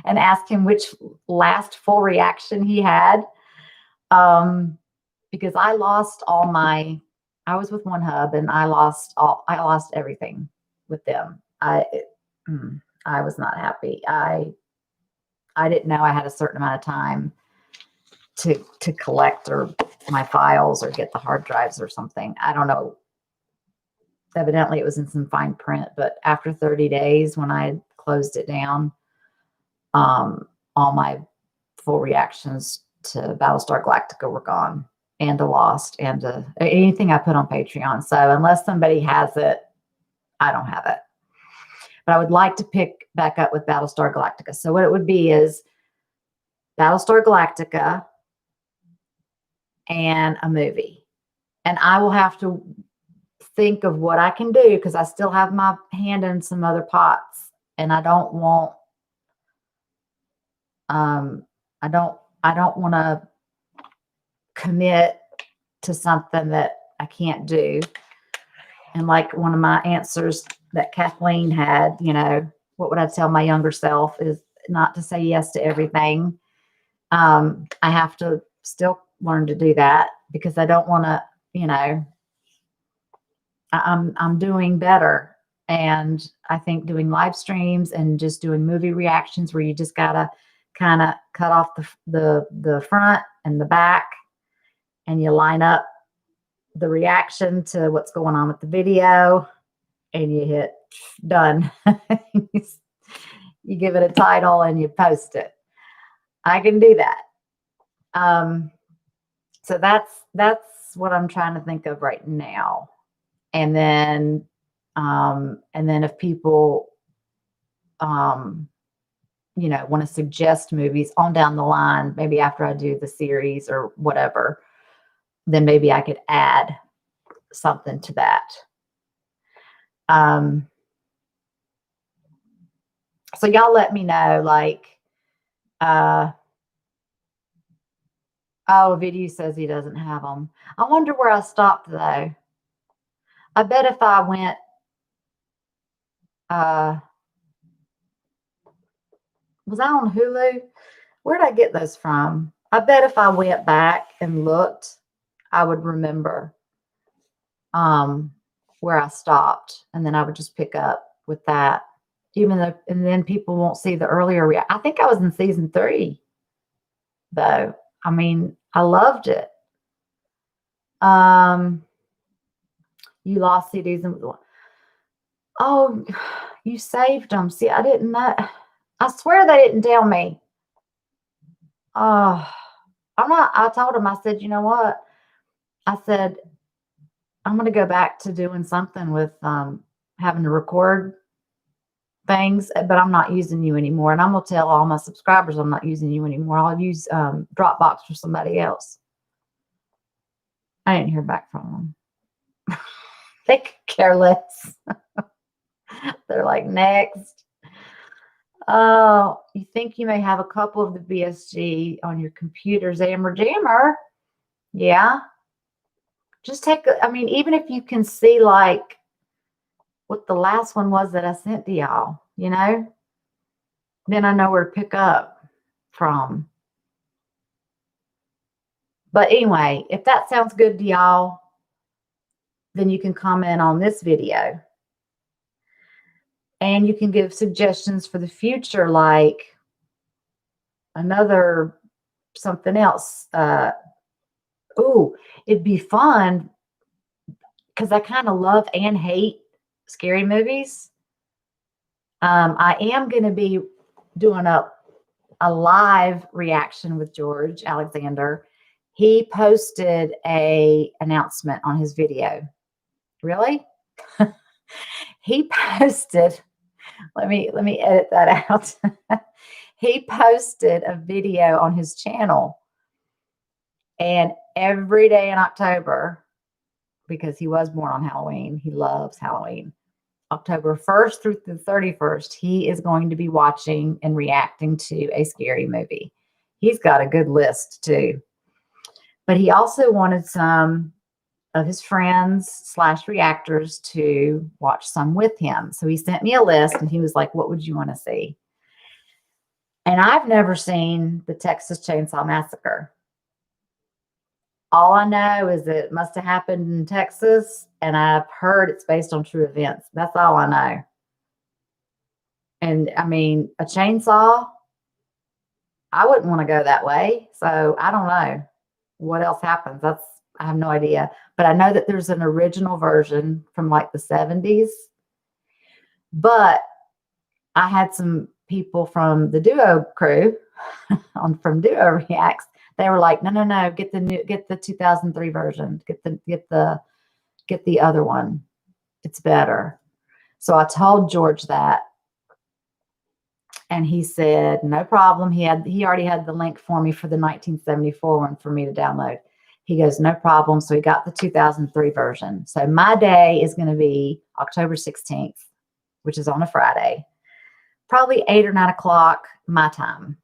and ask him which last full reaction he had. Because I lost all my, I was with One Hub and I lost everything with them. I was not happy. I didn't know I had a certain amount of time to collect or my files or get the hard drives or something. I don't know. Evidently it was in some fine print, but after 30 days when I closed it down, all my full reactions to Battlestar Galactica were gone and to Lost and to anything I put on Patreon. So unless somebody has it, I don't have it. But I would like to pick back up with Battlestar Galactica. So what it would be is Battlestar Galactica and a movie. And I will have to think of what I can do because I still have my hand in some other pots and I don't want I don't want to commit to something that I can't do. And like one of my answers that Kathleen had, you know, what would I tell my younger self is not to say yes to everything. I have to still learn to do that because I don't want to, you know, I'm doing better. And I think doing live streams and just doing movie reactions where you just gotta kind of cut off the front and the back, and you line up the reaction to what's going on with the video, and you hit done. You give it a title and you post it. I can do that. So that's what I'm trying to think of right now. And then if people, you know, want to suggest movies on down the line, maybe after I do the series or whatever, then maybe I could add something to that. So y'all let me know, like, oh, Video says he doesn't have them. I wonder where I stopped though. I bet if I went, was I on Hulu? Where did I get those from? I bet if I went back and looked, I would remember where I stopped, and then I would just pick up with that. Even though, and then people won't see the earlier. I think I was in season 3, though. I mean, I loved it. You lost CDs and oh, you saved them. See, I didn't know. I swear they didn't tell me. Oh, I told them, I said, you know what? I said, I'm going to go back to doing something with having to record things, but I'm not using you anymore. And I'm going to tell all my subscribers I'm not using you anymore. I'll use Dropbox for somebody else. I didn't hear back from them. They could care less. They're like, next. Oh, you think you may have a couple of the BSG on your computer, Zammer Jammer? Yeah. Just take, I mean, even if you can see like what the last one was that I sent to y'all, you know, then I know where to pick up from. But anyway, if that sounds good to y'all, then you can comment on this video. And you can give suggestions for the future, like another something else. It'd be fun because I kind of love and hate scary movies. I am going to be doing a live reaction with George Alexander. He posted a announcement on his video. Really? He posted, let me edit that out. He posted a video on his channel, and every day in October, because he was born on Halloween, he loves Halloween, October 1st through the 31st, he is going to be watching and reacting to a scary movie. He's got a good list too. But he also wanted some of his friends / reactors to watch some with him. So he sent me a list and he was like, what would you want to see? And I've never seen the Texas Chainsaw Massacre. All I know is that it must have happened in Texas, and I've heard it's based on true events. That's all I know. And I mean, a chainsaw, I wouldn't want to go that way. So I don't know what else happens. I have no idea. But I know that there's an original version from like the 70s. But I had some people from the Duo crew from Duo Reacts. They were like, no, get the 2003 version. Get the other one. It's better. So I told George that, and he said, no problem. He already had the link for me for the 1974 one for me to download. He goes, no problem. So he got the 2003 version. So my day is going to be October 16th, which is on a Friday, probably 8 or 9 o'clock my time.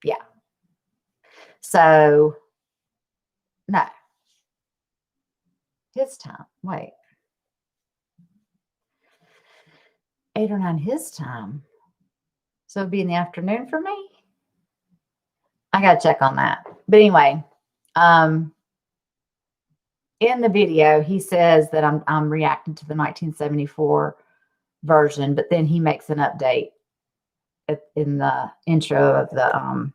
Yeah. So no, his time. Wait, 8 or 9 his time. So it'd be in the afternoon for me. I got to check on that. But anyway, in the video, he says that I'm reacting to the 1974 version, but then he makes an update in the intro of the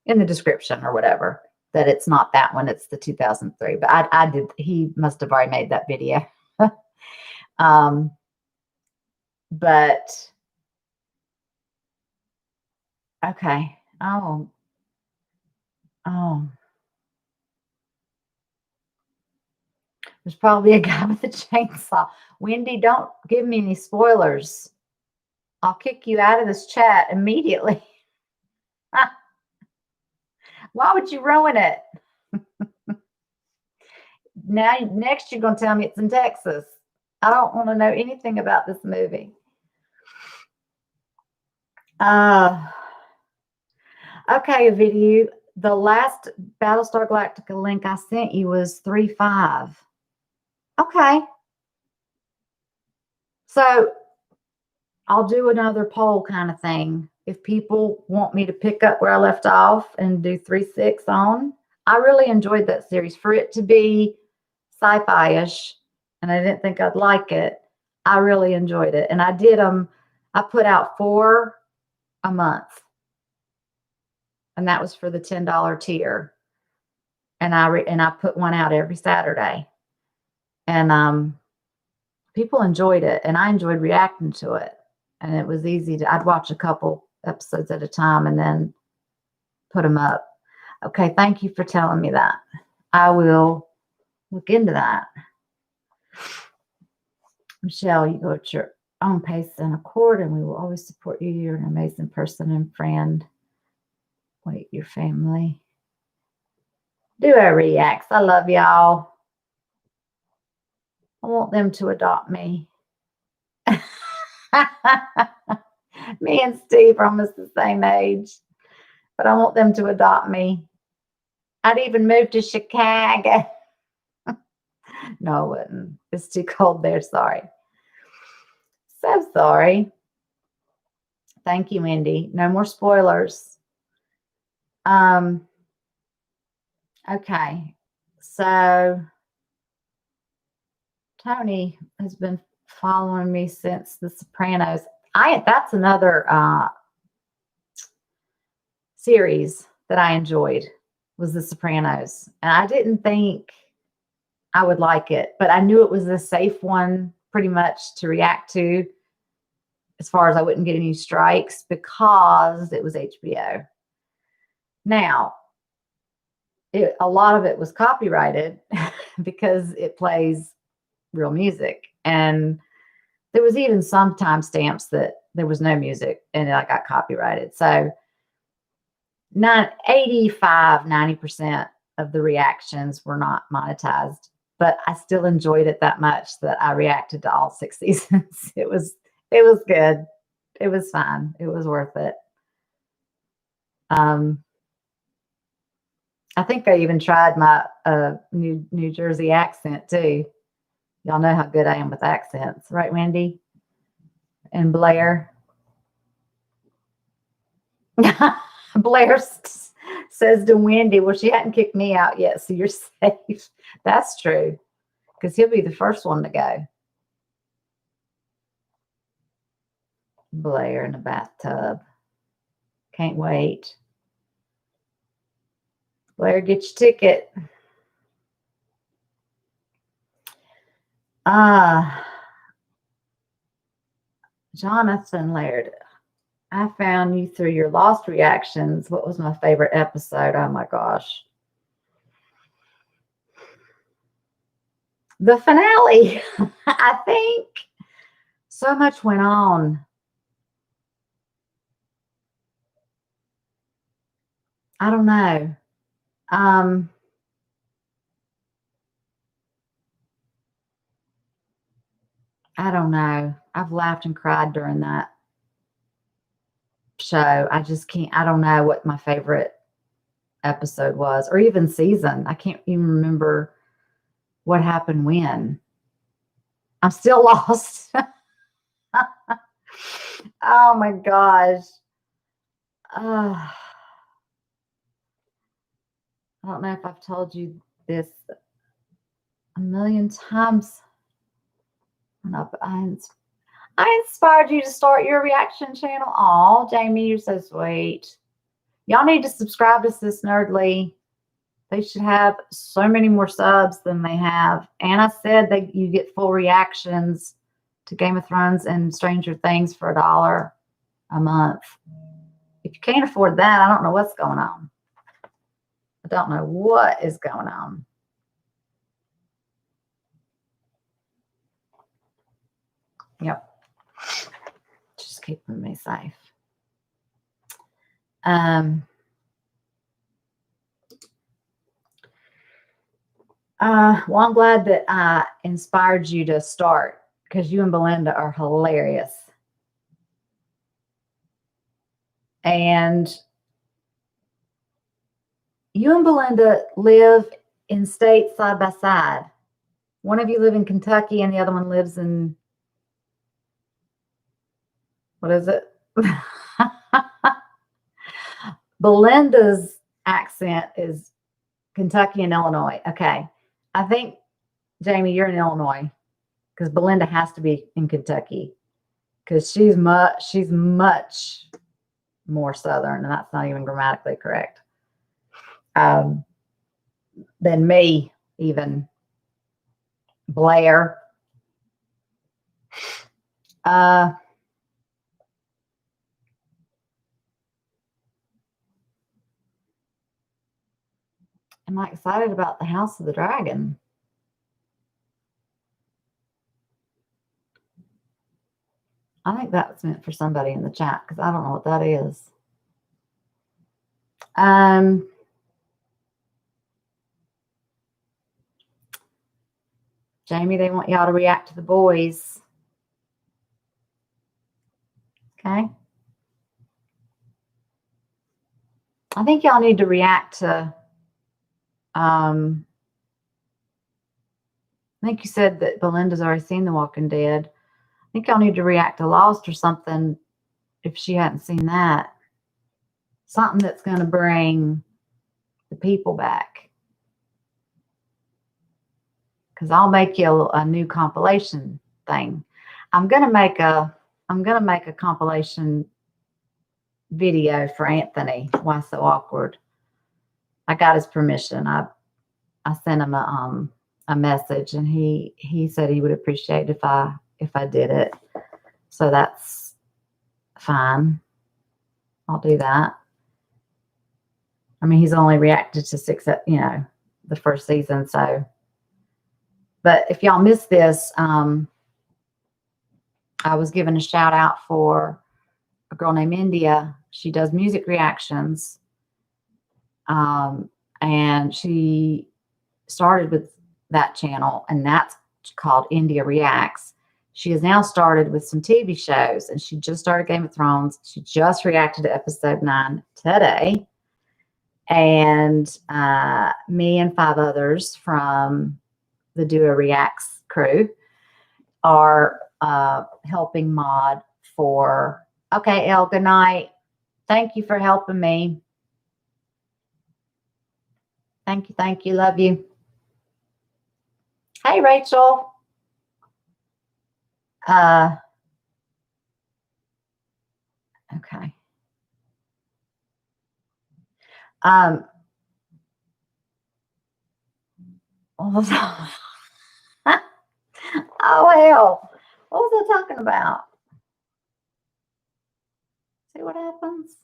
in the description or whatever, that it's not that one, it's the 2003. But I did, he must have already made that video. But okay. Oh, there's probably a guy with a chainsaw. Wendy, don't give me any spoilers. I'll kick you out of this chat immediately. Why would you ruin it? Now, next you're going to tell me it's in Texas. I don't want to know anything about this movie. Okay, video. The last Battlestar Galactica link I sent you was 3.5. Okay. So I'll do another poll kind of thing. If people want me to pick up where I left off and do 3.6 on, I really enjoyed that series. For it to be sci-fi-ish, and I didn't think I'd like it, I really enjoyed it. And I did I put out 4 a month. And that was for the $10 tier. And I put one out every Saturday. And people enjoyed it, and I enjoyed reacting to it. And it was easy I'd watch a couple episodes at a time and then put them up. Okay, thank you for telling me that. I will look into that. Michele, you go at your own pace and accord, and we will always support you. You're an amazing person and friend. Wait, your family. Do a reacts. I love y'all. I want them to adopt me. Me and Steve are almost the same age, but I want them to adopt me. I'd even move to Chicago. No, I wouldn't. It's too cold there. Sorry. So sorry. Thank you, Wendy. No more spoilers. Okay. So Tony has been following me since The Sopranos. That's another series that I enjoyed, was The Sopranos. And I didn't think I would like it, but I knew it was a safe one pretty much to react to, as far as I wouldn't get any strikes, because it was HBO. Now, a lot of it was copyrighted because it plays real music. And there was even some timestamps that there was no music and I got copyrighted. So 90% of the reactions were not monetized, but I still enjoyed it that much that I reacted to all 6 seasons. It was good. It was fine. It was worth it. I think I even tried my New Jersey accent too. Y'all know how good I am with accents, right, Wendy? And Blair. Blair says to Wendy, well, she hadn't kicked me out yet, so you're safe. That's true, because he'll be the first one to go. Blair in the bathtub. Can't wait. Blair, get your ticket. Jonathan Laird, I found you through your Lost reactions. What was my favorite episode? Oh my gosh. The finale. I think so much went on. I don't know. I don't know. I've laughed and cried during that show. I just can't. I don't know what my favorite episode was, or even season. I can't even remember what happened when. I'm still lost. Oh my gosh. I don't know if I've told you this. a million times. I inspired you to start your reaction channel. Aw, Jamie, you're so sweet. Y'all need to subscribe to Sis Nerdly. They should have so many more subs than they have. And I said that you get full reactions to Game of Thrones and Stranger Things for $1 a month. If you can't afford that, I don't know what's going on. I don't know what is going on. Yep. Just keeping me safe. Well, I'm glad that I inspired you to start, because you and Belinda are hilarious. And you and Belinda live in states side by side. One of you live in Kentucky and the other one lives in, what is it? Belinda's accent is Kentucky and Illinois. Okay. I think, Jamie, you're in Illinois, because Belinda has to be in Kentucky, because she's much more Southern, and that's not even grammatically correct, than me, even. Blair. Am I excited about the House of the Dragon? I think that's meant for somebody in the chat, because I don't know what that is. Jamie, they want y'all to react to the boys. Okay. I think y'all need to react to, I think you said that Belinda's already seen The Walking Dead. I think y'all need to react to Lost or something if she hadn't seen that. Something that's going to bring the people back. Because I'll make you a new compilation thing. I'm gonna make a compilation video for Anthony. Why So Awkward? I got his permission. I sent him a message, and he said he would appreciate if I did it. So that's fine. I'll do that. I mean, he's only reacted to 6, the first season. So, but if y'all missed this, I was given a shout out for a girl named India. She does music reactions. And she started with that channel, and that's called India Reacts. She has now started with some TV shows, and she just started Game of Thrones. She just reacted to episode 9 today. And me and 5 others from the Duo Reacts crew are helping mod for, okay, Elle, good night. Thank you for helping me. Thank you. Thank you. Love you. Hey, Rachel. Okay. Oh, hell. What was I talking about? See what happens?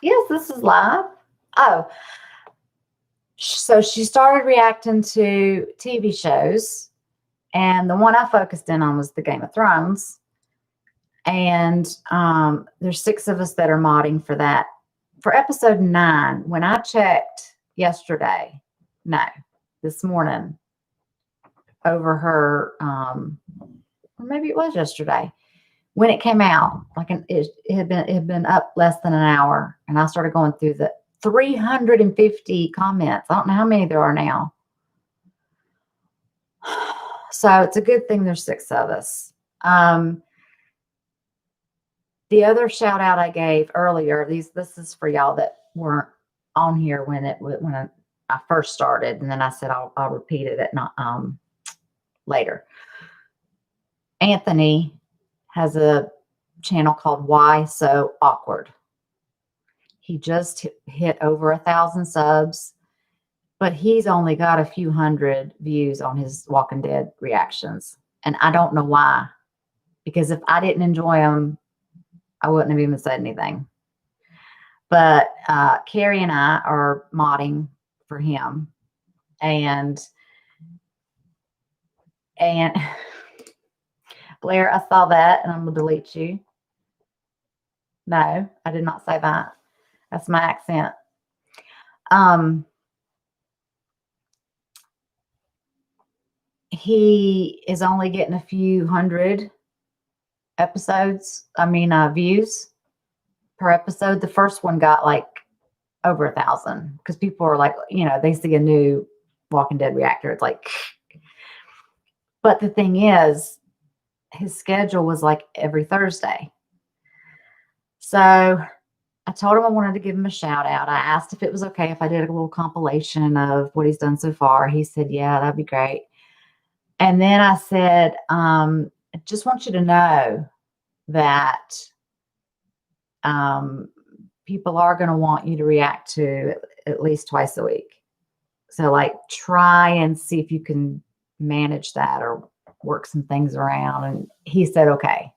Yes, this is live. Oh, so she started reacting to TV shows, and the one I focused in on was the Game of Thrones. And there's 6 of us that are modding for that. For episode 9, when I checked yesterday, this morning, over her, or maybe it was yesterday, when it came out, like it had been up less than an hour, and I started going through the 350 comments. I don't know how many there are now. So it's a good thing there's 6 of us. The other shout out I gave earlier, this is for y'all that weren't on here when I first started, and then I said I'll repeat it later. Anthony has a channel called Why So Awkward. He just hit over 1,000 subs, but he's only got a few hundred views on his Walking Dead reactions. And I don't know why, because if I didn't enjoy them, I wouldn't have even said anything. But Carrie and I are modding for him. And Blair, I saw that and I'm going to delete you. No, I did not say that. That's my accent. He is only getting a few hundred views per episode. The first one got like over 1,000 because people are like, they see a new Walking Dead reactor. It's like, but the thing is, his schedule was like every Thursday. So I told him I wanted to give him a shout out. I asked if it was okay if I did a little compilation of what he's done so far. He said, yeah, that'd be great. And then I said, I just want you to know that people are going to want you to react to at least twice a week. So like try and see if you can manage that or work some things around. And he said, okay.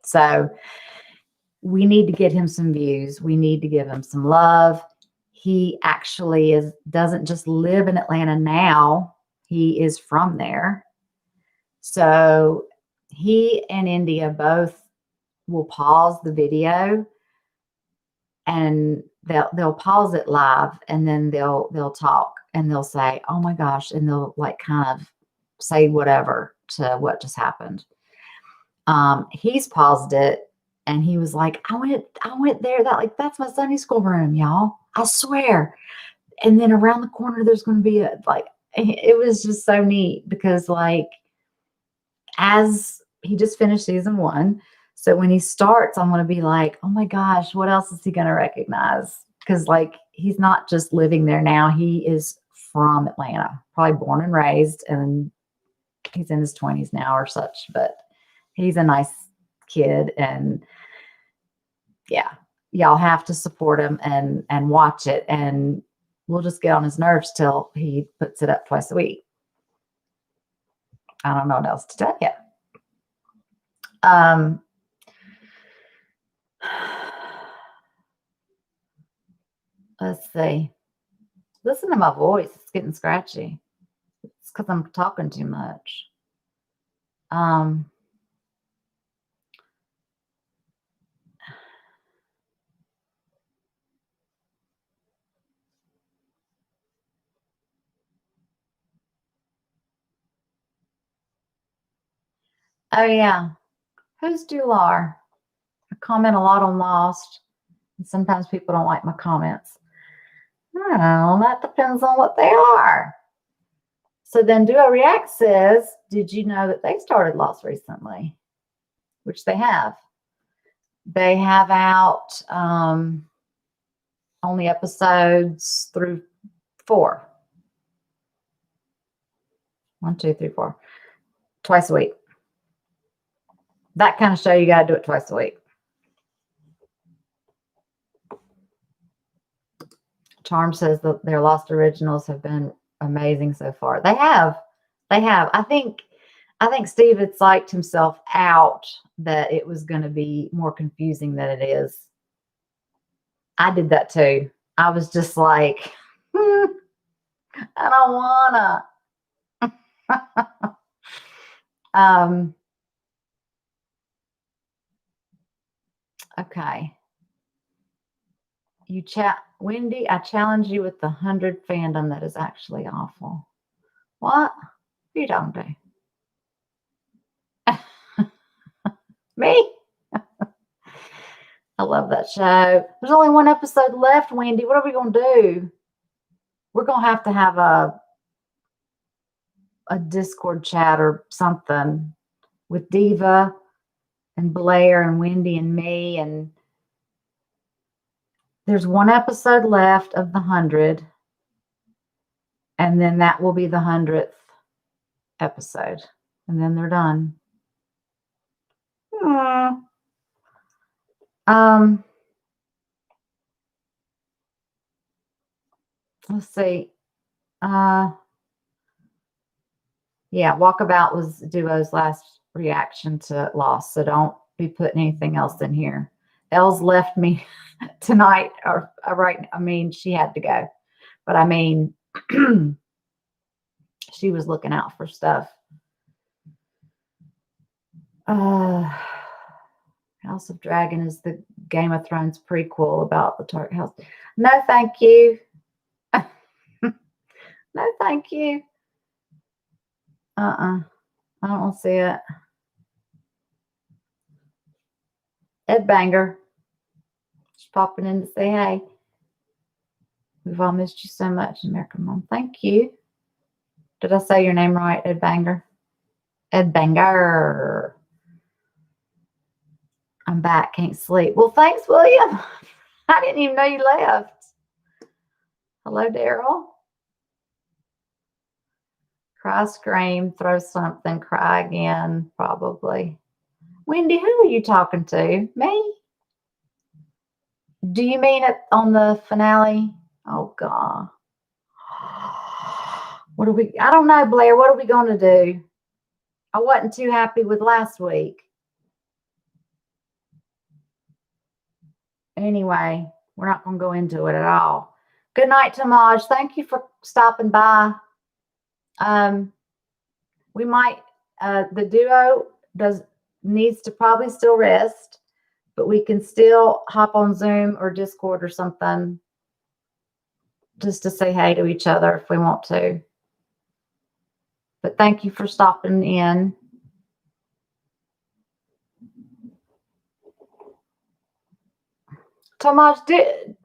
So we need to get him some views. We need to give him some love. He actually doesn't just live in Atlanta now. He is from there. So he and India both will pause the video and they'll pause it live, and then they'll talk and they'll say, oh my gosh, and they'll like kind of say whatever to what just happened. He's paused it and he was like, I went there, that's my Sunday school room, y'all. I swear. And then around the corner there's going to be it was just so neat because as he just finished season 1. So when he starts, I'm going to be like, oh my gosh, what else is he going to recognize? Because he's not just living there now. He is from Atlanta, probably born and raised, and he's in his 20s now or such, but he's a nice kid. And yeah, y'all have to support him and watch it. And we'll just get on his nerves till he puts it up twice a week. I don't know what else to tell you. Let's see. Listen to my voice. It's getting scratchy. It's because I'm talking too much. Oh yeah. Who's Dular? I comment a lot on Lost, and sometimes people don't like my comments. Oh, that depends on what they are. So then Duo React says, did you know that they started Lost recently? Which they have. They have out only episodes through 4. 1, 2, 3, 4. Twice a week. That kind of show, you got to do it twice a week. Charm says that their Lost originals have been amazing so far. They have. I think Steve had psyched himself out that it was going to be more confusing than it is. I did that too. I was just like, I don't wanna. Okay. Wendy, I challenge you with the 100 fandom that is actually awful. What? You don't do. Me? I love that show. There's only 1 episode left, Wendy. What are we going to do? We're going to have a a Discord chat or something with Diva and Blair and Wendy and me. And there's one episode left of the 100. And then that will be the 100th episode. And then they're done. Let's see. Yeah, Walkabout was Duo's last reaction to Lost, so don't be putting anything else in here. Els left me tonight, or right. I mean, she had to go, but I mean, she was looking out for stuff. House of Dragon is the Game of Thrones prequel about the Target House. No, thank you. No, thank you. I don't see it. Ed Banger. Just popping in to say hey. We've all missed you so much, American Mom. Thank you. Did I say your name right, Ed Banger? Ed Banger. I'm back. Can't sleep. Well, thanks, William. I didn't even know you left. Hello, Daryl. Cry, scream, throw something, cry again, probably. Wendy, who are you talking to? Me? Do you mean it on the finale? Oh, God. What are we? I don't know, Blair. What are we going to do? I wasn't too happy with last week. Anyway, we're not going to go into it at all. Good night, Tamaj. Thank you for stopping by. We might, the duo needs to probably still rest, but we can still hop on Zoom or Discord or something just to say hey to each other if we want to. But thank you for stopping in. Tomas,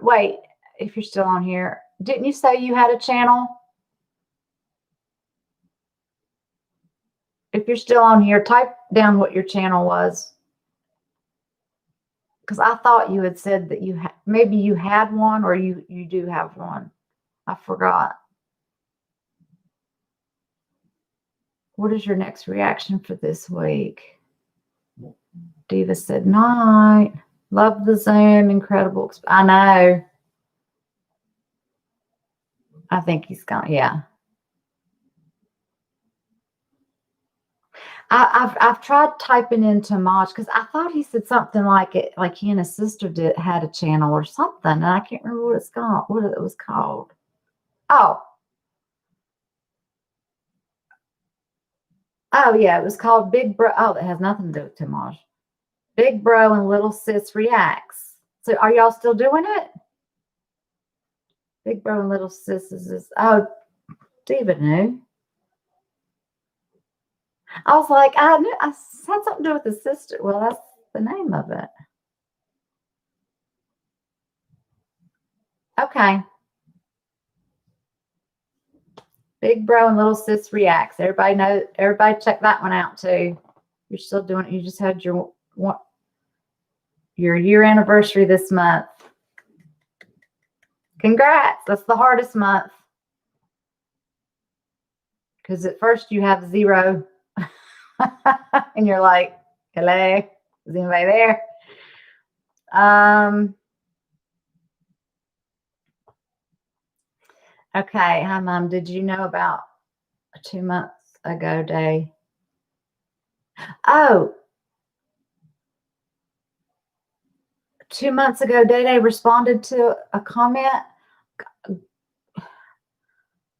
wait, if you're still on here, didn't you say you had a channel? If you're still on here, type down what your channel was. Because I thought you had said that you maybe you had one, or you do have one. I forgot. What is your next reaction for this week? Diva said night. Love the Zoom. Incredible. I know. I think he's gone. Yeah. I've tried typing in Tamaj because I thought he said something like it, like he and his sister had a channel or something, and I can't remember what it's called. What it was called? Oh yeah, it was called Big Bro. Oh, that has nothing to do with Tamaj. Big Bro and Little Sis Reacts. So are y'all still doing it? Big Bro and Little Sis is Diva knew. I was like, I knew I had something to do with the sister. Well, that's the name of it. Okay. Big Bro and Little Sis Reacts. Everybody check that one out too. You're still doing it. You just had your year anniversary this month. Congrats. That's the hardest month. Because at first you have 0. And you're like, hello, is anybody there? Okay, hi, Mom. Did you know about a 2 months ago day? Oh, 2 months ago, Day responded to a comment.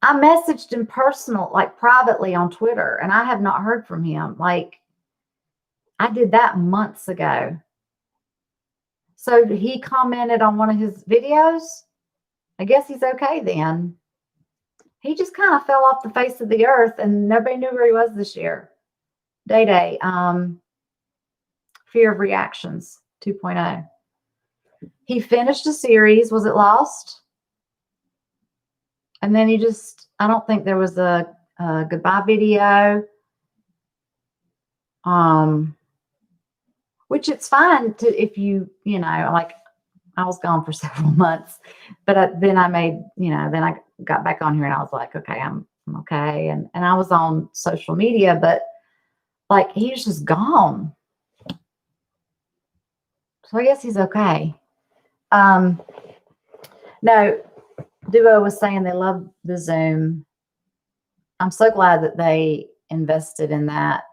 I messaged him personal, like privately on Twitter, and I have not heard from him. Like, I did that months ago. So he commented on one of his videos. I guess he's okay then. He just kind of fell off the face of the earth, and nobody knew where he was this year. Day, Fear of Reactions 2.0. He finished a series. Was it Lost? And then he just, I don't think there was a goodbye video. Which it's fine to, if you know, like I was gone for several months, but then I made, then I got back on here and I was like, okay, I'm okay. And I was on social media, but like he was just gone. So I guess he's okay. No, Duo was saying they love the Zoom. I'm so glad that they invested in that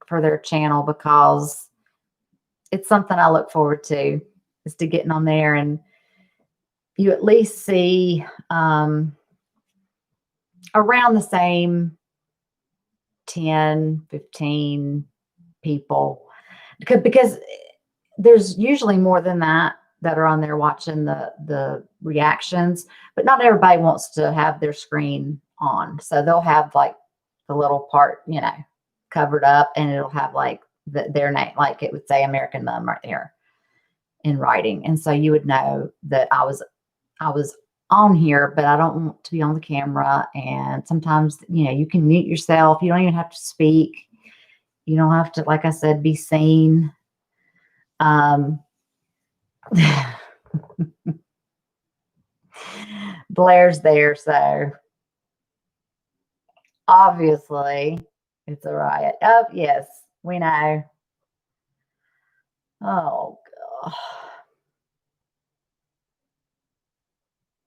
for their channel, because it's something I look forward to, is to getting on there and you at least see around the same 10, 15 people, because there's usually more than that are on there watching the reactions, but not everybody wants to have their screen on. So they'll have like the little part, covered up, and it'll have like their name, like it would say American Mom right there in writing. And so you would know that I was on here, but I don't want to be on the camera. And sometimes, you can mute yourself. You don't even have to speak. You don't have to, like I said, be seen. Blair's there, so obviously it's a riot. Oh, yes, we know. Oh, God.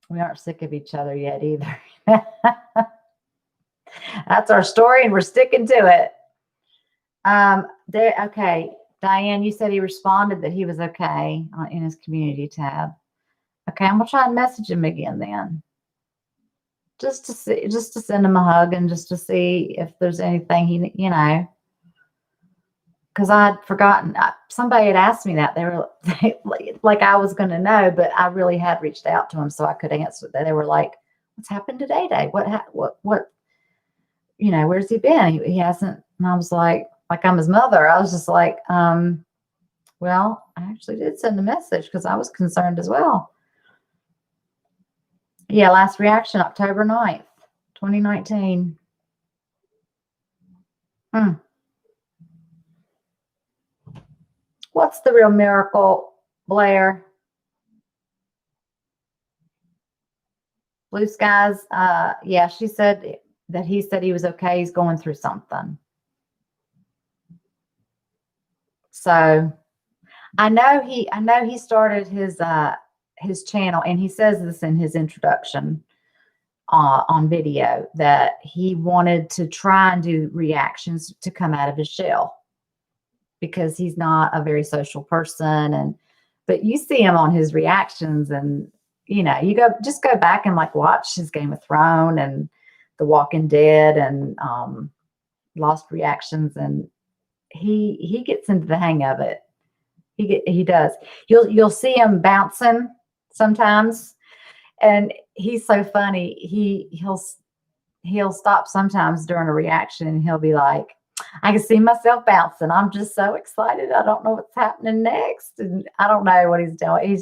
We aren't sick of each other yet either. That's our story, and we're sticking to it. Okay, Diane, you said he responded that he was okay in his community tab. Okay, I'm gonna try and message him again then, just to send him a hug and just to see if there's anything he, because I had forgotten. Somebody had asked me that. They were like I was going to know, but I really had reached out to him so I could answer that. They were like, "What's happened to Day Day? What? Where's he been? He hasn't." And I was like I'm his mother. I was just like, well, I actually did send a message because I was concerned as well. Yeah, last reaction, October 9th, 2019. What's the real miracle, Blair? Blue skies. Yeah, she said that he said he was okay. He's going through something. So I know he started his channel, and he says this in his introduction on video, that he wanted to try and do reactions to come out of his shell, because he's not a very social person. But you see him on his reactions, and you go back and like watch his Game of Thrones and The Walking Dead and Lost reactions, and he gets into the hang of it. He does. You'll see him bouncing sometimes, and he's so funny. He'll stop sometimes during a reaction, and he'll be like, I can see myself bouncing. I'm just so excited. I don't know what's happening next. And I don't know what he's doing.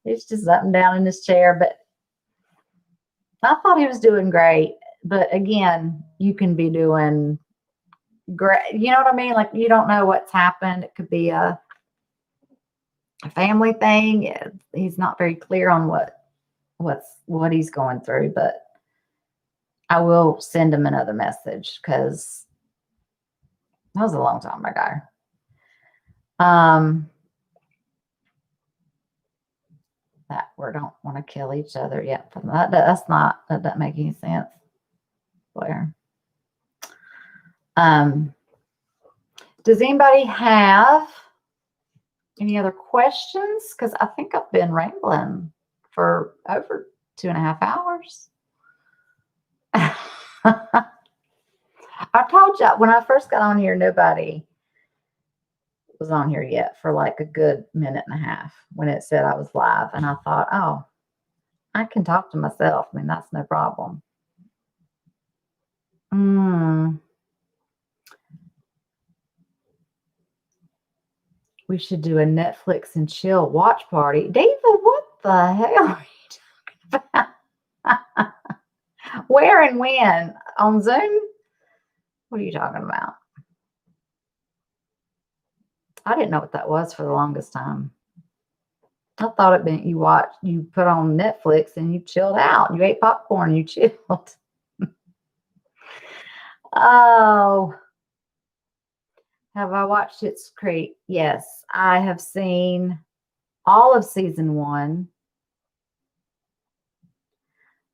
He's just up and down in his chair. But I thought he was doing great. But again, you can be doing great. You know what I mean? Like, you don't know what's happened. It could be a family thing. He's not very clear on what he's going through, but I will send him another message, because that was a long time ago. That we don't want to kill each other yet. That doesn't make any sense, Blair. Does anybody have any other questions? Because I think I've been rambling for over 2.5 hours. I told you when I first got on here, nobody was on here yet for like a good minute and a half when it said I was live. And I thought, oh, I can talk to myself. I mean, that's no problem. We should do a Netflix and chill watch party. David, what the hell are you talking about? Where and when? On Zoom? What are you talking about? I didn't know what that was for the longest time. I thought it meant you put on Netflix and you chilled out. You ate popcorn, you chilled. Oh, have I watched Schitt's Creek? Yes, I have seen all of season 1,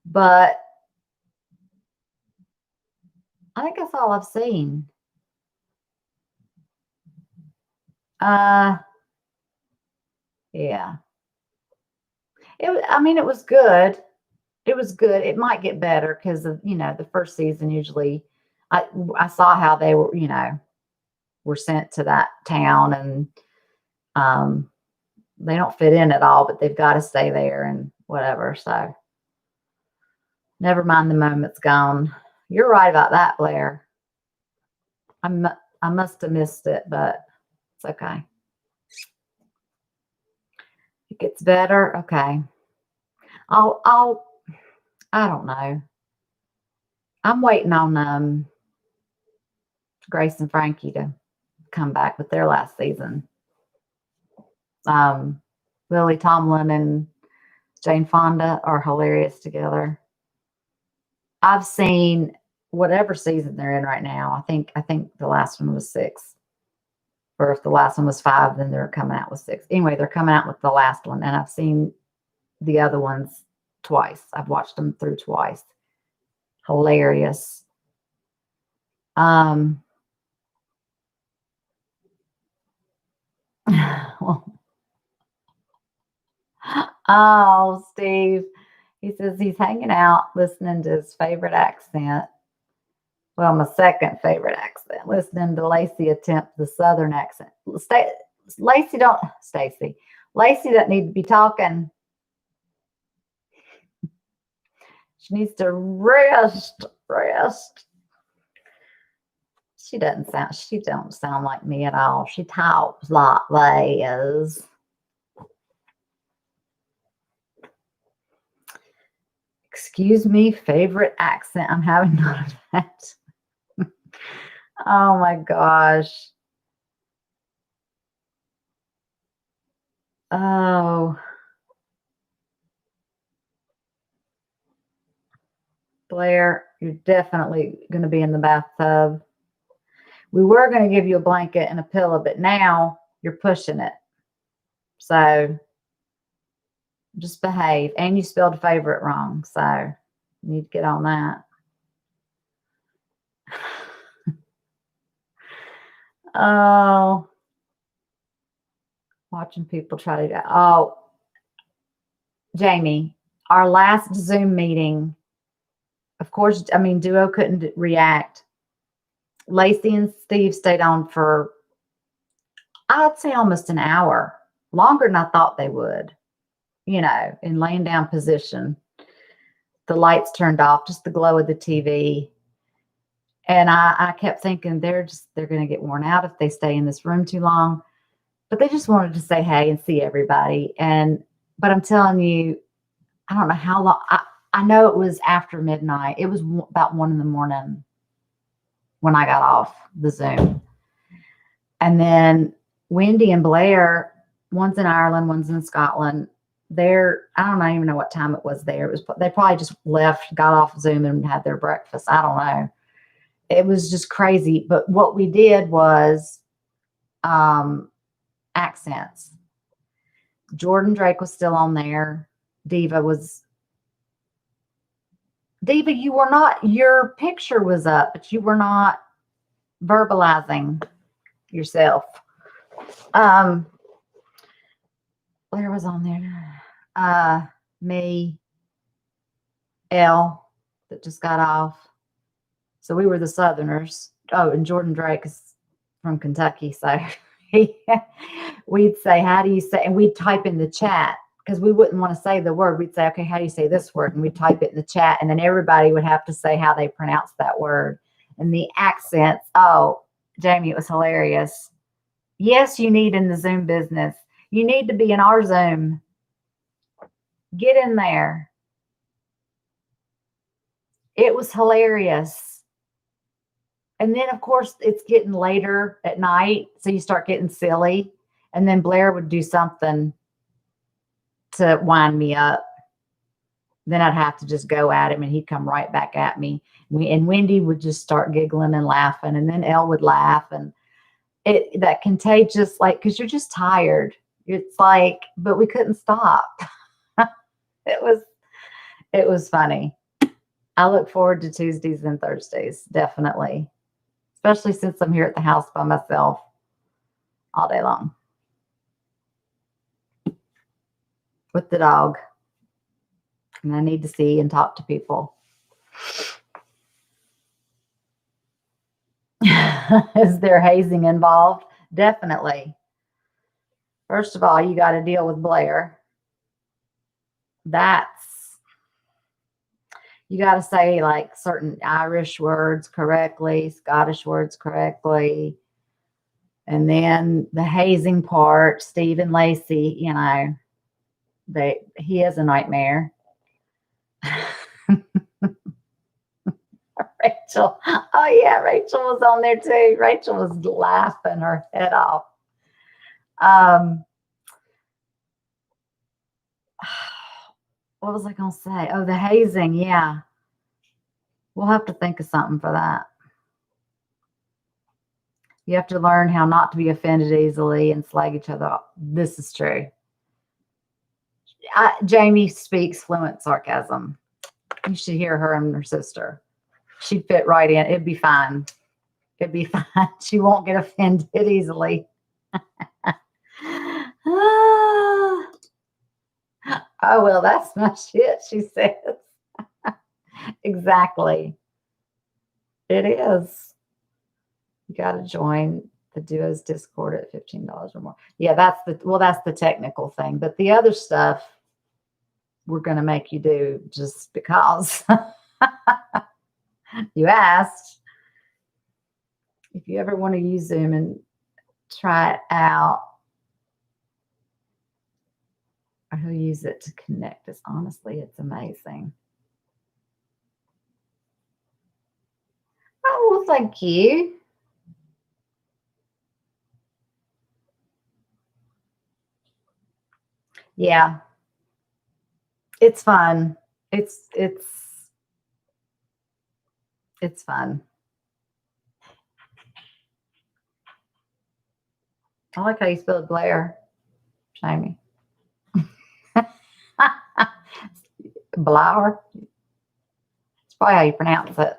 but I think that's all I've seen. Yeah. It was good. It was good. It might get better because of, the first season usually I saw how they were sent to that town, and um they don't fit in at all, but they've got to stay there and whatever. So never mind, the moment's gone. You're right about that, Blair. I must have missed it, but it's okay. It gets better. Okay. I don't know. I'm waiting on Grace and Frankie to come back with their last season. Lily Tomlin and Jane Fonda are hilarious together. I've seen whatever season they're in right now. I think the last one was 6. Or if the last one was 5, then they're coming out with 6. Anyway, they're coming out with the last one, and I've seen the other ones twice. I've watched them through twice. Hilarious. Well, oh, Steve. He says he's hanging out listening to his favorite accent. Well, my second favorite accent, listening to Lacey attempt the Southern accent. Lacey doesn't need to be talking. She needs to rest. She don't sound like me at all. She talks like this. Excuse me, favorite accent. I'm having none of that. Oh my gosh. Oh. Blair, you're definitely going to be in the bathtub. We were going to give you a blanket and a pillow, but now you're pushing it. So just behave. And you spelled favorite wrong. So you need to get on that. Oh, watching people try to. Oh, Jamie, our last Zoom meeting, of course, Duo couldn't react. Lacey and Steve stayed on for, I'd say, almost an hour, longer than I thought they would, in laying down position. The lights turned off, just the glow of the TV. And I kept thinking they're going to get worn out if they stay in this room too long. But they just wanted to say hey and see everybody. But I'm telling you, I don't know how long. I know it was after midnight. It was about 1 a.m. when I got off the Zoom. And then Wendy and Blair, one's in Ireland, one's in Scotland. I don't even know what time it was there. They probably just left, got off Zoom and had their breakfast. I don't know. It was just crazy. But what we did was accents. Jordan Drake was still on there. Diva, your picture was up, but you were not verbalizing yourself. Blair was on there. Me, Elle, that just got off. So we were the Southerners. Oh, and Jordan Drake is from Kentucky. So we'd say, how do you say, and we'd type in the chat because we wouldn't want to say the word. We'd say, okay, how do you say this word? And we'd type it in the chat. And then everybody would have to say how they pronounce that word. And the accents, oh, Jamie, it was hilarious. Yes, you need in the Zoom business. You need to be in our Zoom. Get in there. It was hilarious. And then, of course, it's getting later at night, so you start getting silly. And then Blair would do something to wind me up. Then I'd have to just go at him, and he'd come right back at me. And Wendy would just start giggling and laughing, and then Elle would laugh, and that contagious, like, because you're just tired. It's like, but we couldn't stop. It was funny. I look forward to Tuesdays and Thursdays, definitely, especially since I'm here at the house by myself all day long with the dog. And I need to see and talk to people. Is there hazing involved? Definitely. First of all, you got to deal with Blair. You got to say like certain Irish words correctly, Scottish words correctly. And then the hazing part, Steve and Lacey, he is a nightmare. Rachel. Oh yeah, Rachel was on there too. Rachel was laughing her head off. What was I going to say? Oh, the hazing. Yeah. We'll have to think of something for that. You have to learn how not to be offended easily and slag each other off. This is true. Jamie speaks fluent sarcasm. You should hear her and her sister. She'd fit right in. It'd be fine. It'd be fine. She won't get offended easily. Oh, well, that's my shit, she says. Exactly. It is. You got to join the Duos Discord at $15 or more. Yeah, that's the technical thing. But the other stuff we're going to make you do just because you asked. If you ever want to use Zoom and try it out, or who use it to connect us, honestly, it's amazing. Oh, well, thank you. Yeah. It's fun. It's fun. I like how you spelled Blair, Jamie. Blauer. It's probably how you pronounce it.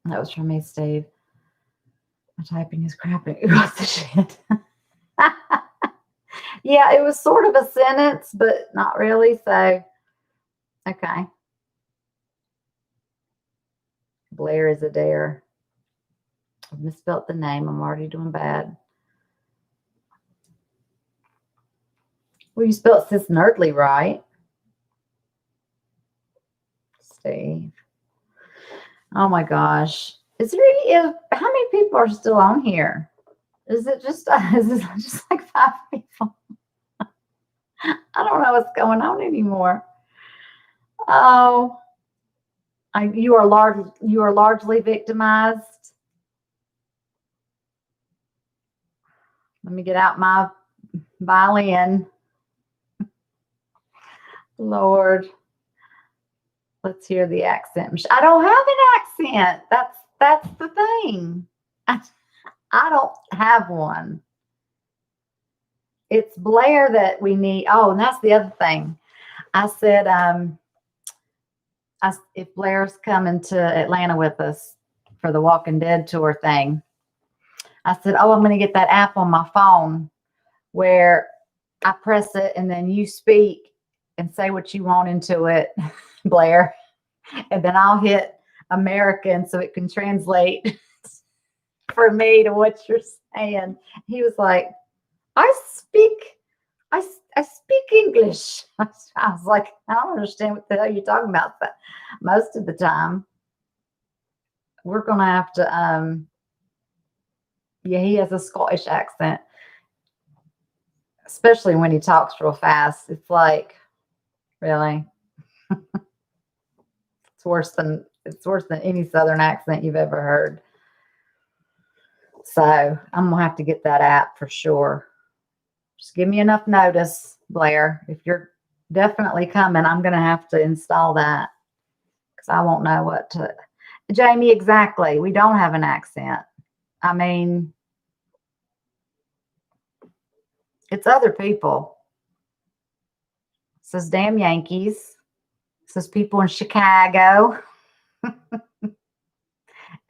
That was from me, Steve. My typing is crapping. What's the shit? Yeah, it was sort of a sentence, but not really. So, okay. Blair is a dare. I've misspelled the name. I'm already doing bad. Well, you spelled Sis Nerdly right, Steve. Oh my gosh. Is there how many people are still on here? Is it just like 5 people? I don't know what's going on anymore. Oh, you are largely victimized. Let me get out my violin. Lord, let's hear the accent. I don't have an accent. That's the thing. I don't have one. It's Blair that we need. Oh, and that's the other thing. I said, if Blair's coming to Atlanta with us for the Walking Dead tour thing, I said, oh, I'm going to get that app on my phone where I press it and then you speak and say what you want into it, Blair. And then I'll hit American so it can translate for me to what you're saying. He was like, I speak English. I was like, I don't understand what the hell you're talking about. But most of the time, we're going to have to, yeah, he has a Scottish accent. especially when he talks real fast. It's like, really? It's worse than any Southern accent you've ever heard. So I'm gonna have to get that app for sure. Just give me enough notice, Blair. If you're definitely coming, I'm gonna have to install that because I won't know what to. Jamie, exactly. We don't have an accent. I mean, it's other people. It says damn Yankees. It says people in Chicago.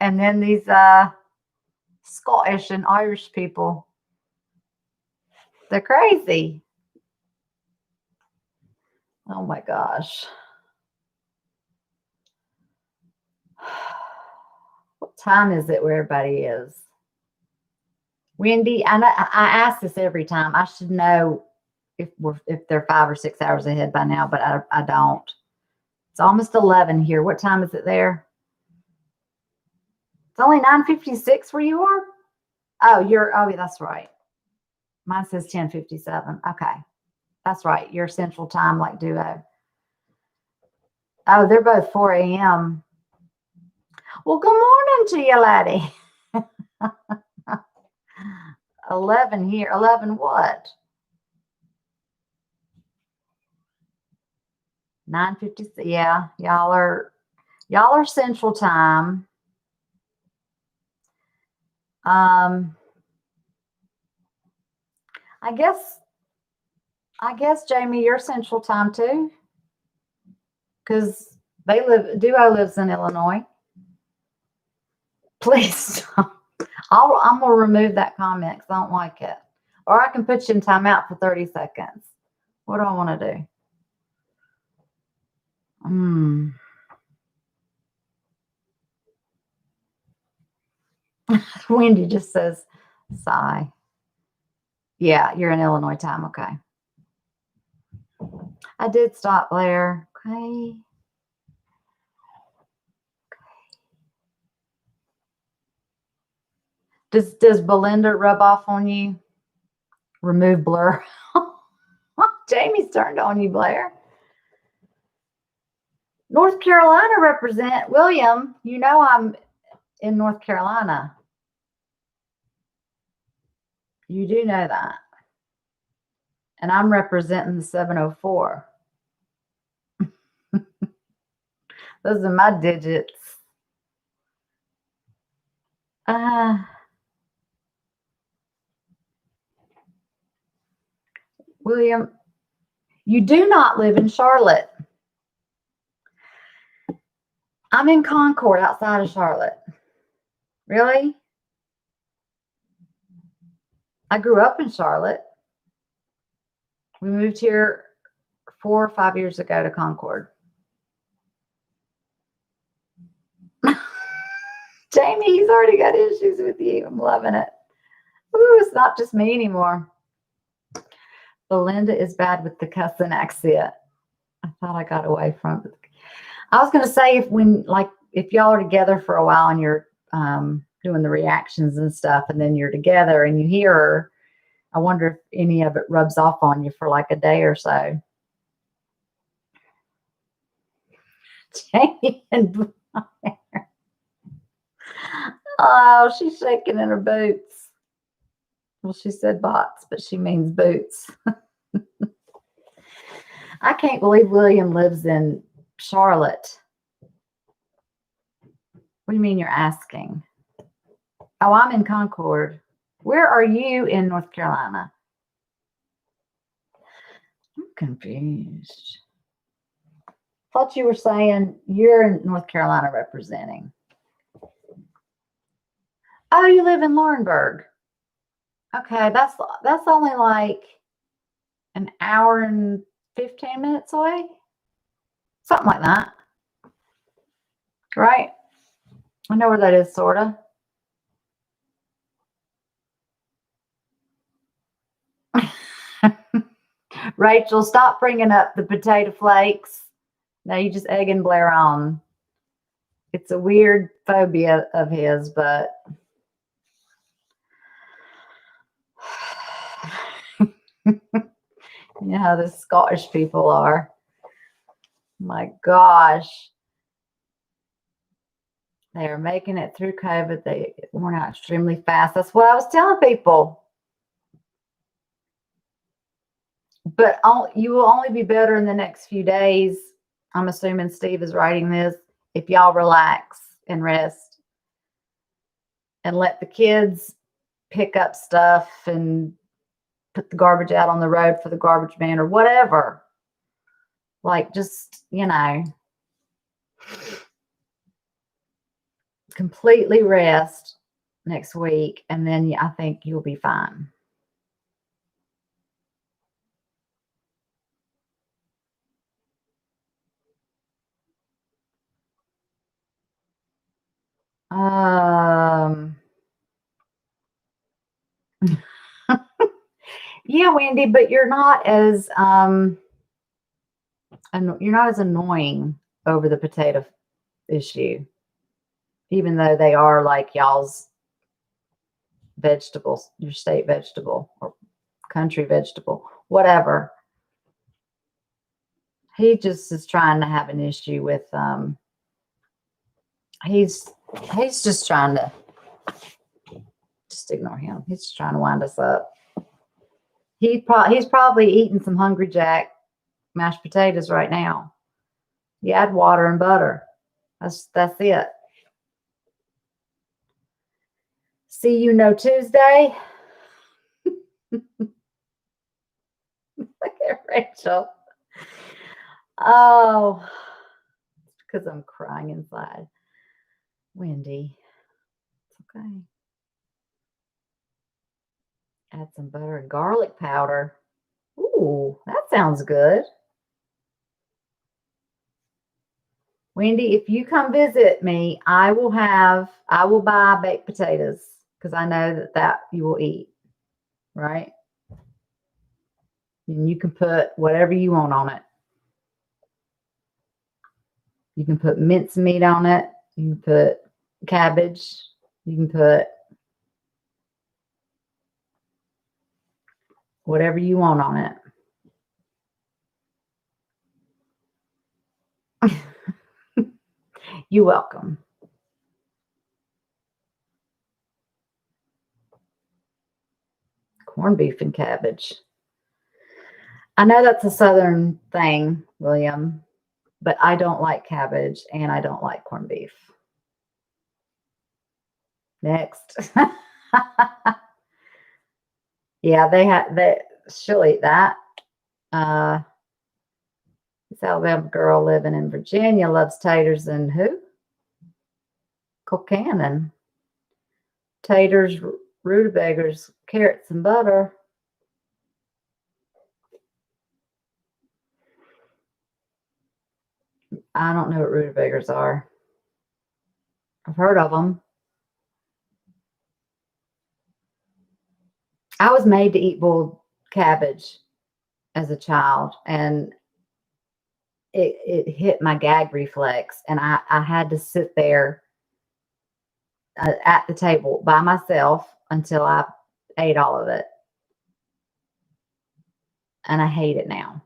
And then these Scottish and Irish people. They're crazy. Oh my gosh. What time is it where everybody is? Wendy, I ask this every time. I should know if they're 5 or 6 hours ahead by now, but I don't. It's almost 11 here. What time is it there? It's only 9:56 where you are? Oh, yeah, that's right. Mine says 10:57. Okay. That's right. You're Central Time like duo. Oh, they're both 4 a.m. Well, good morning to you, laddie. 11 here. 11 what? 9:56. Yeah, y'all are Central Time. I guess Jamie, you're Central Time too, because Duo lives in Illinois. Please, I'm gonna remove that comment because I don't like it, or I can put you in timeout for 30 seconds. What do I want to do? Wendy just says, sigh. Yeah, you're in Illinois time. Okay. I did stop, Blair. Okay. Does Belinda rub off on you? Remove blur. Jamie's turned on you, Blair. North Carolina represent William. You know I'm in North Carolina. You do know that. And I'm representing the 704. Those are my digits. William, you do not live in Charlotte. I'm in Concord outside of Charlotte. Really? I grew up in Charlotte. We moved here 4 or 5 years ago to Concord. Jamie, he's already got issues with you. I'm loving it. Ooh, it's not just me anymore. Belinda is bad with the cussing accent. I thought I got away from it. I was going to say if y'all are together for a while and you're doing the reactions and stuff, and then you're together and you hear her, I wonder if any of it rubs off on you for like a day or so. Jamie and Blair. Oh, she's shaking in her boots. Well, she said bots, but she means boots. I can't believe William lives in Charlotte. What do you mean you're asking? Oh, I'm in Concord. Where are you in North Carolina? I'm confused. Thought you were saying you're in North Carolina representing. Oh, you live in Laurinburg. Okay, that's only like an hour and 15 minutes away. Something like that. Right? I know where that is, sort of. Rachel, stop bringing up the potato flakes. Now you just egging Blair on. It's a weird phobia of his, but You know how the Scottish people are. My gosh. They are making it through COVID. They worn out extremely fast. That's what I was telling people. But you will only be better in the next few days. I'm assuming Steve is writing this. If y'all relax and rest and let the kids pick up stuff and put the garbage out on the road for the garbage man or whatever. Like, just, completely rest next week. And then I think you'll be fine. Yeah, Wendy, but you're not as annoying over the potato issue, even though they are like y'all's vegetables, your state vegetable or country vegetable, whatever. He just is trying to have an issue with he's just trying to just ignore him. He's just trying to wind us up. He's probably eating some Hungry Jack mashed potatoes right now. You add water and butter. That's it. See you no Tuesday. Look at Rachel. Oh, because I'm crying inside. Wendy, it's okay. Add some butter and garlic powder. Ooh, that sounds good. Wendy, if you come visit me, I will buy baked potatoes because I know that you will eat, right? And you can put whatever you want on it. You can put mincemeat on it. You can put cabbage. You can put whatever you want on it. You're welcome. Corned beef and cabbage. I know that's a Southern thing, William, but I don't like cabbage and I don't like corned beef. Next. Yeah, she'll eat that. This Alabama girl living in Virginia loves taters and who? Colcannon. Taters, rutabagas, carrots, and butter. I don't know what rutabagas are. I've heard of them. I was made to eat boiled cabbage as a child, and it hit my gag reflex, and I had to sit there at the table by myself until I ate all of it. And I hate it now.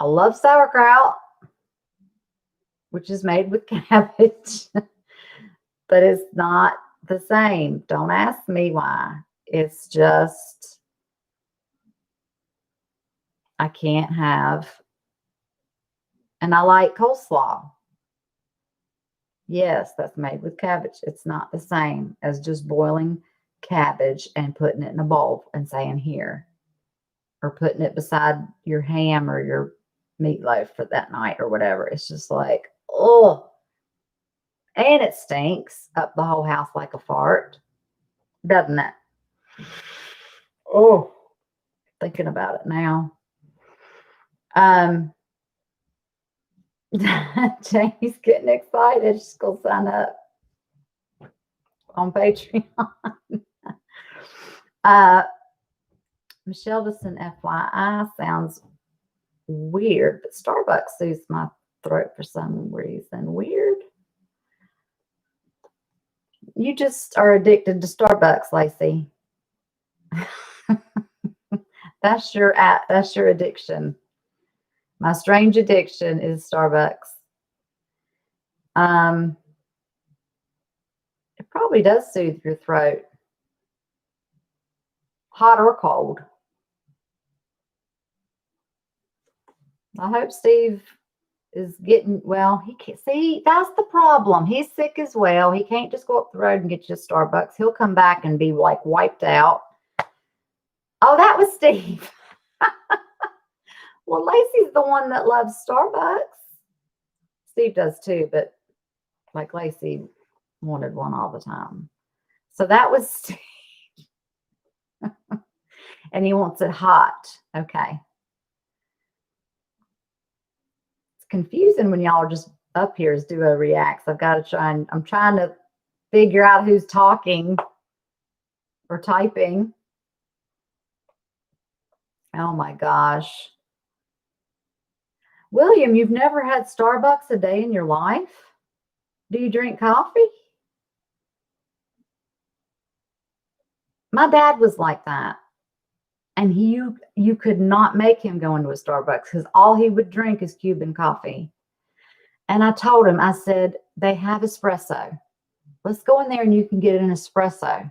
I love sauerkraut, which is made with cabbage, but it's not the same. Don't ask me why. It's just, I can't have, and I like coleslaw. Yes, that's made with cabbage. It's not the same as just boiling cabbage and putting it in a bowl and saying here, or putting it beside your ham or your meatloaf for that night or whatever. It's just like, oh, and it stinks up the whole house like a fart, doesn't it? Oh, thinking about it now. Janie's getting excited. She's gonna sign up on Patreon. Michele, just an FYI, sounds weird, but Starbucks soothes my throat for some reason. Weird. You just are addicted to Starbucks, Lacey. That's your addiction. My strange addiction is Starbucks. It probably does soothe your throat, hot or cold. I hope Steve is getting well. He can't see, that's the problem. He's sick as well. He can't just go up the road and get you a Starbucks. He'll come back and be like wiped out. Oh, that was Steve. Well, Lacey's the one that loves Starbucks. Steve does too, but like Lacey wanted one all the time. So that was Steve. And he wants it hot. Okay. It's confusing when y'all are just up here as duo reacts. I've got to try and I'm trying to figure out who's talking or typing. Oh my gosh. William, you've never had Starbucks a day in your life? Do you drink coffee? My dad was like that. And you could not make him go into a Starbucks because all he would drink is Cuban coffee. And I told him, I said, they have espresso. Let's go in there and you can get an espresso.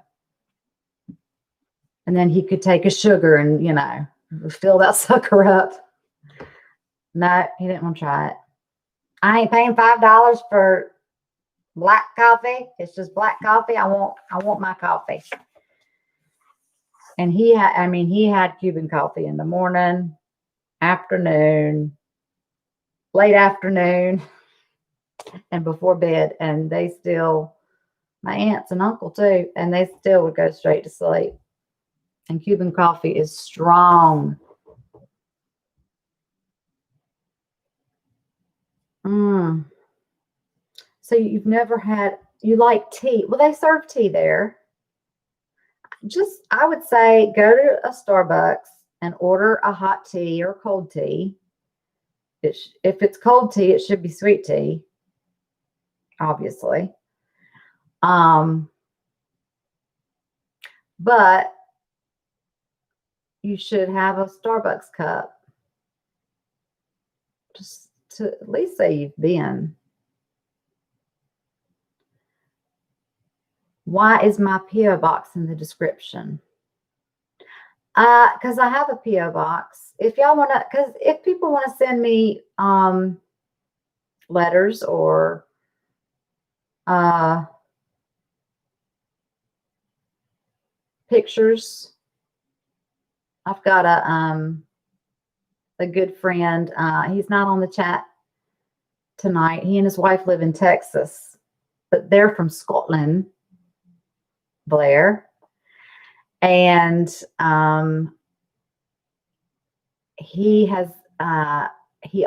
And then he could take a sugar and, you know, fill that sucker up. No, he didn't want to try it. I ain't paying $5 for black coffee. It's just black coffee. I want my coffee. And he had Cuban coffee in the morning, afternoon, late afternoon, and before bed. And they still, my aunts and uncle too, and they still would go straight to sleep. And Cuban coffee is strong. So you've never had, you like tea. Well, they serve tea there. Just, I would say, go to a Starbucks and order a hot tea or cold tea. If it's cold tea, it should be sweet tea, obviously. But you should have a Starbucks cup. Just to at least say you've been. Why is my P.O. box in the description? Because I have a P.O. box. If y'all want to, because if people want to send me letters or pictures, I've got a good friend. He's not on the chat tonight. He and his wife live in Texas, but they're from Scotland, Blair. And he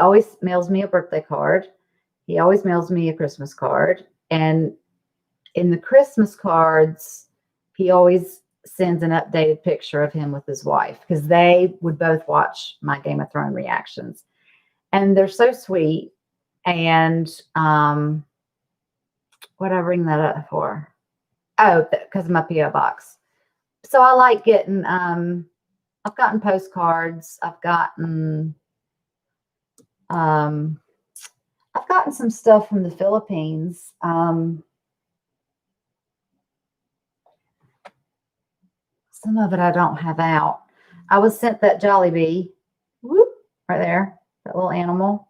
always mails me a birthday card. He always mails me a Christmas card. And in the Christmas cards, he always sends an updated picture of him with his wife because they would both watch my Game of Thrones reactions. And they're so sweet. And what I bring that up for? Oh, because of my P.O. box. So I like getting, I've gotten postcards. I've gotten some stuff from the Philippines. Some of it I don't have out. I was sent that Jollibee, whoop, right there, that little animal.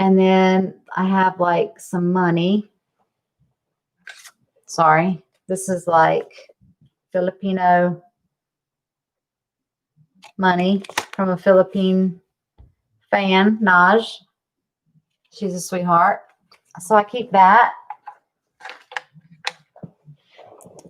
And then I have like some money. Sorry, this is like Filipino money from a Philippine fan, Naj. She's a sweetheart. So I keep that.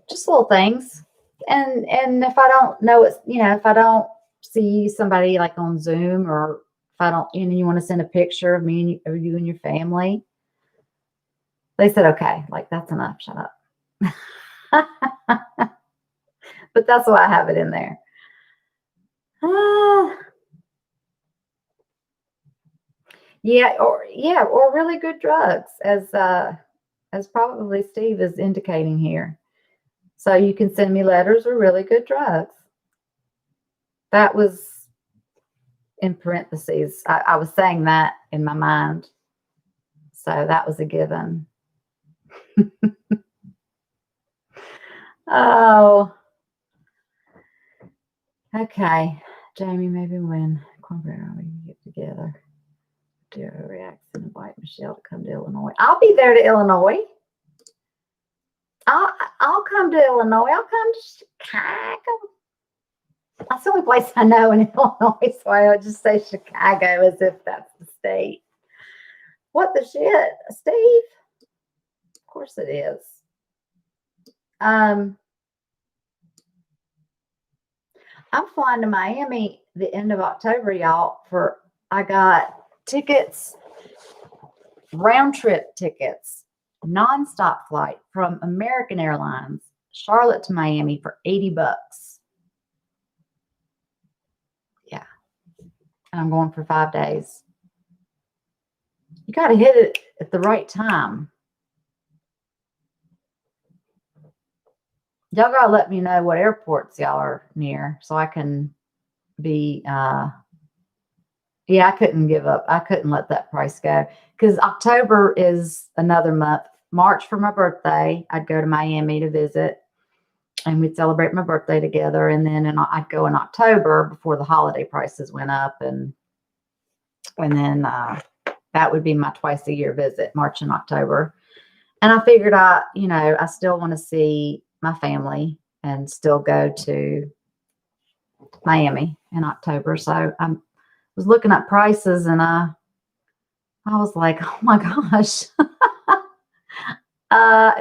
Just little things. And if I don't know it's, you know, if I don't see somebody like on Zoom, or if I don't, you want to send a picture of me and you and your family, they said, okay, like that's enough. Shut up. But that's why I have it in there. Yeah, or really good drugs, as probably Steve is indicating here. So you can send me letters or really good drugs. That was in parentheses. I was saying that in my mind. So that was a given. Oh, okay. Jamie, maybe when cornbread we can get together, do a reaction and invite Michele to come to Illinois. I'll be there to Illinois. I'll come to Illinois. I'll come to Chicago. That's the only place I know in Illinois, so I would just say Chicago as if that's the state. What the shit, Steve? Of course it is. I'm flying to Miami the end of October, y'all. I got tickets, round trip tickets, nonstop flight from American Airlines, Charlotte to Miami for $80. Yeah. And I'm going for 5 days. You got to hit it at the right time. Y'all got to let me know what airports y'all are near so I can be, yeah, I couldn't give up. I couldn't let that price go because October is another month. March for my birthday, I'd go to Miami to visit and we'd celebrate my birthday together. And then I'd go in October before the holiday prices went up. And then that would be my twice a year visit, March and October. And I figured I still want to see my family and still go to Miami in October. So I was looking at prices and I was like, oh my gosh,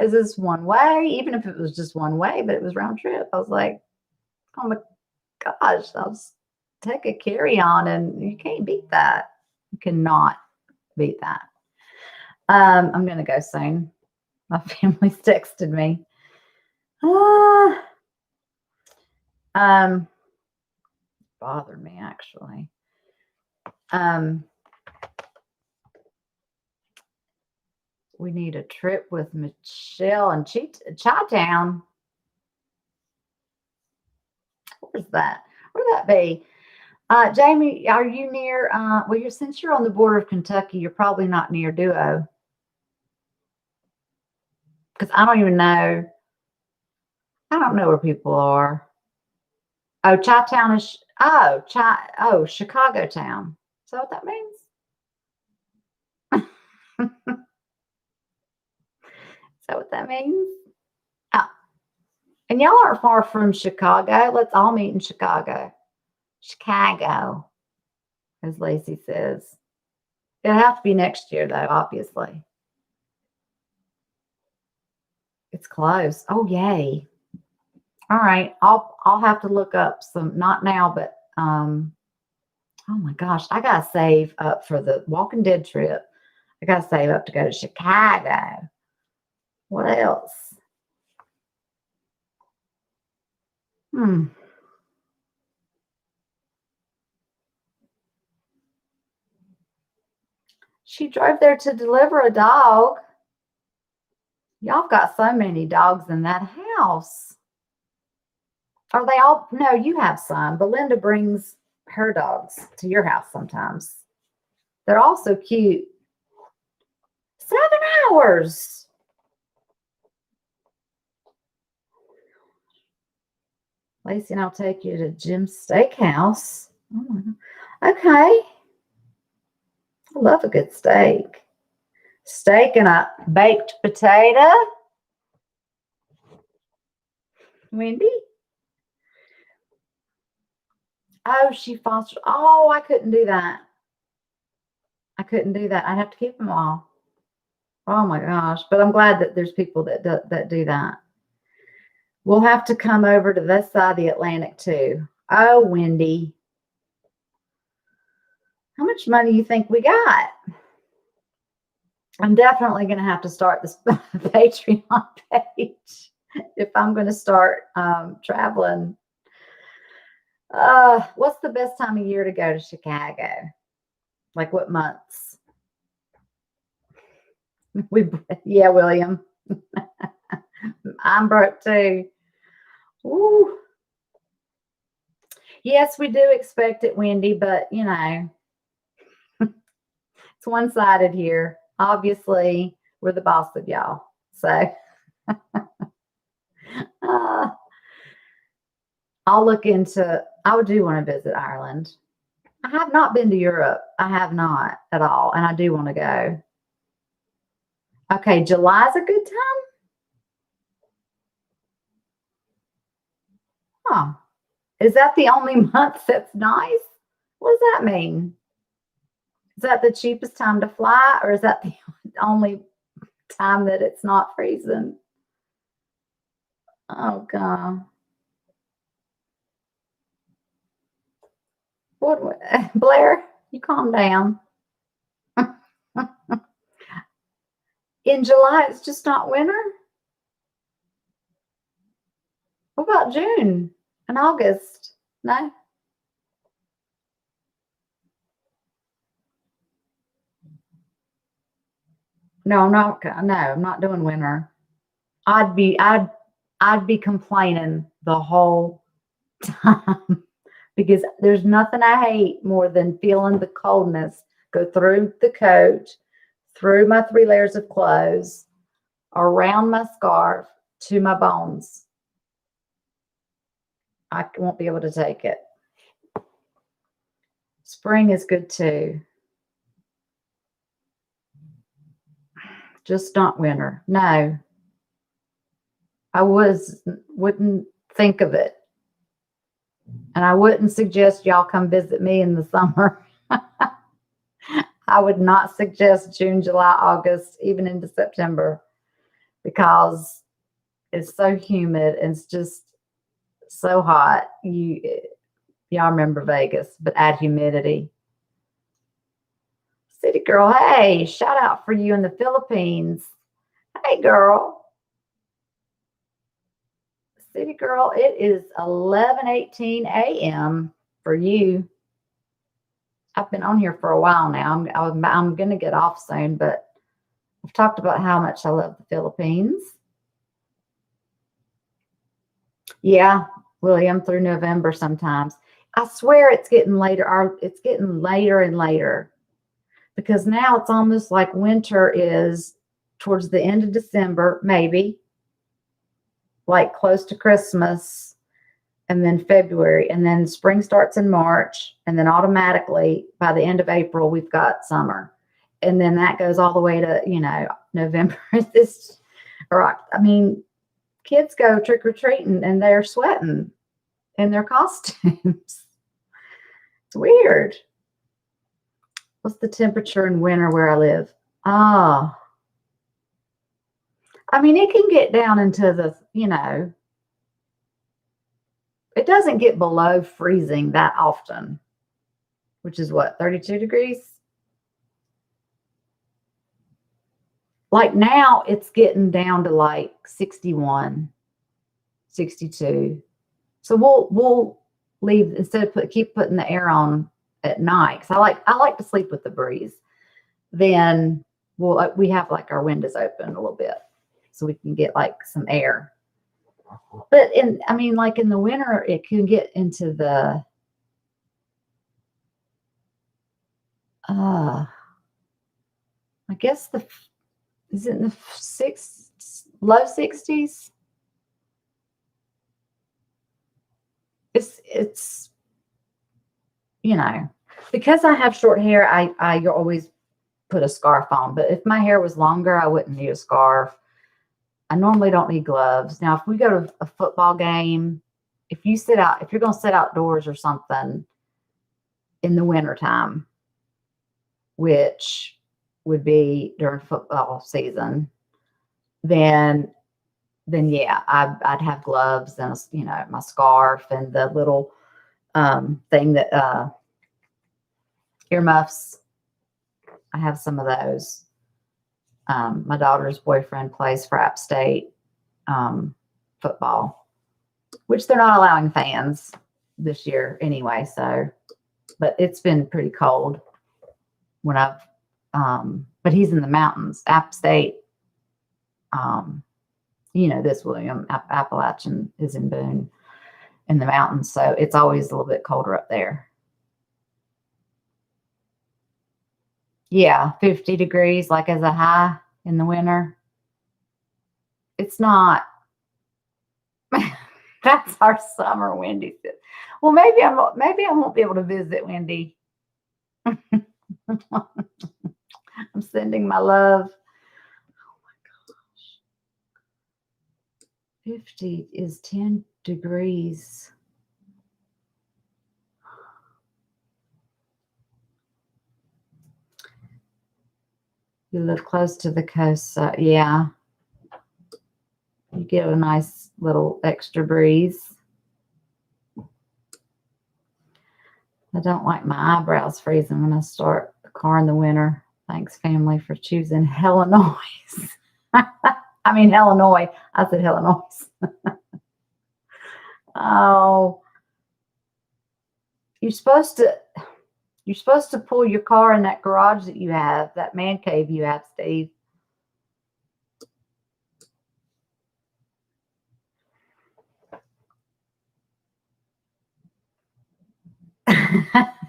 is this one way? Even if it was just one way, but it was round trip. I was like, oh my gosh, I'll just take a carry-on and you can't beat that. You cannot beat that. I'm going to go soon. My family's texted me. Bothered me actually. We need a trip with Michele and Chi-Town. Where's that? Where'd that be? Jamie, are you near? Well, since you're on the border of Kentucky, you're probably not near Duo. Because I don't even know. I don't know where people are. Oh, Chi-Town is. Chicago Town. Is that what that means? Is that what that means? Oh. And y'all aren't far from Chicago. Let's all meet in Chicago. Chicago, as Lacey says. It'll have to be next year, though, obviously. It's close. Oh, yay. All right. I'll have to look up some, not now, but oh my gosh, I gotta save up for the Walking Dead trip. I gotta save up to go to Chicago. What else? She drove there to deliver a dog. Y'all got so many dogs in that house. Are they all? No, you have some. Belinda brings her dogs to your house sometimes. They're all so cute. 7 hours. Lacey and I'll take you to Jim's Steakhouse. Oh my God. Okay. I love a good steak. Steak and a baked potato. Wendy? Oh, she fostered. Oh, I couldn't do that. I couldn't do that. I'd have to keep them all. Oh my gosh. But I'm glad that there's people that do that. We'll have to come over to this side of the Atlantic too. Oh, Wendy. How much money do you think we got? I'm definitely going to have to start this Patreon page if I'm going to start traveling. What's the best time of year to go to Chicago? Like what months? Yeah, William. I'm broke too. Ooh. Yes, we do expect it windy, but you know, it's one-sided here. Obviously, we're the boss of y'all. So uh, I do want to visit Ireland. I have not been to Europe. I have not at all. And I do want to go. Okay, July is a good time. Huh. Is that the only month that's nice? What does that mean? Is that the cheapest time to fly, or is that the only time that it's not freezing? Oh God. Blair, you calm down. In July, it's just not winter. What about June and August? No, no, no, no. I'm not doing winter. I'd be, I'd, I'd be complaining the whole time because there's nothing I hate more than feeling the coldness go through the coat, through my 3 layers of clothes, around my scarf to my bones. I won't be able to take it. Spring is good too. Just not winter. No, wouldn't think of it. And I wouldn't suggest y'all come visit me in the summer. I would not suggest June, July, August, even into September because it's so humid and it's just so hot. Y'all remember Vegas, but add humidity. City girl, hey, shout out for you in the Philippines. Hey girl. City girl, it is 11:18 a.m. for you. I've been on here for a while now. I'm going to get off soon, but I've talked about how much I love the Philippines. Yeah, William, through November sometimes. I swear it's getting later. It's getting later and later because now it's almost like winter is towards the end of December, maybe like close to Christmas, and then February, and then spring starts in March, and then automatically by the end of April we've got summer, and then that goes all the way to November. This, or I mean, kids go trick or treating and they're sweating in their costumes. It's weird. What's the temperature in winter where I live? Ah, I mean, it can get down into it doesn't get below freezing that often, which is what, 32 degrees? Like now it's getting down to like 61, 62. So we'll leave instead of keep putting the air on at night. Cause I like to sleep with the breeze. Then we have like our windows open a little bit so we can get like some air. But like in the winter, it can get into the I guess is it in the low 60s? It's because I have short hair, I always put a scarf on. But if my hair was longer, I wouldn't need a scarf. I normally don't need gloves. Now, if we go to a football game, if you're going to sit outdoors or something in the wintertime, which would be during football season, then yeah, I'd have gloves and my scarf and the little thing that earmuffs. I have some of those. My daughter's boyfriend plays for App State football, which they're not allowing fans this year anyway. So, but it's been pretty cold when but he's in the mountains. App State, this William Appalachian is in Boone. in the mountains, so it's always a little bit colder up there. Yeah, 50 degrees, like as a high in the winter. It's not. That's our summer, Wendy said. Well, maybe I won't be able to visit, Wendy. I'm sending my love. Oh my gosh. 50 is 10 degrees. You live close to the coast, so yeah. You get a nice little extra breeze. I don't like my eyebrows freezing when I start the car in the winter. Thanks, family, for choosing Illinois. I mean, Illinois. I said Illinois. Oh, you're supposed to pull your car in that garage that you have, that man cave you have, Steve.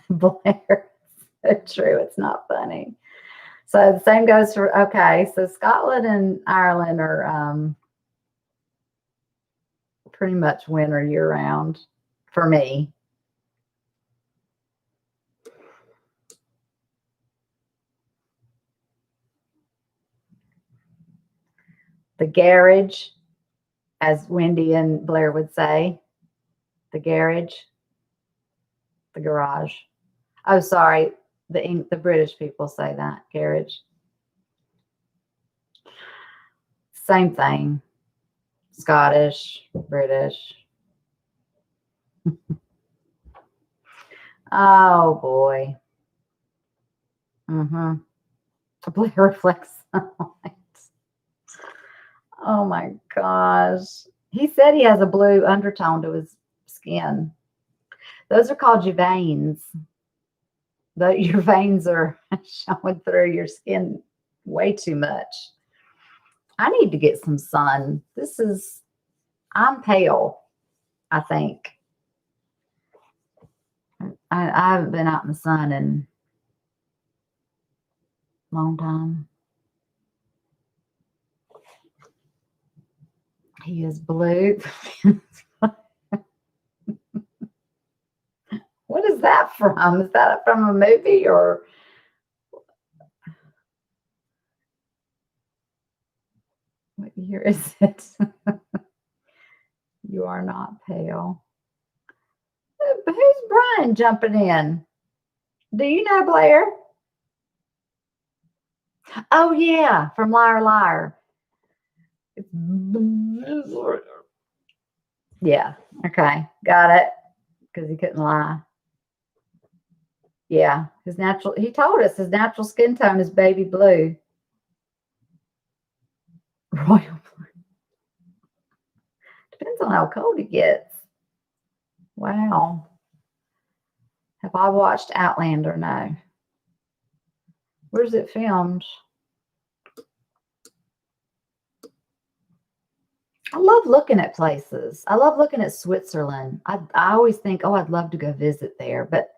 Blair. So true. It's not funny. So the same goes for, okay, so Scotland and Ireland are pretty much winter year round for me. The garage, as Wendy and Blair would say, the garage, the garage. Oh, sorry. The British people say that, garage. Same thing. Scottish, British. Oh boy. Mm-hmm. Blair reflects sunlight. Oh my gosh. He said he has a blue undertone to his skin. Those are called your veins. Your veins are showing through your skin way too much. I need to get some sun. I'm pale, I think. I haven't been out in the sun in a long time. He is blue. What is that from? Is that from a movie or? What year is it? You are not pale. Who's Brian jumping in? Do you know Blair? Oh, yeah, from Liar Liar. Yeah, okay, got it. Because he couldn't lie. Yeah, he told us his natural skin tone is baby blue. Royal blue. Depends on how cold it gets. Wow. Have I watched Outlander? No. Where's it filmed? I love looking at places. I love looking at Switzerland. I always think, oh, I'd love to go visit there, but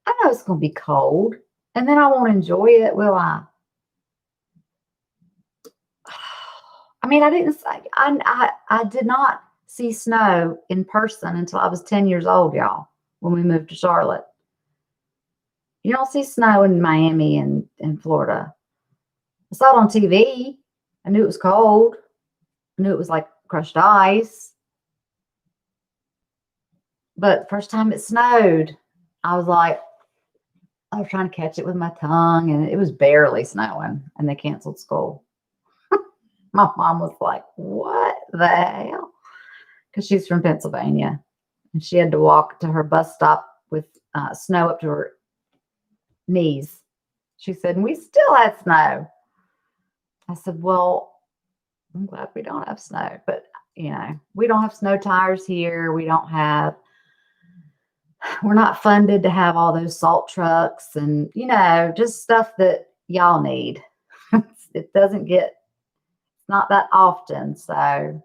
I know it's going to be cold, and then I won't enjoy it, will I? I mean, I did not see snow in person until I was 10 years old, y'all, when we moved to Charlotte. You don't see snow in Miami and in Florida. I saw it on TV. I knew it was cold. I knew it was like crushed ice. But first time it snowed, I was trying to catch it with my tongue, and it was barely snowing, and they canceled school. My mom was like, what the hell? Because she's from Pennsylvania, and she had to walk to her bus stop with snow up to her knees. She said, and we still had snow. I said, well, I'm glad we don't have snow, but we don't have snow tires here. We're not funded to have all those salt trucks and, just stuff that y'all need. It doesn't it's not that often. So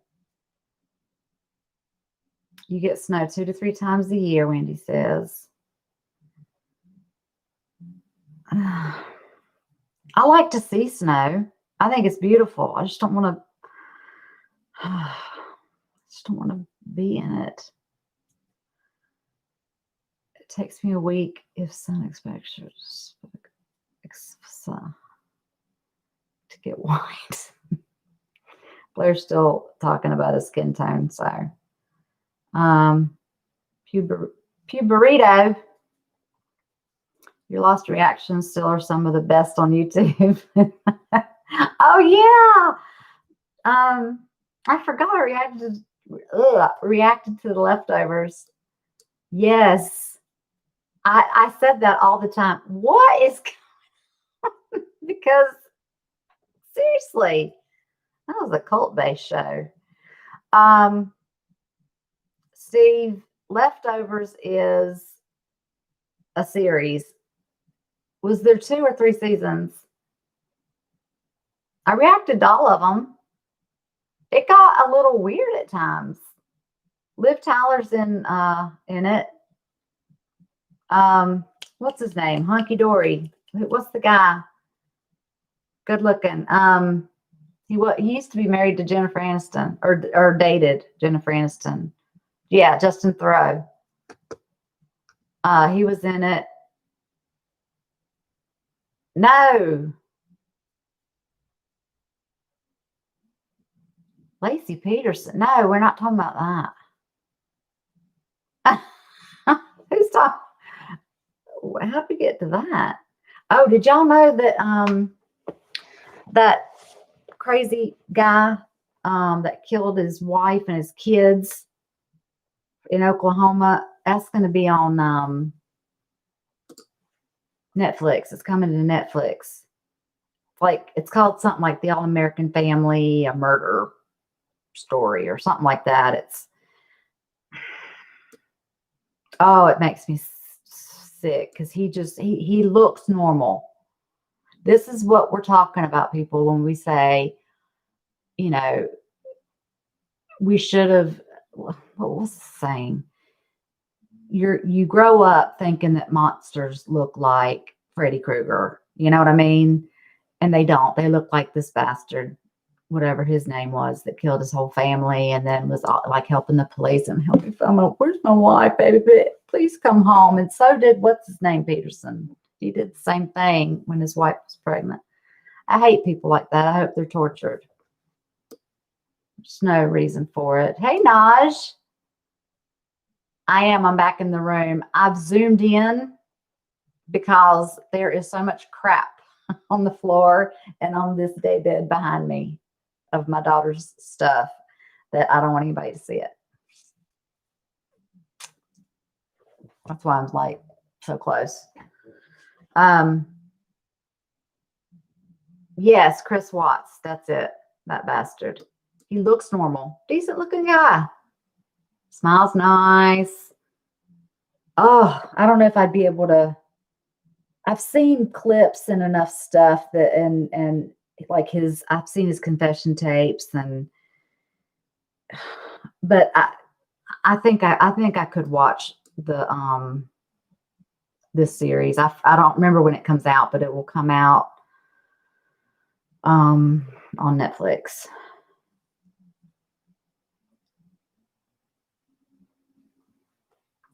You get snow 2 to 3 times a year, Wendy says. I like to see snow. I think it's beautiful. I just don't want to. Just don't want to be in it. It takes me a week if sun exposures to get white. Blair's still talking about his skin tone, so Puberito. Your lost reactions still are some of the best on YouTube. Oh yeah. I forgot I reacted to the leftovers. Yes. I said that all the time. What is because seriously, that was a cult-based show. Steve, Leftovers is a series. Was there 2 or 3 seasons? I reacted to all of them. It got a little weird at times. Liv Tyler's in it. What's his name? Hunky Dory. What's the guy? Good looking. He used to be married to Jennifer Aniston or dated Jennifer Aniston. Yeah, Justin Theroux. He was in it. No. Lacey Peterson. No, we're not talking about that. Who's talking? How'd we get to that? Oh, did y'all know that that crazy guy that killed his wife and his kids in Oklahoma? That's going to be on Netflix. It's coming to Netflix. It's called something like The All-American Family, a murder story or something like that. It makes me sick because he looks normal. This is what we're talking about, people, when we say, we should have, what was the saying? You grow up thinking that monsters look like Freddy Krueger. You know what I mean? And they don't. They look like this bastard, whatever his name was, that killed his whole family and then was like helping the police and helping them. Where's my wife, baby? Please come home. And so did, what's his name, Peterson. He did the same thing when his wife was pregnant. I hate people like that. I hope they're tortured. There's no reason for it. Hey, Naj. I'm back in the room. I've zoomed in because there is so much crap on the floor and on this day bed behind me of my daughter's stuff that I don't want anybody to see it. That's why I'm like so close. Yes, Chris Watts. That's it. That bastard. He looks normal. Decent looking guy. Smiles nice. Oh, I don't know if I'd be able to. I've seen clips and enough stuff that and like I've seen his confession tapes but I think I could watch this series. I don't remember when it comes out, but it will come out on Netflix.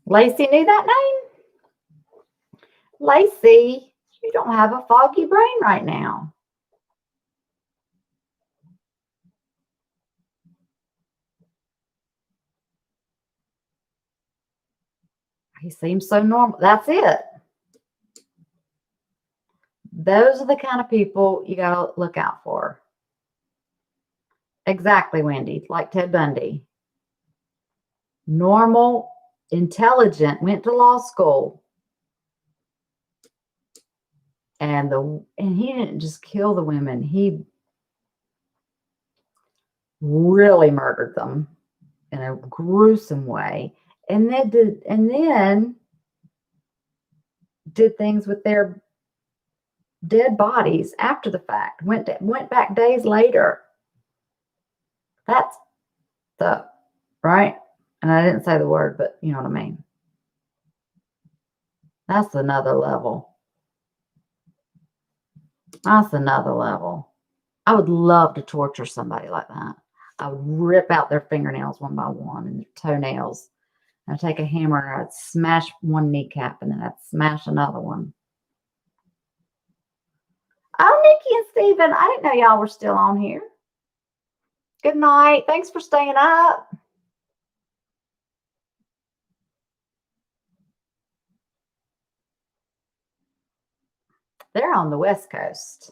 Lacey knew that name? Lacey, you don't have a foggy brain right now. He seems so normal. That's it. Those are the kind of people you got to look out for. Exactly, Wendy. Like Ted Bundy. Normal, intelligent, went to law school. And he didn't just kill the women. He really murdered them in a gruesome way. And then did things with their dead bodies after the fact. Went back days later. That's right. And I didn't say the word, but you know what I mean. That's another level. That's another level. I would love to torture somebody like that. I would rip out their fingernails one by one and their toenails. I'd take a hammer and I'd smash one kneecap and then I'd smash another one. Oh, Nikki and Steven, I didn't know y'all were still on here. Good night. Thanks for staying up. They're on the West Coast.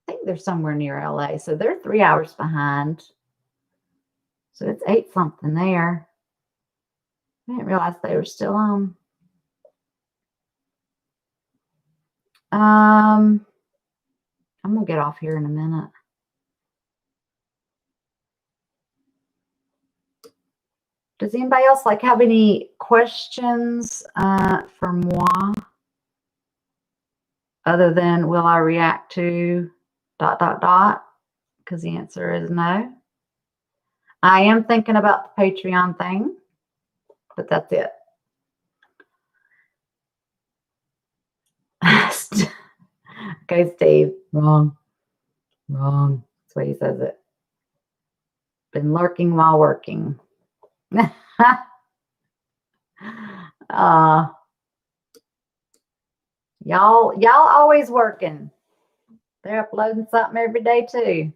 I think they're somewhere near LA. So they're 3 hours behind. So it's 8 something there. I didn't realize they were still on. I'm gonna get off here in a minute. Does anybody else have any questions for moi? Other than will I react to ... Because the answer is no. I am thinking about the Patreon thing, but that's it. Okay, Steve. Wrong. That's the way he says it. Been lurking while working. Y'all always working. They're uploading something every day too.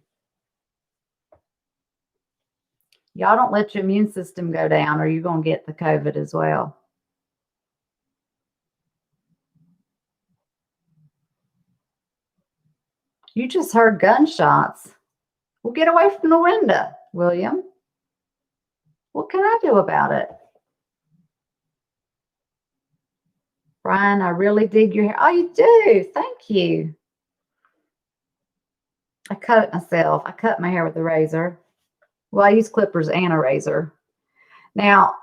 Y'all don't let your immune system go down or you're going to get the COVID as well. You just heard gunshots. Well, get away from the window, William. What can I do about it? Brian, I really dig your hair. Oh, you do. Thank you. I cut it myself. I cut my hair with a razor. Well, I use clippers and a razor. Now,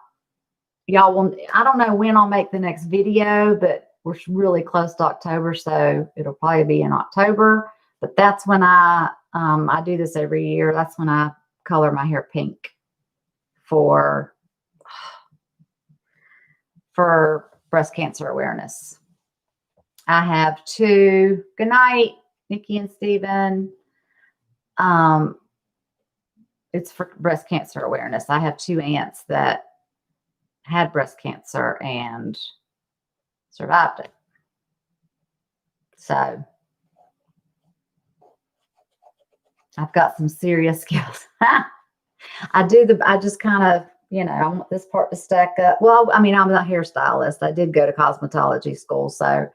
y'all will, I don't know when I'll make the next video, but we're really close to October, so it'll probably be in October. But that's when I do this every year. That's when I color my hair pink for breast cancer awareness. I have 2. Good night, Nikki and Steven. It's for breast cancer awareness. I have 2 aunts that had breast cancer and survived it. So I've got some serious skills. I just kind of, I want this part to stack up. Well, I mean, I'm a hairstylist. I did go to cosmetology school. So,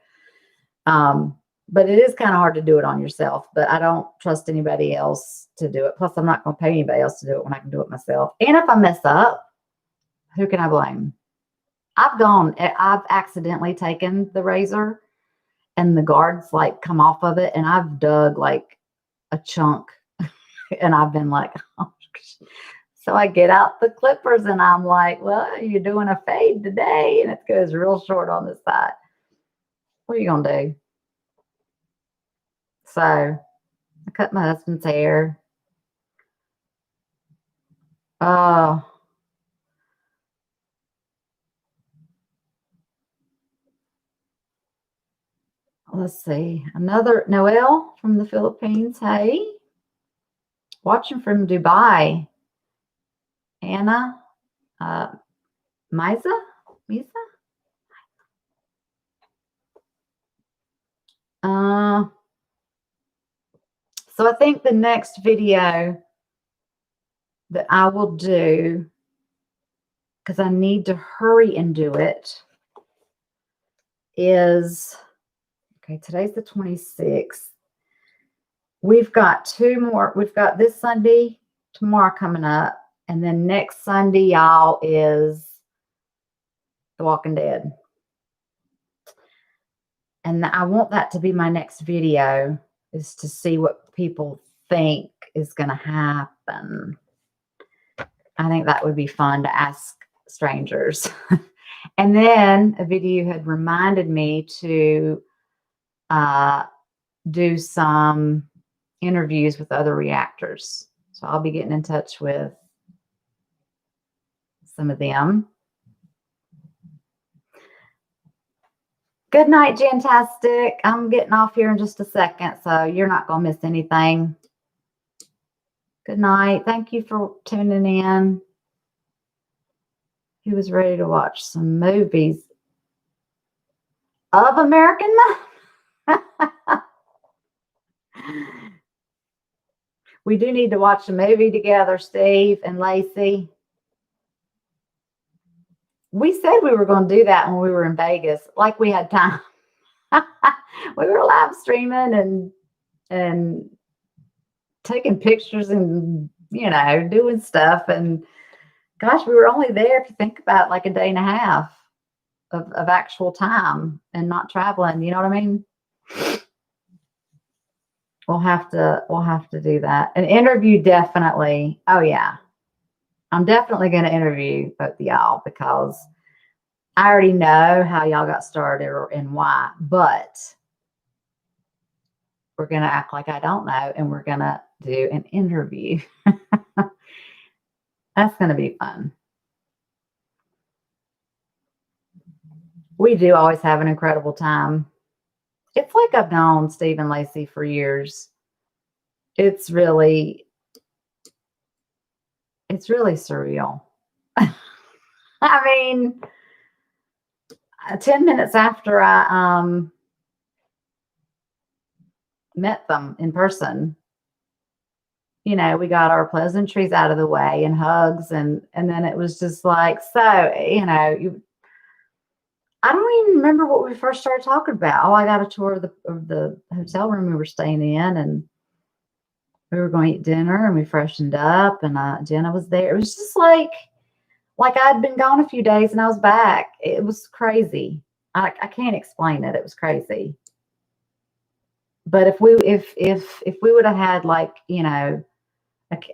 but it is kind of hard to do it on yourself, but I don't trust anybody else to do it. Plus, I'm not going to pay anybody else to do it when I can do it myself. And if I mess up, who can I blame? I've accidentally taken the razor and the guards come off of it and I've dug a chunk and I've been like, oh, so I get out the clippers and I'm like, well, you're doing a fade today. And it goes real short on the side. What are you going to do? So I cut my husband's hair. Oh, let's see. Another Noel from the Philippines. Hey, watching from Dubai. Anna, Misa. So I think the next video that I will do, because I need to hurry and do it, is, okay, today's the 26th. We've got 2 more. We've got this Sunday, tomorrow coming up. And then next Sunday, y'all, is The Walking Dead. And I want that to be my next video, is to see what people think is going to happen. I think that would be fun to ask strangers. And then a video had reminded me to do some interviews with other reactors. So I'll be getting in touch with some of them. Good night, Jantastic. I'm getting off here in just a second, so you're not going to miss anything. Good night. Thank you for tuning in. He was ready to watch some movies of American Mom. We do need to watch a movie together, Steve and Lacey. We said we were going to do that when we were in Vegas, like we had time. We were live streaming and taking pictures and, you know, doing stuff. And gosh, we were only there, if you think about it, like a day and a half of actual time and not traveling. You know what I mean? We'll have to do that. An interview, definitely. Oh yeah. I'm definitely going to interview both of y'all because I already know how y'all got started and why, but we're going to act like I don't know, and we're going to do an interview. That's going to be fun. We do always have an incredible time. It's like I've known Steve and Lacey for years. It's really surreal. I mean, 10 minutes after I met them in person, you know, we got our pleasantries out of the way and hugs, and then it was just like, so, you know, I don't even remember what we first started talking about. Oh, I got a tour of the hotel room we were staying in, and we were going to eat dinner, and we freshened up, and Jenna was there. It was just like I'd been gone a few days and I was back. It was crazy. I can't explain it. It was crazy. But if we would have had, like, you know,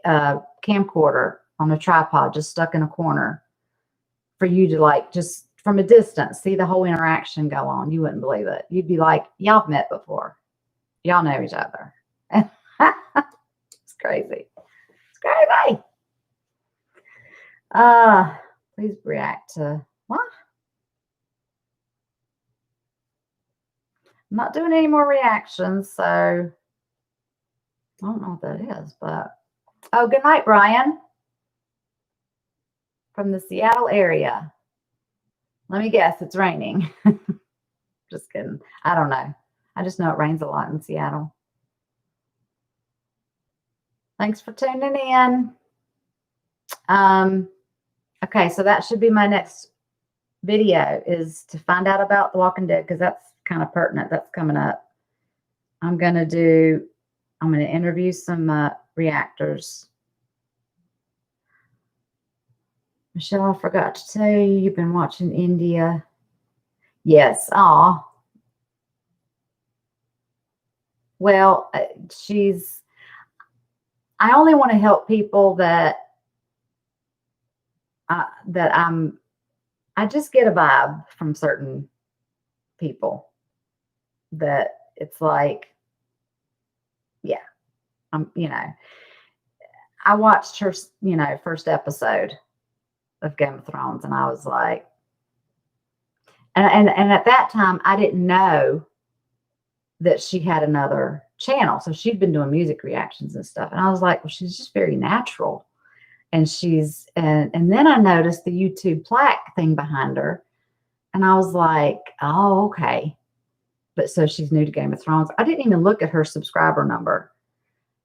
a camcorder on a tripod just stuck in a corner for you to, like, just from a distance see the whole interaction go on, you wouldn't believe it. You'd be like, y'all met before. Y'all know each other. It's crazy. It's crazy. Please react to what? I'm not doing any more reactions, so I don't know what that is, but oh, good night, Brian. From the Seattle area. Let me guess, it's raining. Just kidding. I don't know. I just know it rains a lot in Seattle. Thanks for tuning in. Okay, so that should be my next video, is to find out about The Walking Dead, because that's kind of pertinent. That's coming up. I'm going to interview some reactors. Michelle, I forgot to tell you, you've been watching India. Yes. Aw. Well, I only want to help people that I just get a vibe from certain people that it's like, yeah, you know, I watched her, you know, first episode of Game of Thrones, and I was like, and at that time I didn't know that she had another channel. So she'd been doing music reactions and stuff. And I was like, well, she's just very natural. And and then I noticed the YouTube plaque thing behind her. And I was like, oh, okay. But so she's new to Game of Thrones. I didn't even look at her subscriber number.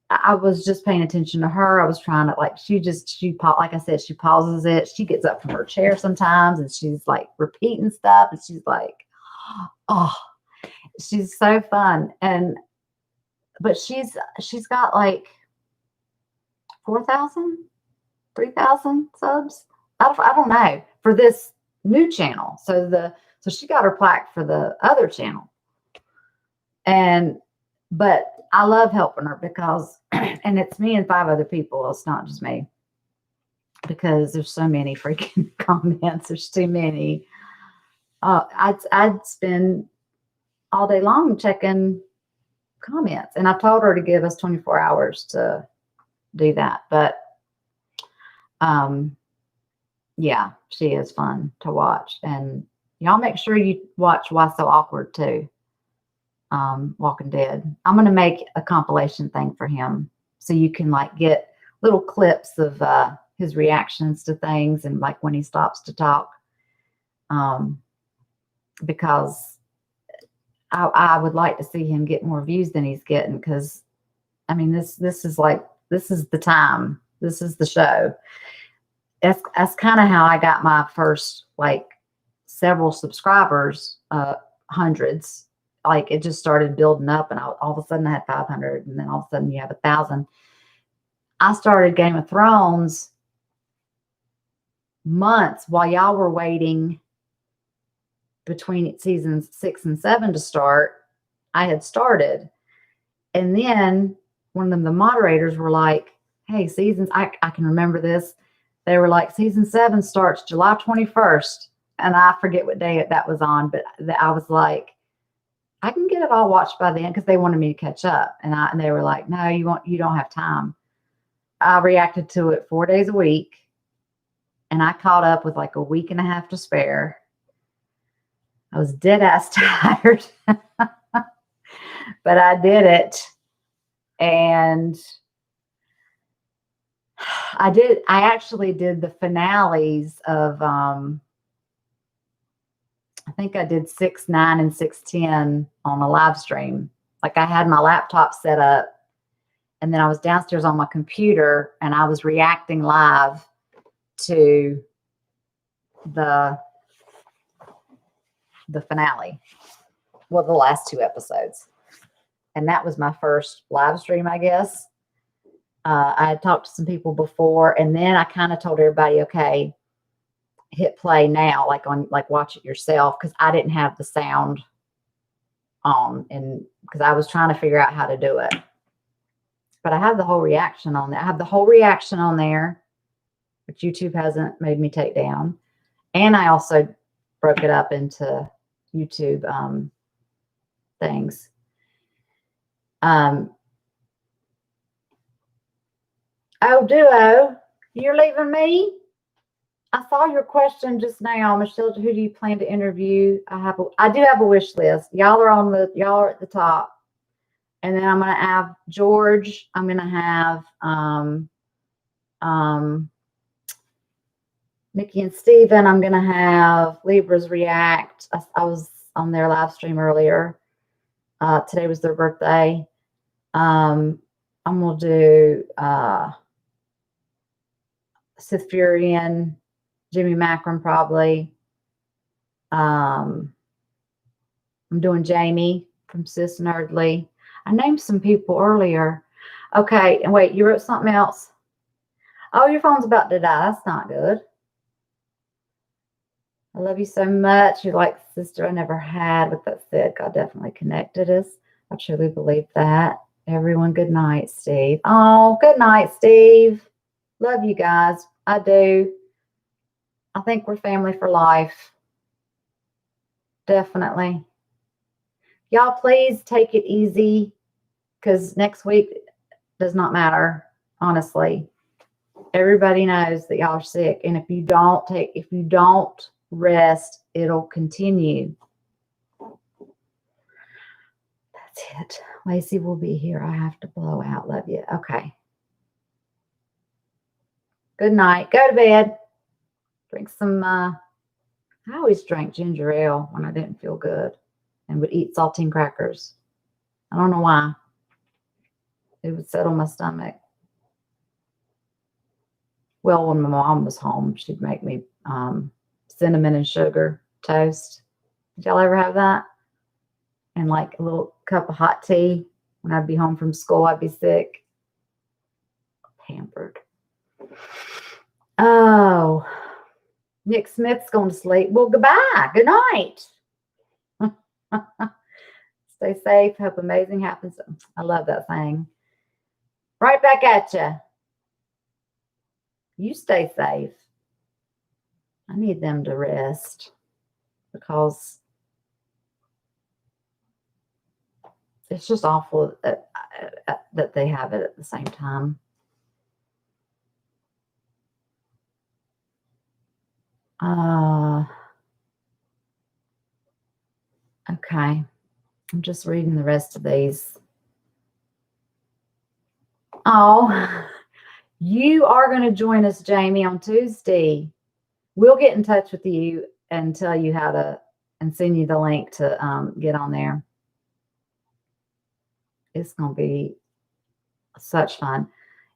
I was just paying attention to her. I was trying to, like, like I said, she pauses it. She gets up from her chair sometimes and she's like repeating stuff. And she's like, oh, she's so fun. But she's got like 4,000, 3,000 subs. I don't know, for this new channel. So she got her plaque for the other channel. But I love helping her because, and it's me and 5 other people. It's not just me, because there's so many freaking comments. There's too many. I'd spend all day long checking comments, and I told her to give us 24 hours to do that. But Yeah, she is fun to watch. And y'all make sure you watch Why So Awkward too. Walking Dead. I'm gonna make a compilation thing for him so you can like get little clips of his reactions to things and like when he stops to talk. Because I would like to see him get more views than he's getting, because I mean this is like, this is the time. This is the show. That's kind of how I got my first like several subscribers, hundreds. Like it just started building up, and all of a sudden I had 500, and then all of a sudden you have 1,000. I started Game of Thrones months while y'all were waiting between seasons 6 and 7 to start. I had started, and then one of the moderators were like, "Hey, seasons, I can remember this." They were like, "Season 7 starts July 21st," and I forget what day that was on, but I was like, I can get it all watched by then, because they wanted me to catch up. And they were like, "No, you don't have time." I reacted to it 4 days a week, and I caught up with like a week and a half to spare. I was dead ass tired, but I did it. And I actually did the finales of, I think I did 6, 9, and 610 on a live stream. Like I had my laptop set up, and then I was downstairs on my computer, and I was reacting live to the finale. Well, the last 2 episodes. And that was my first live stream, I guess. I had talked to some people before, and then I kind of told everybody, okay, hit play now, like watch it yourself, because I didn't have the sound on, and because I was trying to figure out how to do it. But I have the whole reaction on there. I have the whole reaction on there, which YouTube hasn't made me take down. And I also broke it up into YouTube things. Oh, Duo, you're leaving me? I saw your question just now, Michelle. Who do you plan to interview? I do have a wish list. Y'all are at the top, and then I'm gonna have George. I'm gonna have Nikki and Steven. I'm gonna have Libras React. I was on their live stream earlier. Today was their birthday. I'm gonna do Sith Furian, Jimmy Macron probably. I'm doing Jamie from Sis Nerdly. I named some people earlier. Okay, and wait, you wrote something else? Oh, your phone's about to die. That's not good. I love you so much. You're like the sister I never had. With that said, God definitely connected us. I truly believe that. Everyone, good night, Steve. Oh, good night, Steve. Love you guys. I do. I think we're family for life. Definitely. Y'all, please take it easy, because next week does not matter, honestly. Everybody knows that y'all are sick, and if you don't rest, it'll continue. That's it. Lacey will be here. I have to blow out. Love you. Okay. Good night. Go to bed. Drink some, I always drank ginger ale when I didn't feel good, and would eat saltine crackers. I don't know why. It would settle my stomach. Well, when my mom was home, she'd make me cinnamon and sugar toast. Did y'all ever have that? And like a little cup of hot tea. When I'd be home from school, I'd be sick. Pampered. Oh, Nick Smith's going to sleep. Well, goodbye. Good night. Stay safe. Hope amazing happens. I love that thing. Right back at you. You stay safe. I need them to rest, because it's just awful that they have it at the same time. Okay. I'm just reading the rest of these. Oh, you are going to join us, Jamie, on Tuesday. We'll get in touch with you and tell you how to, and send you the link to get on there. It's going to be such fun.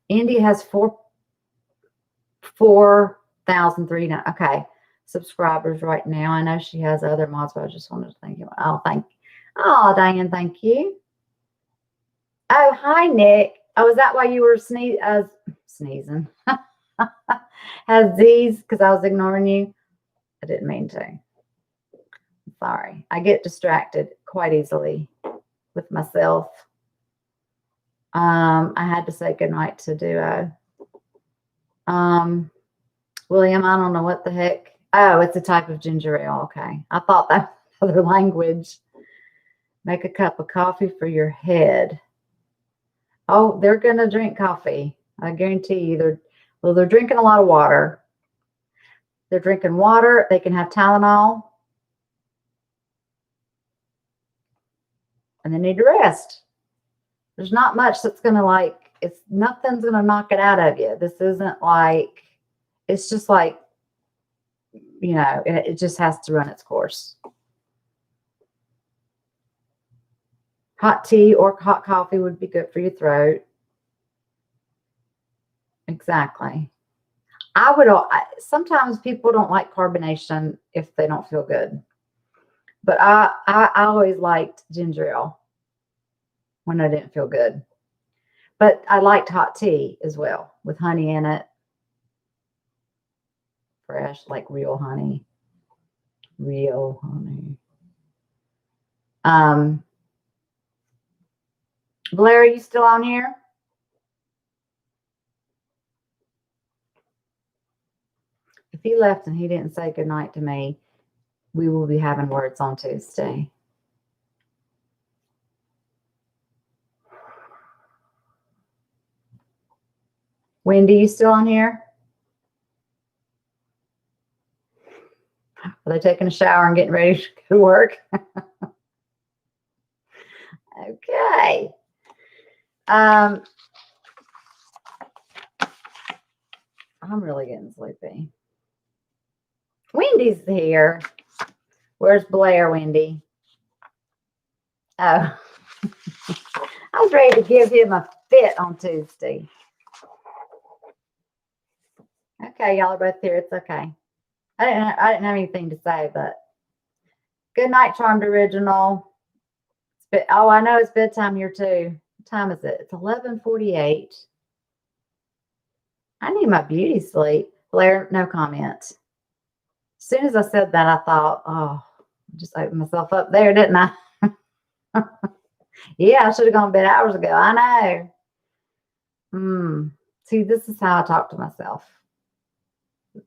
Indy has 4,300. Okay. Subscribers right now. I know she has other mods, but I just wanted to thank you. Oh, Diane, thank you. Oh, hi, Nick. Oh, is that why you were sneezing? Has these, because I was ignoring you. I didn't mean to. Sorry. I get distracted quite easily with myself. I had to say goodnight to Duo. William, I don't know what the heck. Oh, it's a type of ginger ale. Okay. I thought that was another language. Make a cup of coffee for your head. Oh, they're going to drink coffee. I guarantee you. They're drinking a lot of water. They're drinking water. They can have Tylenol. And they need to rest. There's not much that's going to nothing's going to knock it out of you. This isn't like, it's just like, it just has to run its course. Hot tea or hot coffee would be good for your throat. Exactly. Sometimes people don't like carbonation if they don't feel good. But I always liked ginger ale when I didn't feel good. But I liked hot tea as well with honey in it. Fresh, like real honey. Real honey. Blair, are you still on here? If he left and he didn't say goodnight to me, we will be having words on Tuesday. Wendy, you still on here? Are they taking a shower and getting ready to go to work? Okay. I'm really getting sleepy. Wendy's here. Where's Blair, Wendy? Oh. I was ready to give him a fit on Tuesday. Okay, y'all are both here. It's okay. I didn't have anything to say, but good night, Charmed Original. Oh, I know it's bedtime here too. What time is it? It's 11:48. I need my beauty sleep. Blair, no comment. As soon as I said that, I thought, oh, I just opened myself up there, didn't I? Yeah, I should have gone to bed hours ago. I know. See, this is how I talk to myself.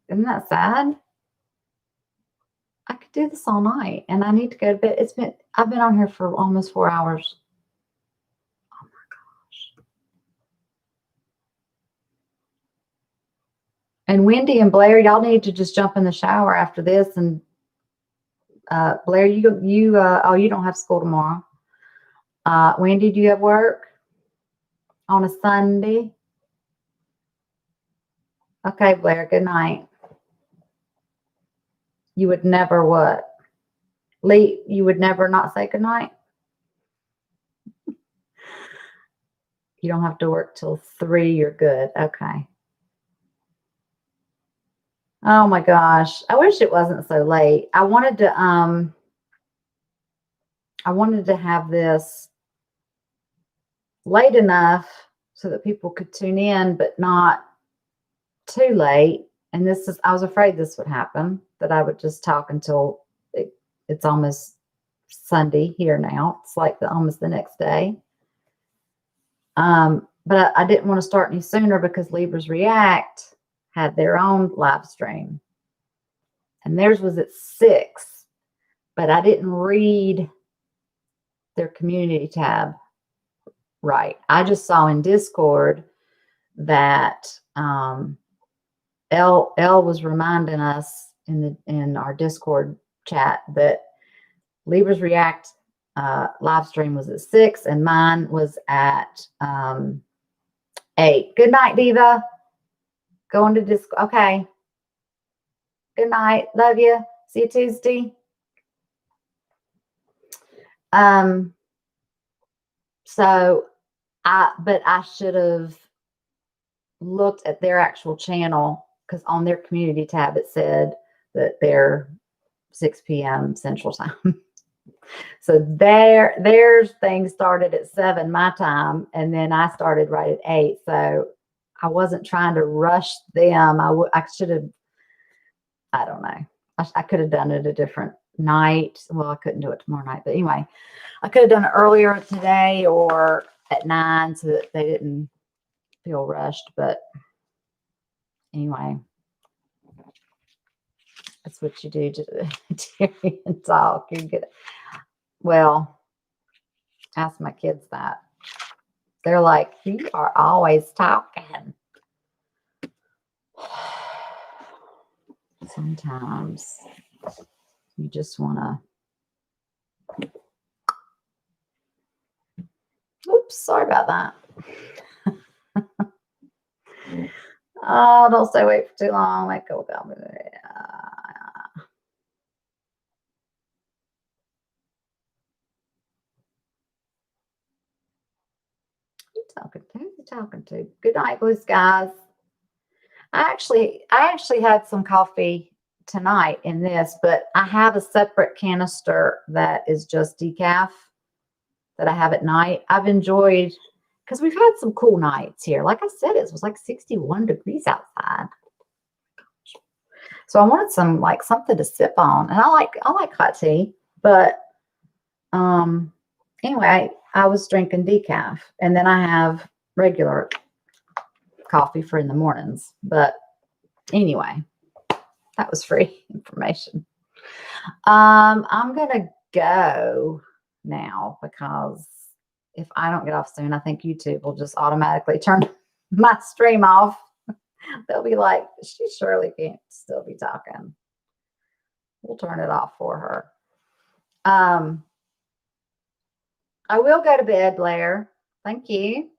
Isn't that sad? I could do this all night, and I need to go to bed. I've been on here for almost 4 hours. Oh my gosh. And Wendy and Blair, y'all need to just jump in the shower after this. And Blair, you don't have school tomorrow. Wendy, do you have work on a Sunday? Okay, Blair, good night. You would never what? Lee, you would never not say good night? You don't have to work till 3. You're good. Okay. Oh my gosh. I wish it wasn't so late. I wanted to have this late enough so that people could tune in, but not too late. And I was afraid this would happen, that I would just talk until it's almost Sunday here now. It's like almost the next day. But I didn't want to start any sooner because Libras React had their own live stream. And theirs was at 6. But I didn't read their community tab right. I just saw in Discord that Elle was reminding us in our Discord chat that Libras React live stream was at 6 and mine was at 8. Good night, Diva. Going to Discord. Okay. Good night. Love you. See you Tuesday. So I should have looked at their actual channel, because on their community tab it said that they're 6 p.m. Central Time. So their thing started at 7 my time, and then I started right at 8. So I wasn't trying to rush them. I should have, I don't know. I could have done it a different night. Well, I couldn't do it tomorrow night, but anyway, I could have done it earlier today or at 9 so that they didn't feel rushed. But anyway, that's what you do to talk. You get, well, ask my kids that. They're like, you are always talking. Sometimes you just want to. Oops, sorry about that. Oh, don't stay awake for too long. Let go about me. Who you talking to? Who you talking to? Good night, blue skies. I actually had some coffee tonight in this, but I have a separate canister that is just decaf that I have at night. I've enjoyed, because we've had some cool nights here. Like I said, it was like 61 degrees outside. So I wanted some, like, something to sip on. And I like hot tea, but anyway, I was drinking decaf, and then I have regular coffee for in the mornings. But anyway, that was free information. I'm gonna go now, because if I don't get off soon, I think YouTube will just automatically turn my stream off. They'll be like, she surely can't still be talking. We'll turn it off for her. I will go to bed, Blair. Thank you.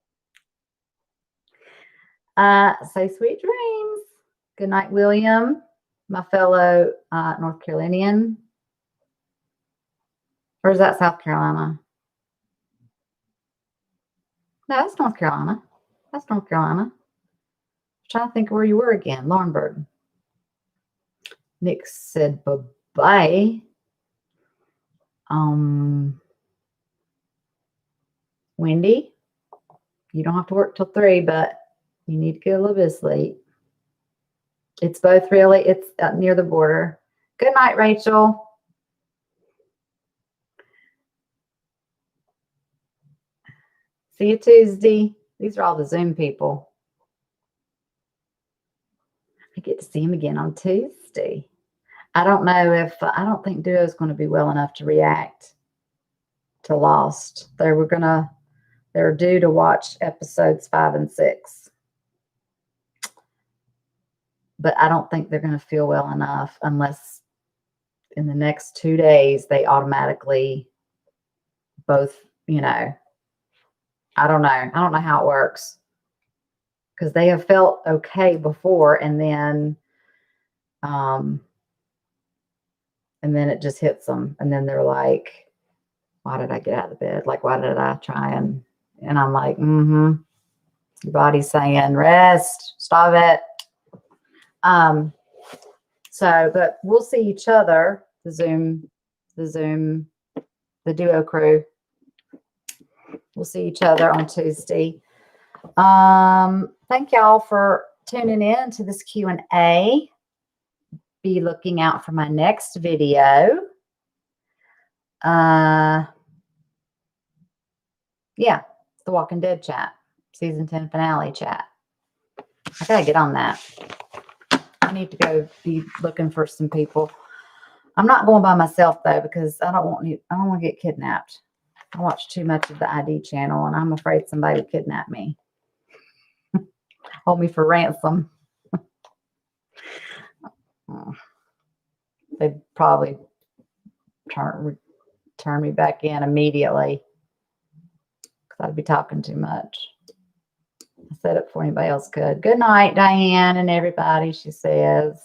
Say sweet dreams. Good night, William, my fellow North Carolinian. Or is that South Carolina? No, that's North Carolina. That's North Carolina. I'm trying to think of where you were again. Laurinburg. Nick said bye-bye. Wendy, you don't have to work till 3, but you need to get a little bit of sleep. It's both really. It's near the border. Good night, Rachel. See you Tuesday. These are all the Zoom people. I get to see him again on Tuesday. I don't know if, I don't think Duo is going to be well enough to react to Lost. They're due to watch episodes 5 and 6. But I don't think they're going to feel well enough unless in the next 2 days they automatically both, I don't know. I don't know how it works, because they have felt okay before, and then it just hits them, and then they're like, why did I get out of bed? Like, why did I try? And I'm like, your body's saying rest, stop it. But we'll see each other, the Duo crew. We'll see each other on Tuesday. Thank y'all for tuning in to this Q&A. Be looking out for my next video. Yeah, the Walking Dead chat, season 10 finale chat. I gotta get on that. I need to go be looking for some people. I'm not going by myself though, because I don't want to get kidnapped. I watch too much of the ID channel, and I'm afraid somebody will kidnap me. Hold me for ransom. they'd probably turn me back in immediately because I'd be talking too much. I set it before anybody else could. Good night, Diane and everybody, she says.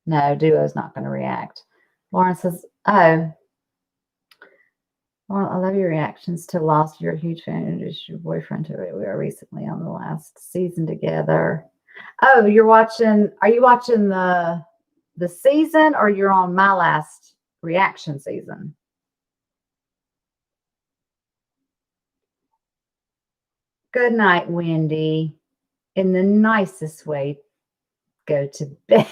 No, Duo's not going to react. Lauren says, oh, well, I love your reactions to Lost. You're a huge fan. Introduced your boyfriend to it. We were recently on the last season together. Oh, are you watching the season, or you're on my last reaction season? Good night, Wendy. In the nicest way, go to bed.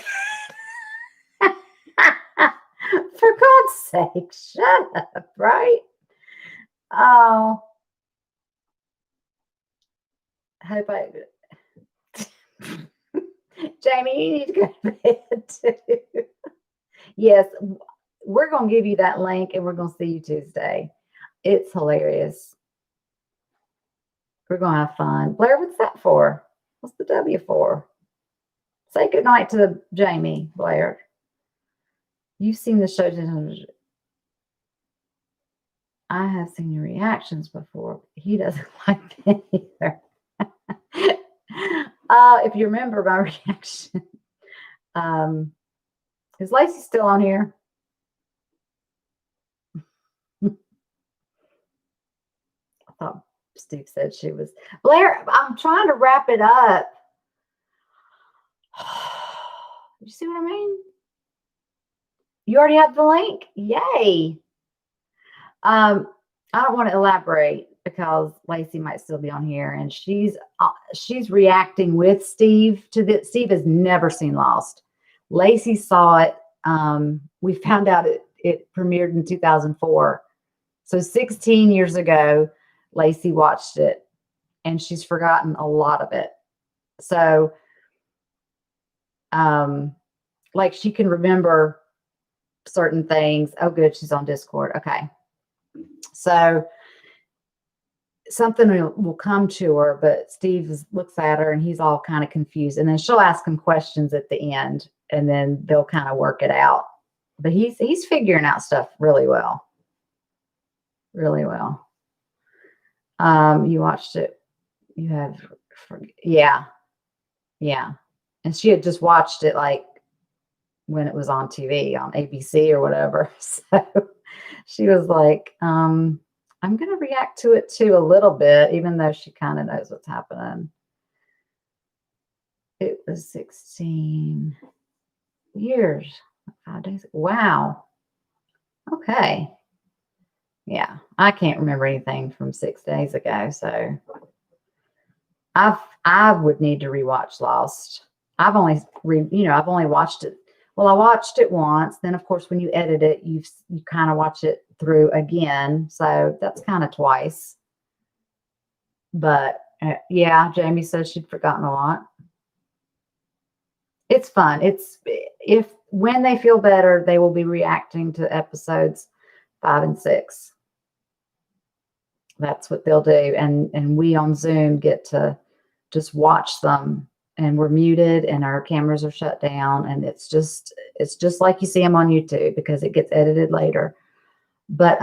For God's sake, shut up, right? Oh, hope I. Jamie, you need to go to bed too. Yes, we're going to give you that link and we're going to see you Tuesday. It's hilarious. We're going to have fun. Blair, what's that for? What's the W for? Say goodnight to Jamie, Blair. You've seen the show. I have seen your reactions before. He doesn't like them either. If you remember my reaction, is Lacey still on here? I thought Steve said she was. Blair, I'm trying to wrap it up. You see what I mean? You already have the link? Yay. I don't want to elaborate because Lacey might still be on here, and she's reacting with Steve to this. Steve has never seen Lost. Lacey saw it. We found out it premiered in 2004. So 16 years ago, Lacey watched it, and she's forgotten a lot of it. So, like, she can remember certain things. Oh, good. She's on Discord. Okay. So something will come to her, but Steve looks at her and he's all kind of confused. And then she'll ask him questions at the end, and then they'll kind of work it out. But he's figuring out stuff really well. Really well. You watched it. You have, yeah. Yeah. And she had just watched it like when it was on TV on ABC or whatever. So she was like, I'm going to react to it too a little bit, even though she kind of knows what's happening. It was 16 years, 5 days. Wow. Okay. Yeah. I can't remember anything from 6 days ago. So I would need to rewatch Lost. I've only watched it. Well, I watched it once. Then, of course, when you edit it, you kind of watch it through again. So that's kind of twice. But yeah, Jamie says she'd forgotten a lot. It's fun. When they feel better, they will be reacting to episodes 5 and 6. That's what they'll do. And we on Zoom get to just watch them, and we're muted and our cameras are shut down, and it's just like you see them on YouTube because it gets edited later. But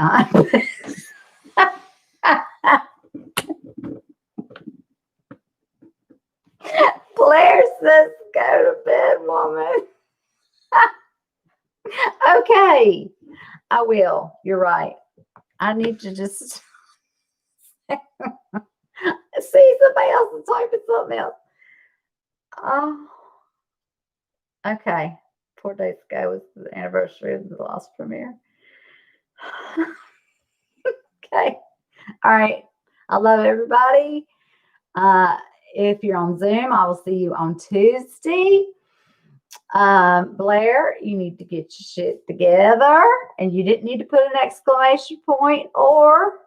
Blair says, "Go to bed, woman." Okay, I will. You're right. I need to just see somebody else and type it something else. Oh, okay. 4 days ago was the anniversary of the Lost premiere. Okay. All right. I love everybody. If you're on Zoom, I will see you on Tuesday. Blair, you need to get your shit together, and you didn't need to put an exclamation point or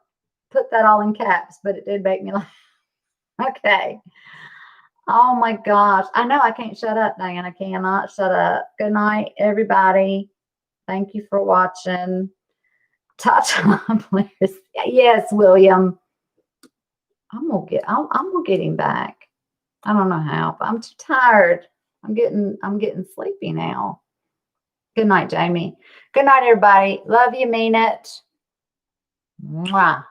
put that all in caps, but it did make me laugh. Okay. Oh my gosh. I know I can't shut up, Diane. I cannot shut up. Good night, everybody. Thank you for watching. Ta-ta, Blair. Yes, William. I'm gonna get him back. I don't know how, but I'm too tired. I'm getting sleepy now. Good night, Jamie. Good night, everybody. Love you, mean it. Mwah.